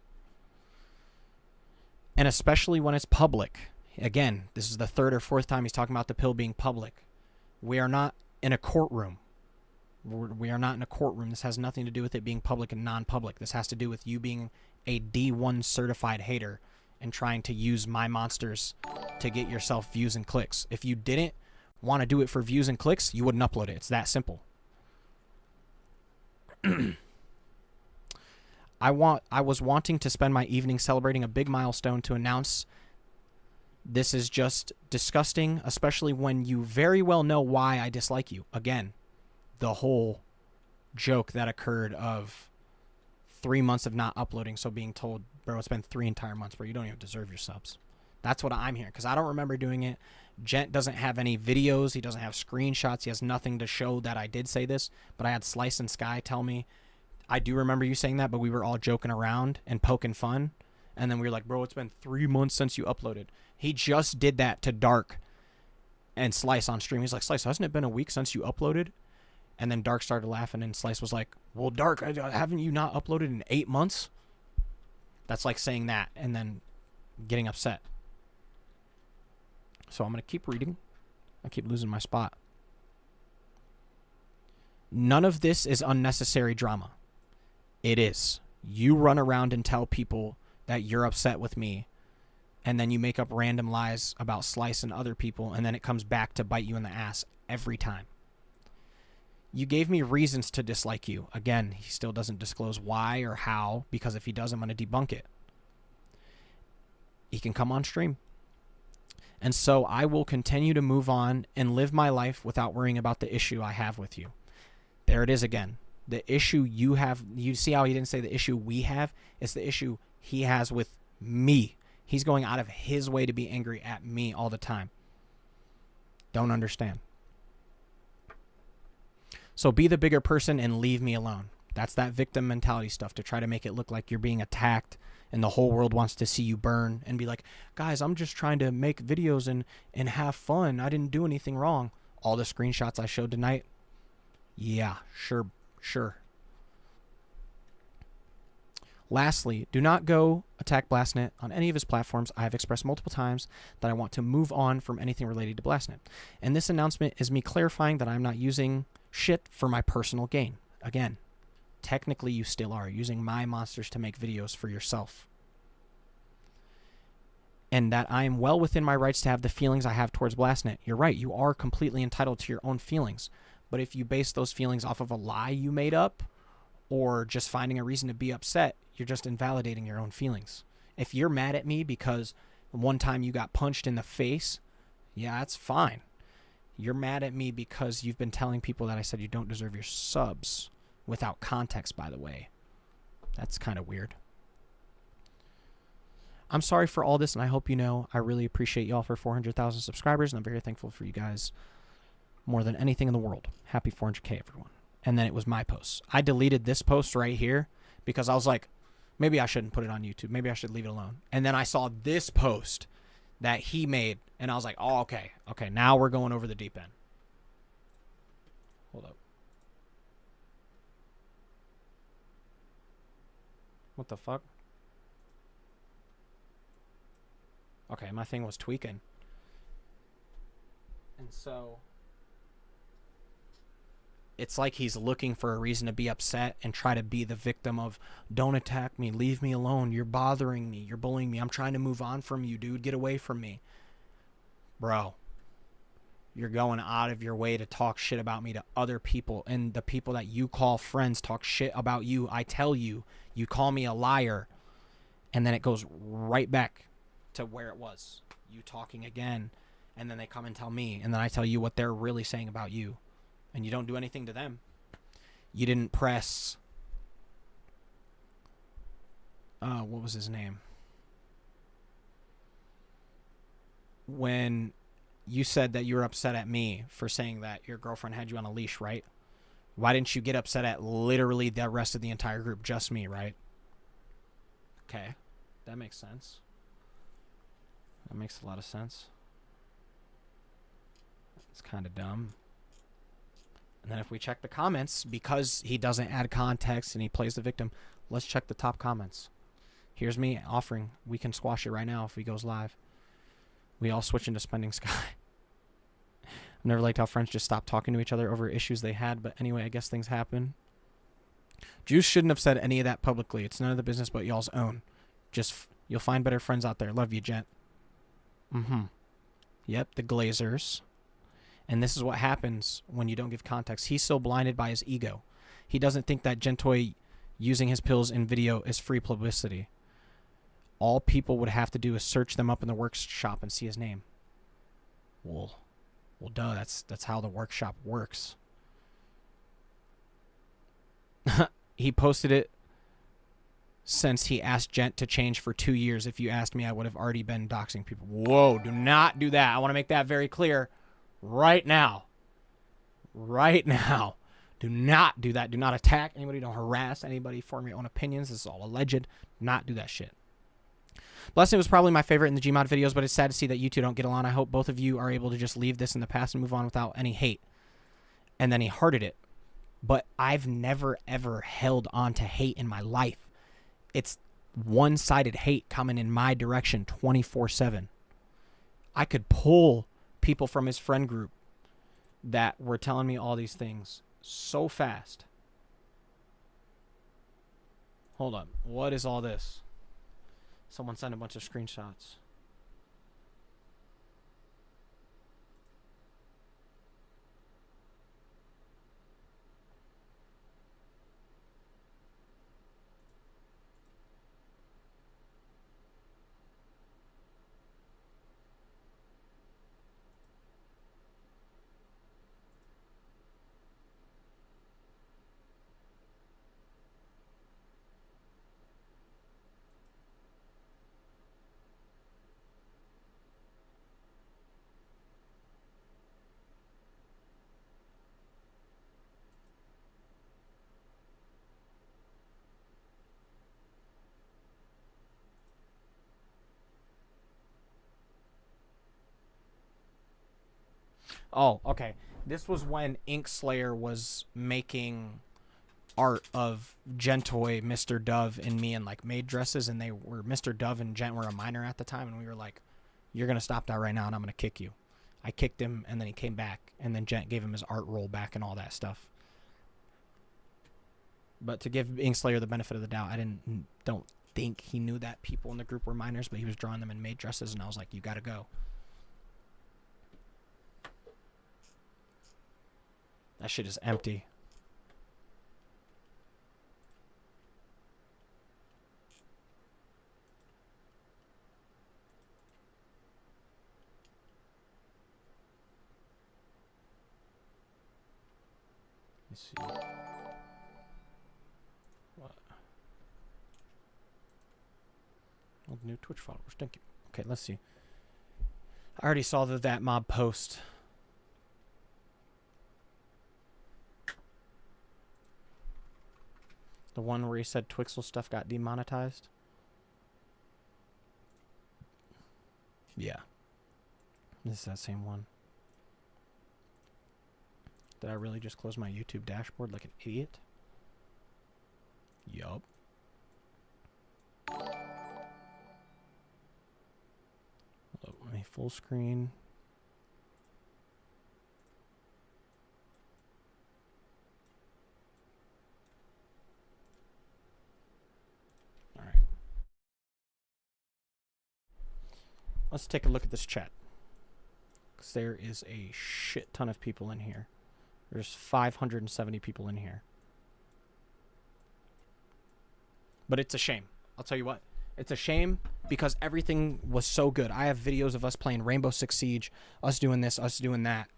And especially when it's public. Again, this is the 3rd or 4th time he's talking about the pill being public. We are not in a courtroom. We are not in a courtroom. This has nothing to do with it being public and non-public. This has to do with you being a D1 certified hater and trying to use my monsters to get yourself views and clicks. If you didn't want to do it for views and clicks, you wouldn't upload it. It's that simple. I was wanting to spend my evening celebrating a big milestone to announce this is just disgusting, especially when you very well know why I dislike you. Again, the whole joke that occurred of 3 months of not uploading, so being told, bro, it's been 3 entire months, bro, you don't even deserve your subs. That's what I'm hearing, because I don't remember doing it. Gent doesn't have any videos. He doesn't have screenshots. He has nothing to show that I did say this, but I had Slice and Sky tell me, I do remember you saying that, but we were all joking around and poking fun, and then we were like, bro, it's been 3 months since you uploaded. He just did that to Dark and Slice on stream. He's like, Slice, hasn't it been a week since you uploaded? And then Dark started laughing, and Slice was like, well, Dark, haven't you not uploaded in 8 months? That's like saying that and then getting upset. So I'm going to keep reading. I keep losing my spot. None of this is unnecessary drama. It is. You run around and tell people that you're upset with me, and then you make up random lies about Slice and other people, and then it comes back to bite you in the ass every time. You gave me reasons to dislike you. Again, he still doesn't disclose why or how, because if he does, I'm going to debunk it. He can come on stream. And so I will continue to move on and live my life without worrying about the issue I have with you. There it is again. The issue you have, you see how he didn't say the issue we have? It's the issue he has with me. He's going out of his way to be angry at me all the time. Don't understand. So be the bigger person and leave me alone. That's that victim mentality stuff, to try to make it look like you're being attacked and the whole world wants to see you burn, and be like, guys, I'm just trying to make videos and have fun. I didn't do anything wrong. All the screenshots I showed tonight, yeah, sure. Lastly, do not go attack BlastNit on any of his platforms. I have expressed multiple times that I want to move on from anything related to BlastNit. And this announcement is me clarifying that I'm not using shit for my personal gain. Again, technically you still are using my monsters to make videos for yourself. And that I am well within my rights to have the feelings I have towards BlastNit. You're right, you are completely entitled to your own feelings. But if you base those feelings off of a lie you made up, or just finding a reason to be upset, you're just invalidating your own feelings. If you're mad at me because one time you got punched in the face, yeah, that's fine. You're mad at me because you've been telling people that I said you don't deserve your subs. Without context, by the way. That's kind of weird. I'm sorry for all this, and I hope you know I really appreciate y'all for 400,000 subscribers, and I'm very thankful for you guys more than anything in the world. Happy 400K, everyone. And then it was my post. I deleted this post right here because I was like, maybe I shouldn't put it on YouTube. Maybe I should leave it alone. And then I saw this post that he made, and I was like, oh, okay. Okay, now we're going over the deep end. Hold up. What the fuck? Okay, my thing was tweaking. And so it's like he's looking for a reason to be upset and try to be the victim of, don't attack me, leave me alone, you're bothering me, you're bullying me, I'm trying to move on from you, dude, get away from me. Bro, you're going out of your way to talk shit about me to other people, and the people that you call friends talk shit about you. I tell you, you call me a liar, and then it goes right back to where it was. You talking again, and then they come and tell me, and then I tell you what they're really saying about you, and you don't do anything to them. You didn't press, what was his name? When you said that you were upset at me for saying that your girlfriend had you on a leash, right? Why didn't you get upset at literally the rest of the entire group? Just me, right? Okay. That makes sense. That makes a lot of sense. It's kind of dumb. And then if we check the comments, because he doesn't add context and he plays the victim, let's check the top comments. Here's me offering. We can squash it right now if he goes live. We all switch into Spending Sky. I've never liked how friends just stopped talking to each other over issues they had, but anyway, I guess things happen. Juice shouldn't have said any of that publicly. It's none of the business but y'all's own. Just, you'll find better friends out there. Love you, Gent. Yep, the Glazers. And this is what happens when you don't give context. He's so blinded by his ego. He doesn't think that Gentoi using his pills in video is free publicity. All people would have to do is search them up in the workshop and see his name. Well, duh, that's how the workshop works. He posted it since he asked Gent to change for 2 years. If you asked me, I would have already been doxing people. Whoa, do not do that. I want to make that very clear right now. Right now. Do not do that. Do not attack anybody. Don't harass anybody. Form your own opinions. This is all alleged. Do not do that shit. BlastNit was probably my favorite in the Gmod videos, but it's sad to see that you two don't get along. I hope both of you are able to just leave this in the past and move on without any hate. And then he hearted it. But I've never, ever held on to hate in my life. It's one-sided hate coming in my direction 24/7. I could pull people from his friend group that were telling me all these things so fast. Hold up. What is all this? Someone sent a bunch of screenshots. Oh, okay. This was when Inkslayer was making art of Gentoi, Mr. Dove, and me in like maid dresses, and they were Mr. Dove and Gent were a minor at the time, and we were like, "You're gonna stop that right now, and I'm gonna kick you." I kicked him, and then he came back, and then Gent gave him his art roll back and all that stuff. But to give Inkslayer the benefit of the doubt, don't think he knew that people in the group were minors, but he was drawing them in maid dresses, and I was like, "You gotta go." That shit is empty. Let's see. What? All the new Twitch followers. Thank you. Okay, let's see. I already saw that mob post. The one where he said Twixel stuff got demonetized? Yeah. This is that same one. Did I really just close my YouTube dashboard like an idiot? Yup. Let me full screen. Alright. Let's take a look at this chat. Because there is a shit ton of people in here. There's 570 people in here. But it's a shame. I'll tell you what. It's a shame because everything was so good. I have videos of us playing Rainbow Six Siege, us doing this, us doing that.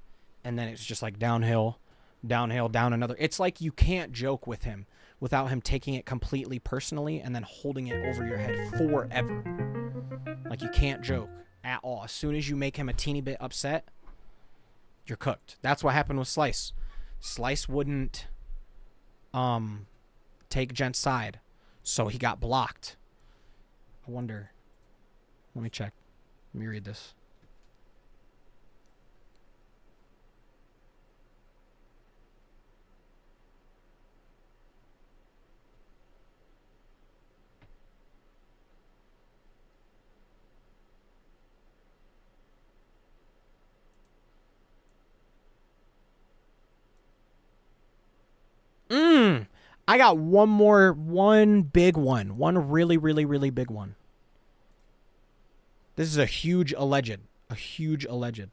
And then it's just like downhill, downhill, down another. It's like you can't joke with him without him taking it completely personally and then holding it over your head forever. Like you can't joke at all. As soon as you make him a teeny bit upset, you're cooked. That's what happened with Slice. Slice wouldn't take Gent's side, so he got blocked. I wonder. Let me check. Let me read this. I got one big one. One really, really, really big one. This is a huge alleged. A huge alleged.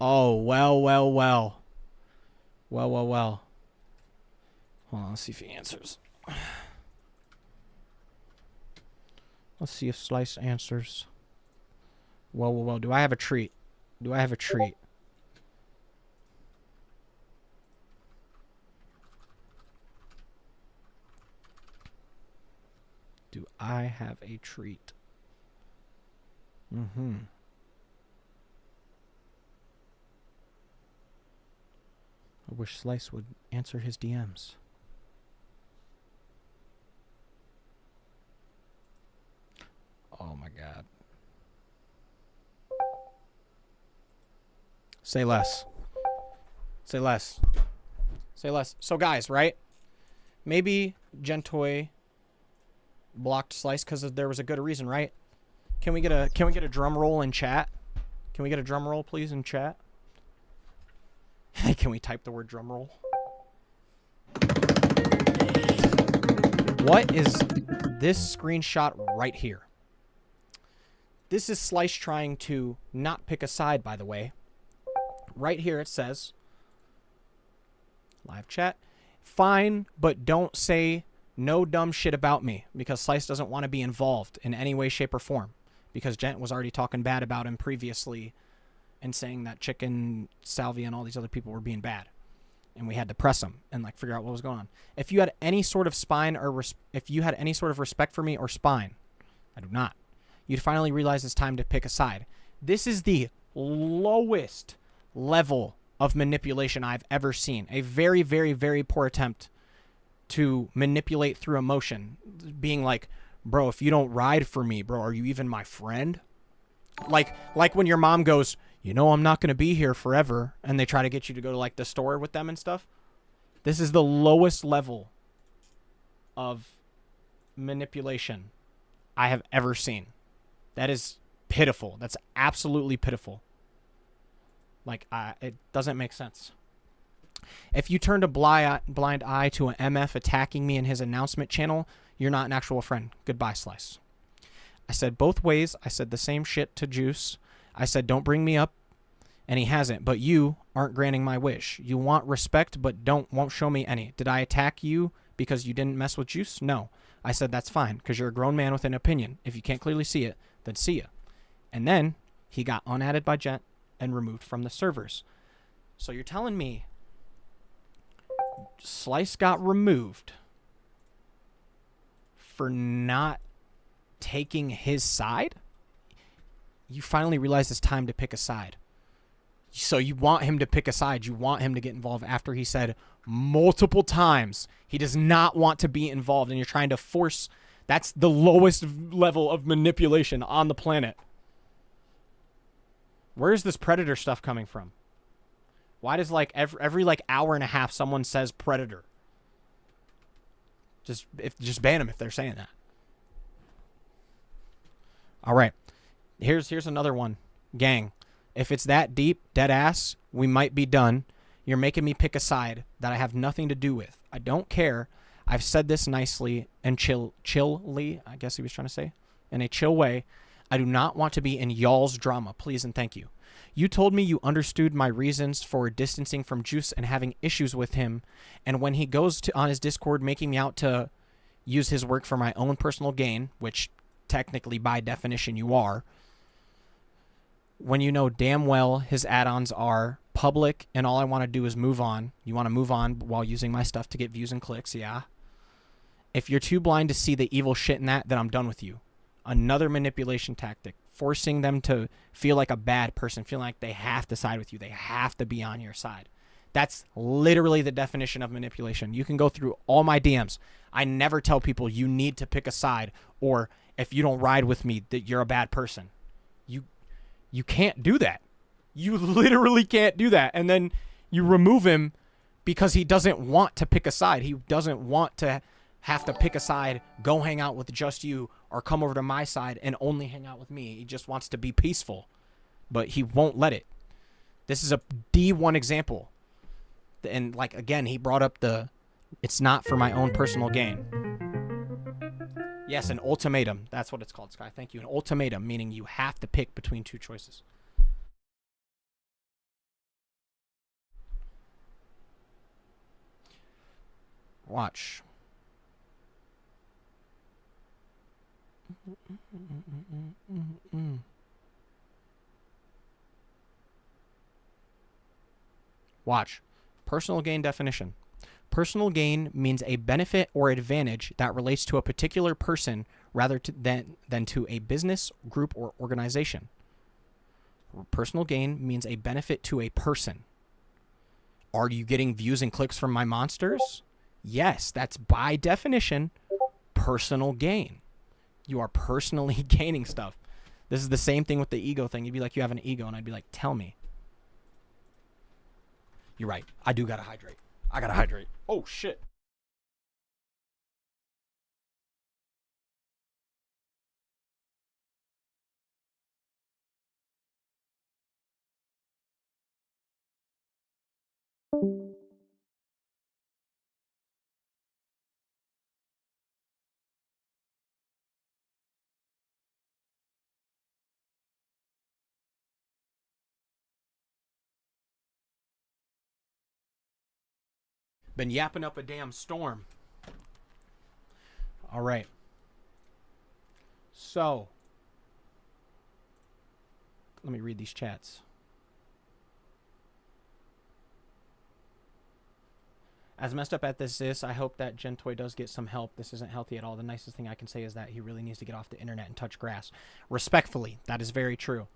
Oh, well. Well. Hold on, let's see if he answers. Let's see if Slice answers. Well. Do I have a treat? Do I have a treat? Do I have a treat? I wish Slice would answer his DMs. Oh my god. Say less. Say less. Say less. So guys, right? Maybe Gentoi blocked Slice because there was a good reason, right? Can we get a drum roll in chat? Can we get a drum roll, please, in chat? Can we type the word drum roll? What is this screenshot right here? This is Slice trying to not pick a side, by the way. Right here it says, live chat, fine, but don't say no dumb shit about me, because Slice doesn't want to be involved in any way, shape, or form, because Gent was already talking bad about him previously and saying that Chicken, Salvia, and all these other people were being bad. And we had to press them and like figure out what was going on. If you had any sort of spine or if you had any sort of respect for me or spine, I do not. you'd finally realize it's time to pick a side. This is the lowest level of manipulation I've ever seen. A very, very, very poor attempt to manipulate through emotion. Being like, bro, if you don't ride for me, bro, are you even my friend? Like when your mom goes, you know I'm not going to be here forever, and they try to get you to go to like the store with them and stuff. This is the lowest level of manipulation I have ever seen. That is pitiful. That's absolutely pitiful. Like, it doesn't make sense. If you turned a blind eye to an MF attacking me in his announcement channel, you're not an actual friend. Goodbye, Slice. I said both ways. I said the same shit to Juice. I said, don't bring me up, and he hasn't. But you aren't granting my wish. You want respect, but won't show me any. Did I attack you because you didn't mess with Juice? No. I said, that's fine, because you're a grown man with an opinion. If you can't clearly see it, then see ya. And then he got unadded by Gent and removed from the servers. So you're telling me Slice got removed for not taking his side? You finally realize it's time to pick a side. So you want him to pick a side. You want him to get involved after he said multiple times he does not want to be involved, and you're trying to force. That's the lowest level of manipulation on the planet. Where is this Predator stuff coming from? Why does like every like hour and a half someone says Predator? Just ban them if they're saying that. All right. Here's another one. Gang, if it's that deep, dead ass, we might be done. You're making me pick a side that I have nothing to do with. I don't care. I've said this nicely and chillly, I guess he was trying to say, in a chill way. I do not want to be in y'all's drama, please and thank you. You told me you understood my reasons for distancing from Juice and having issues with him, and when he goes on his Discord making me out to use his work for my own personal gain, which technically by definition you are, when you know damn well his add-ons are public and all I want to do is move on. You want to move on while using my stuff to get views and clicks, yeah? If you're too blind to see the evil shit in that, then I'm done with you. Another manipulation tactic, forcing them to feel like a bad person, feeling like they have to side with you. They have to be on your side. That's literally the definition of manipulation. You can go through all my DMs. I never tell people you need to pick a side, or if you don't ride with me, that you're a bad person. You can't do that. You literally can't do that. And then you remove him because he doesn't want to pick a side. He doesn't want to have to pick a side, go hang out with just you, or come over to my side and only hang out with me. He just wants to be peaceful, but he won't let it. This is a D1 example. And like, again, he brought up it's not for my own personal gain. Yes, an ultimatum. That's what it's called, Sky. Thank you. An ultimatum, meaning you have to pick between two choices. Watch. Watch. Personal gain definition. Personal gain means a benefit or advantage that relates to a particular person rather than to a business, group, or organization. Personal gain means a benefit to a person. Are you getting views and clicks from my monsters? Yes, that's by definition personal gain. You are personally gaining stuff. This is the same thing with the ego thing. You'd be like, you have an ego, and I'd be like, tell me. You're right. I do gotta hydrate. I gotta hydrate. Oh, shit. Been yapping up a damn storm. All right. So, let me read these chats. As messed up as this is, I hope that Gentoi does get some help. This isn't healthy at all. The nicest thing I can say is that he really needs to get off the internet and touch grass. Respectfully, that is very true.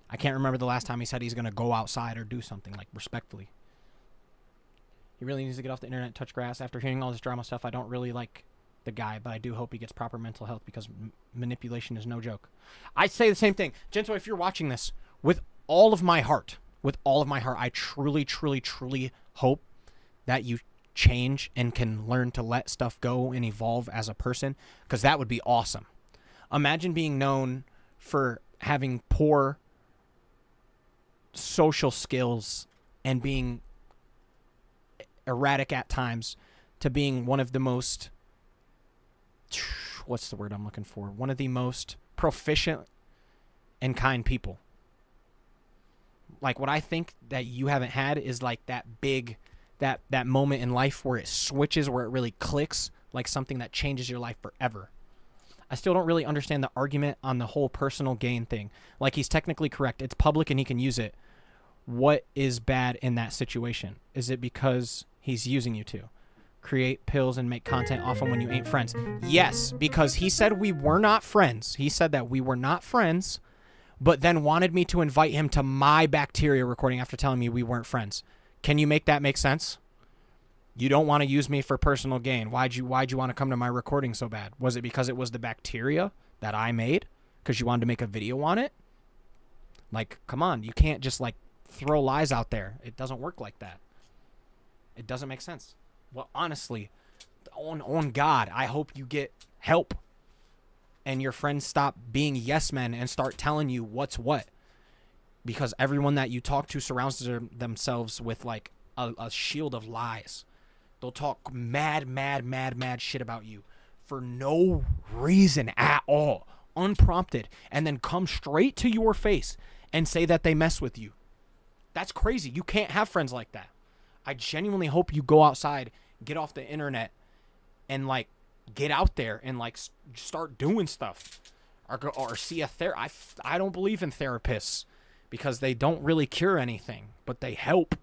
I can't remember the last time he said he's going to go outside or do something, like, respectfully. He really needs to get off the internet and touch grass. After hearing all this drama stuff, I don't really like the guy, but I do hope he gets proper mental health because manipulation is no joke. I say the same thing. Gentoi, if you're watching this, with all of my heart, I truly, truly, truly hope that you change and can learn to let stuff go and evolve as a person, because that would be awesome. Imagine being known for having poor social skills and being erratic at times to being one of the most, what's the word I'm looking for? One of the most proficient and kind people. Like, what I think that you haven't had is like that big, that moment in life where it switches, where it really clicks, like something that changes your life forever. I still don't really understand the argument on the whole personal gain thing. Like, he's technically correct. It's public and he can use it. What is bad in that situation? Is it because he's using you to create pills and make content off him when you ain't friends? Yes, because he said we were not friends. He said that we were not friends, but then wanted me to invite him to my bacteria recording after telling me we weren't friends. Can you make that make sense? You don't want to use me for personal gain. Why'd you want to come to my recording so bad? Was it because it was the bacteria that I made? Because you wanted to make a video on it? Like, come on. You can't just, like, throw lies out there. It doesn't work like that. It doesn't make sense. Well, honestly, on God, I hope you get help and your friends stop being yes men and start telling you what's what. Because everyone that you talk to surrounds themselves with, like, a shield of lies. They'll talk mad shit about you for no reason at all, unprompted, and then come straight to your face and say that they mess with you. That's crazy. You can't have friends like that. I genuinely hope you go outside, get off the internet, and, like, get out there and, like, start doing stuff. Or see a therapist. I don't believe in therapists because they don't really cure anything, but they help.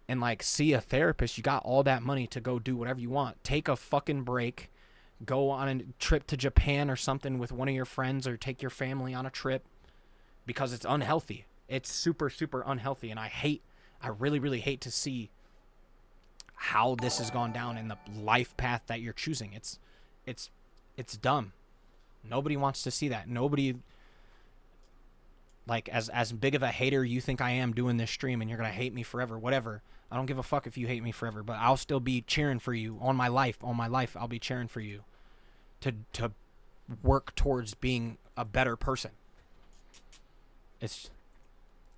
And, like, see a therapist. You got all that money to go do whatever you want. Take a fucking break. Go on a trip to Japan or something with one of your friends, or take your family on a trip, because it's unhealthy. It's super, super unhealthy. And I really, really hate to see how this has gone down in the life path that you're choosing. It's dumb. Nobody wants to see that. Nobody, like, as big of a hater you think I am doing this stream, and you're going to hate me forever, whatever. I don't give a fuck if you hate me forever, but I'll still be cheering for you on my life. I'll be cheering for you to work towards being a better person. It's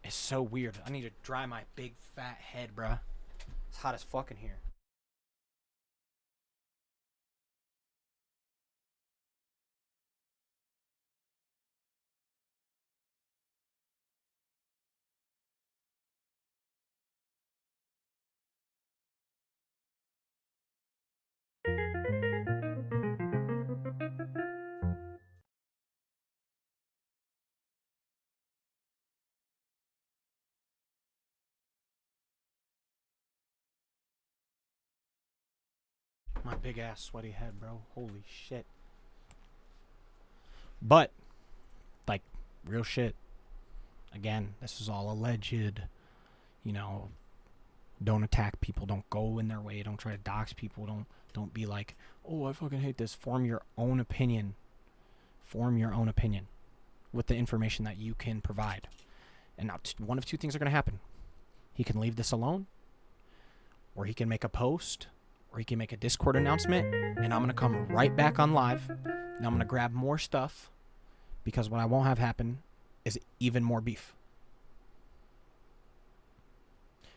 so weird. I need to dry my big fat head, bruh. It's hot as fuck in here. My big ass sweaty head, bro. Holy shit. But, like, real shit. Again, this is all alleged. You know, don't attack people. Don't go in their way. Don't try to dox people. Don't be like, oh, I fucking hate this. Form your own opinion. Form your own opinion with the information that you can provide. And now, one of two things are going to happen. He can leave this alone, or he can make a post, or he can make a Discord announcement, and I'm going to come right back on live, and I'm going to grab more stuff, because what I won't have happen is even more beef.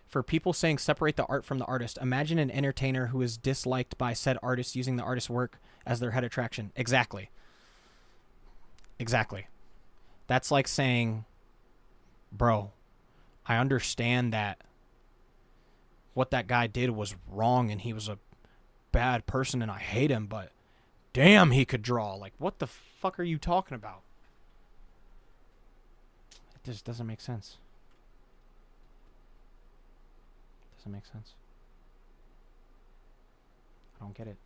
For people saying separate the art from the artist, imagine an entertainer who is disliked by said artist using the artist's work as their head attraction. Exactly. Exactly. That's like saying, bro, I understand that what that guy did was wrong and he was a bad person and I hate him, but damn, he could draw. Like, what the fuck are you talking about? It just doesn't make sense. Doesn't make sense. I don't get it.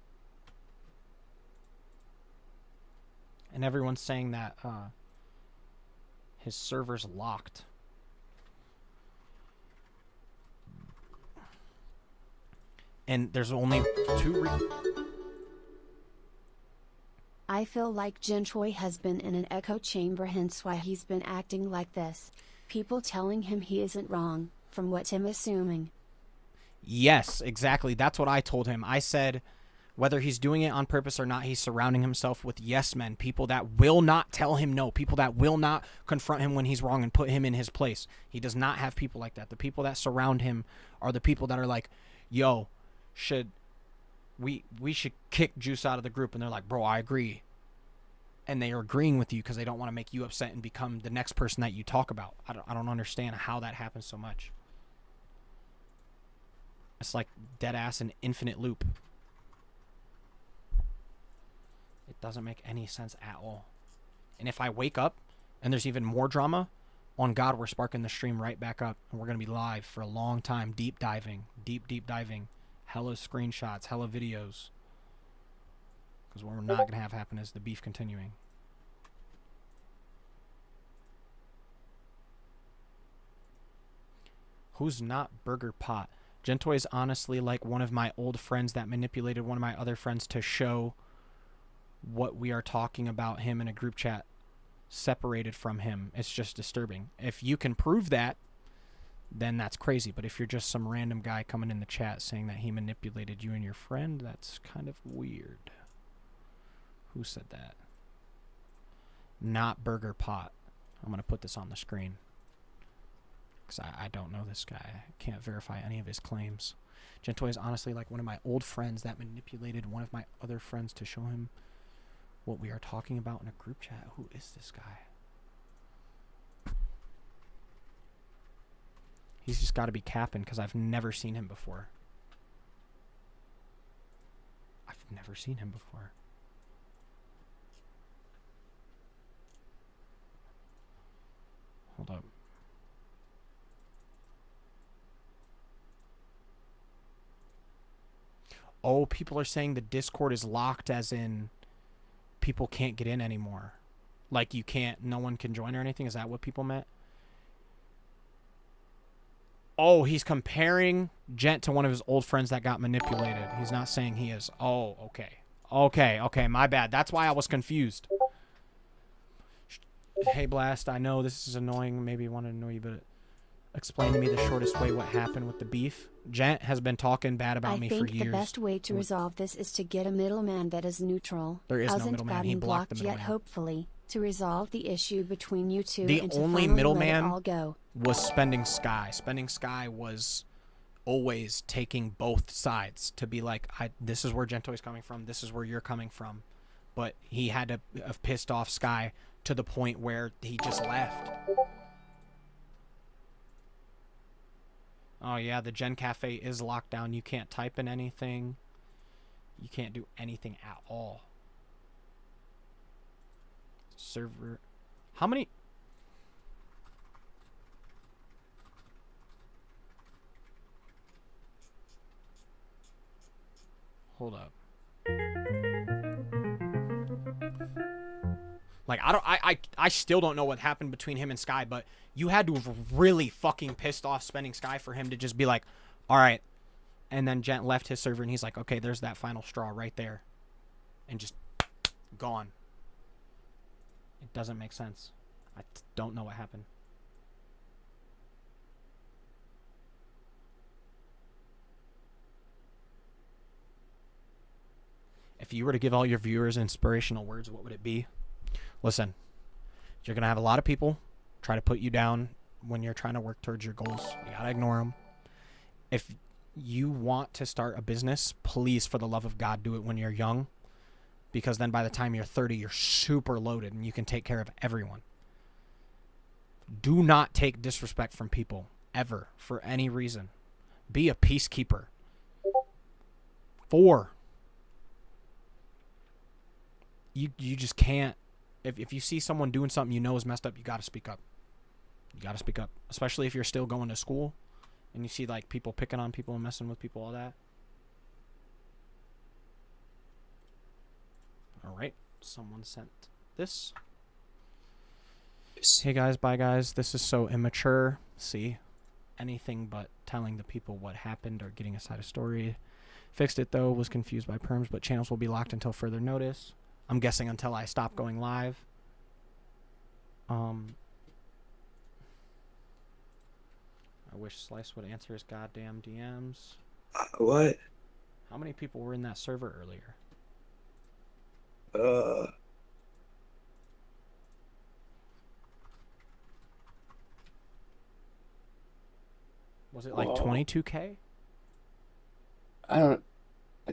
And everyone's saying that his server's locked. And there's only 2 I feel like Gentoi has been in an echo chamber, hence why he's been acting like this. People telling him he isn't wrong, from what I'm assuming. Yes, exactly. That's what I told him. I said, whether he's doing it on purpose or not, he's surrounding himself with yes men, people that will not tell him no, people that will not confront him when he's wrong and put him in his place. He does not have people like that. The people that surround him are the people that are like, yo, we should kick Juice out of the group. And they're like, bro, I agree. And they are agreeing with you because they don't want to make you upset and become the next person that you talk about. I don't understand how that happens so much. It's like dead ass an infinite loop. It doesn't make any sense at all. And if I wake up and there's even more drama, on God, we're sparking the stream right back up. And we're going to be live for a long time. Deep diving. Deep diving. Hella screenshots. Hella videos. Because what we're not going to have happen is the beef continuing. Who's not Burger Pot? Gentoi is honestly like one of my old friends that manipulated one of my other friends to show what we are talking about him in a group chat separated from him. It's just disturbing. If you can prove that, then that's crazy. But if you're just some random guy coming in the chat saying that he manipulated you and your friend, that's kind of weird. Who said that? Not Burger Pot. I'm going to put this on the screen. Because I don't know this guy. I can't verify any of his claims. Gentoi is honestly like one of my old friends that manipulated one of my other friends to show him what we are talking about in a group chat. Who is this guy? He's just got to be capping because I've never seen him before. I've never seen him before. Hold up. Oh, people are saying the Discord is locked, as in people can't get in anymore. Like you can't, no one can join or anything. Is that what people meant? Oh, he's comparing Gent to one of his old friends that got manipulated. He's not saying he is. Oh, okay. Okay, my bad. That's why I was confused. Hey, Blast, I know this is annoying. Maybe I want to annoy you, but explain to me the shortest way what happened with the beef. Gent has been talking bad about me for years. I think the best way to resolve this is to get a middleman that is neutral. There is no middleman. He blocked the middleman. Yet, hopefully, to resolve the issue between you two. The and to only finally middleman let it all go. Was Spending Sky. Spending Sky was always taking both sides to be like, this is where Gentoi's coming from. This is where you're coming from. But he had to have pissed off Sky to the point where he just left. Oh yeah, the Gen Cafe is locked down. You can't type in anything. You can't do anything at all. Server. How many? Hold up. Like, I still don't know what happened between him and Sky, but you had to have really fucking pissed off Spending Sky for him to just be like, all right. And then Gent left his server and he's like, okay, there's that final straw right there. And just gone. It doesn't make sense. I don't know what happened. If you were to give all your viewers inspirational words, what would it be? Listen, you're going to have a lot of people try to put you down when you're trying to work towards your goals. You got to ignore them. If you want to start a business, please, for the love of God, do it when you're young. Because then by the time you're 30, you're super loaded and you can take care of everyone. Do not take disrespect from people, ever, for any reason. Be a peacekeeper. 4. You just can't. If you see someone doing something you know is messed up, you got to speak up. You got to speak up. Especially if you're still going to school and you see like people picking on people and messing with people, all that. someone sent this. Yes. Hey guys, bye guys. This is so immature. See? Anything but telling the people what happened or getting a side of story. Fixed it though, was confused by perms, but channels will be locked until further notice. I'm guessing until I stop going live. I wish Slice would answer his goddamn DMs. What? How many people were in that server earlier? Was it like 22K? I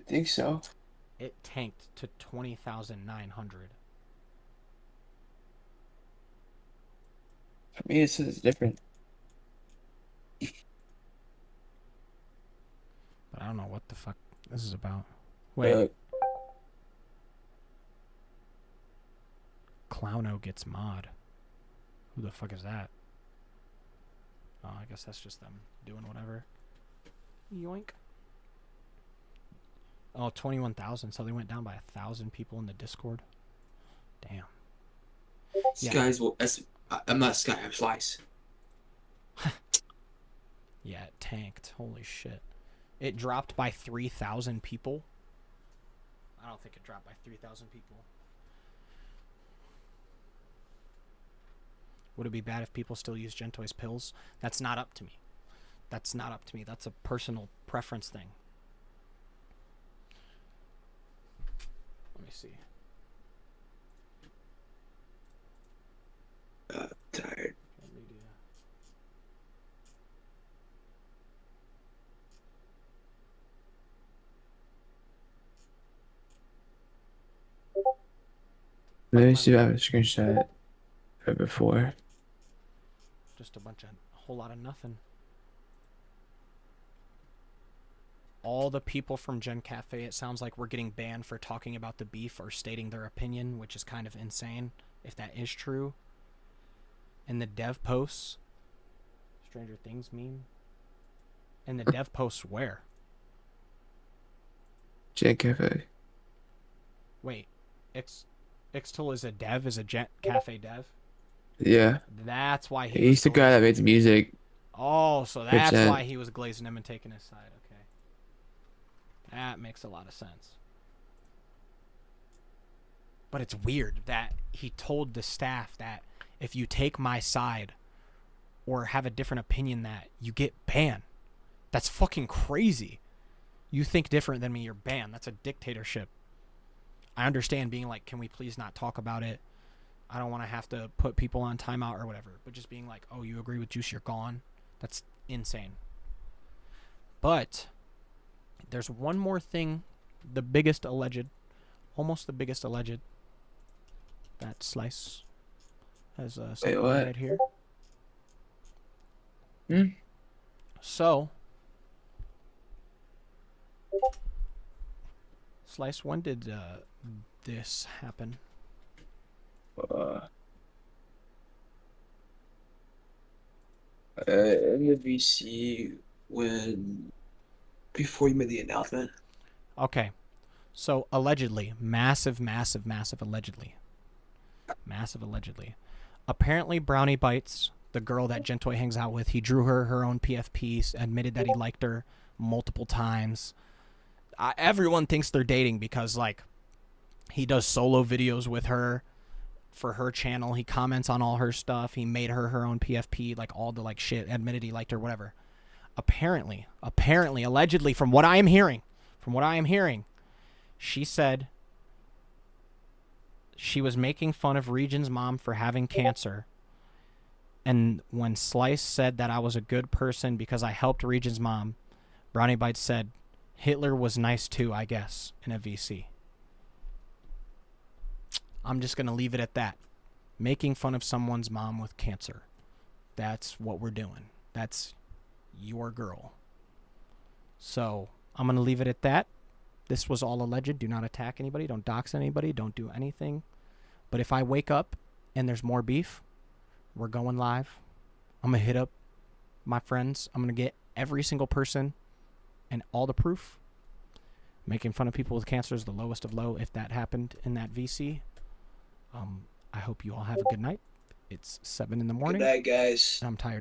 think so. It tanked to 20,900. For me, it's different. But I don't know what the fuck this is about. Wait. Clowno gets mod. Who the fuck is that? Oh, I guess that's just them doing whatever. Yoink. Oh, 21,000. So they went down by 1,000 people in the Discord. Damn. Yeah. Guys, well, I'm not Sky, I'm Slice. Yeah, it tanked. Holy shit. It dropped by 3,000 people. I don't think it dropped by 3,000 people. Would it be bad if people still use Gentoi's pills? That's not up to me. That's not up to me. That's a personal preference thing. Let me see. Tired. Let me see if I have a screenshot right before. Just a whole lot of nothing. All the people from Gen Cafe, it sounds like we're getting banned for talking about the beef or stating their opinion, which is kind of insane, if that is true. And the dev posts, Stranger Things meme. And the dev posts where? Gen Cafe. Wait, Ixtal is a dev, is a Gen Cafe dev? Yeah. That's why He's the guy that makes music. Oh, so that's 100%. why he was glazing him and taking his side. Okay. That makes a lot of sense. But it's weird that he told the staff that if you take my side or have a different opinion that you get banned. That's fucking crazy. You think different than me, you're banned. That's a dictatorship. I understand being like, can we please not talk about it? I don't want to have to put people on timeout or whatever. But just being like, oh, you agree with Juice, you're gone. That's insane. But there's one more thing. The biggest alleged, almost the biggest alleged, that Slice has something what? right here. Hmm? So, Slice, when did this happen? In the VC before you made the announcement. Okay. So, allegedly, massive allegedly. Massive allegedly. Apparently, Brownie Bites, the girl that Gentoi hangs out with, he drew her own PFP, admitted that he liked her multiple times. Everyone thinks they're dating because, like, he does solo videos with her for her channel. He comments on all her stuff. He made her own PFP, like, all the, like, shit, admitted he liked her, whatever. Apparently, allegedly, from what I am hearing, she said she was making fun of Regent's mom for having cancer. And when Slice said that I was a good person because I helped Regent's mom, Brownie Bites said, Hitler was nice too, I guess, in a VC. I'm just going to leave it at that. Making fun of someone's mom with cancer. That's what we're doing. That's your girl. So, I'm going to leave it at that. This was all alleged. Do not attack anybody. Don't dox anybody. Don't do anything. But if I wake up and there's more beef, we're going live. I'm going to hit up my friends. I'm going to get every single person and all the proof. Making fun of people with cancer is the lowest of low if that happened in that VC. I hope you all have a good night. It's 7 in the Good morning. night, guys. And I'm tired.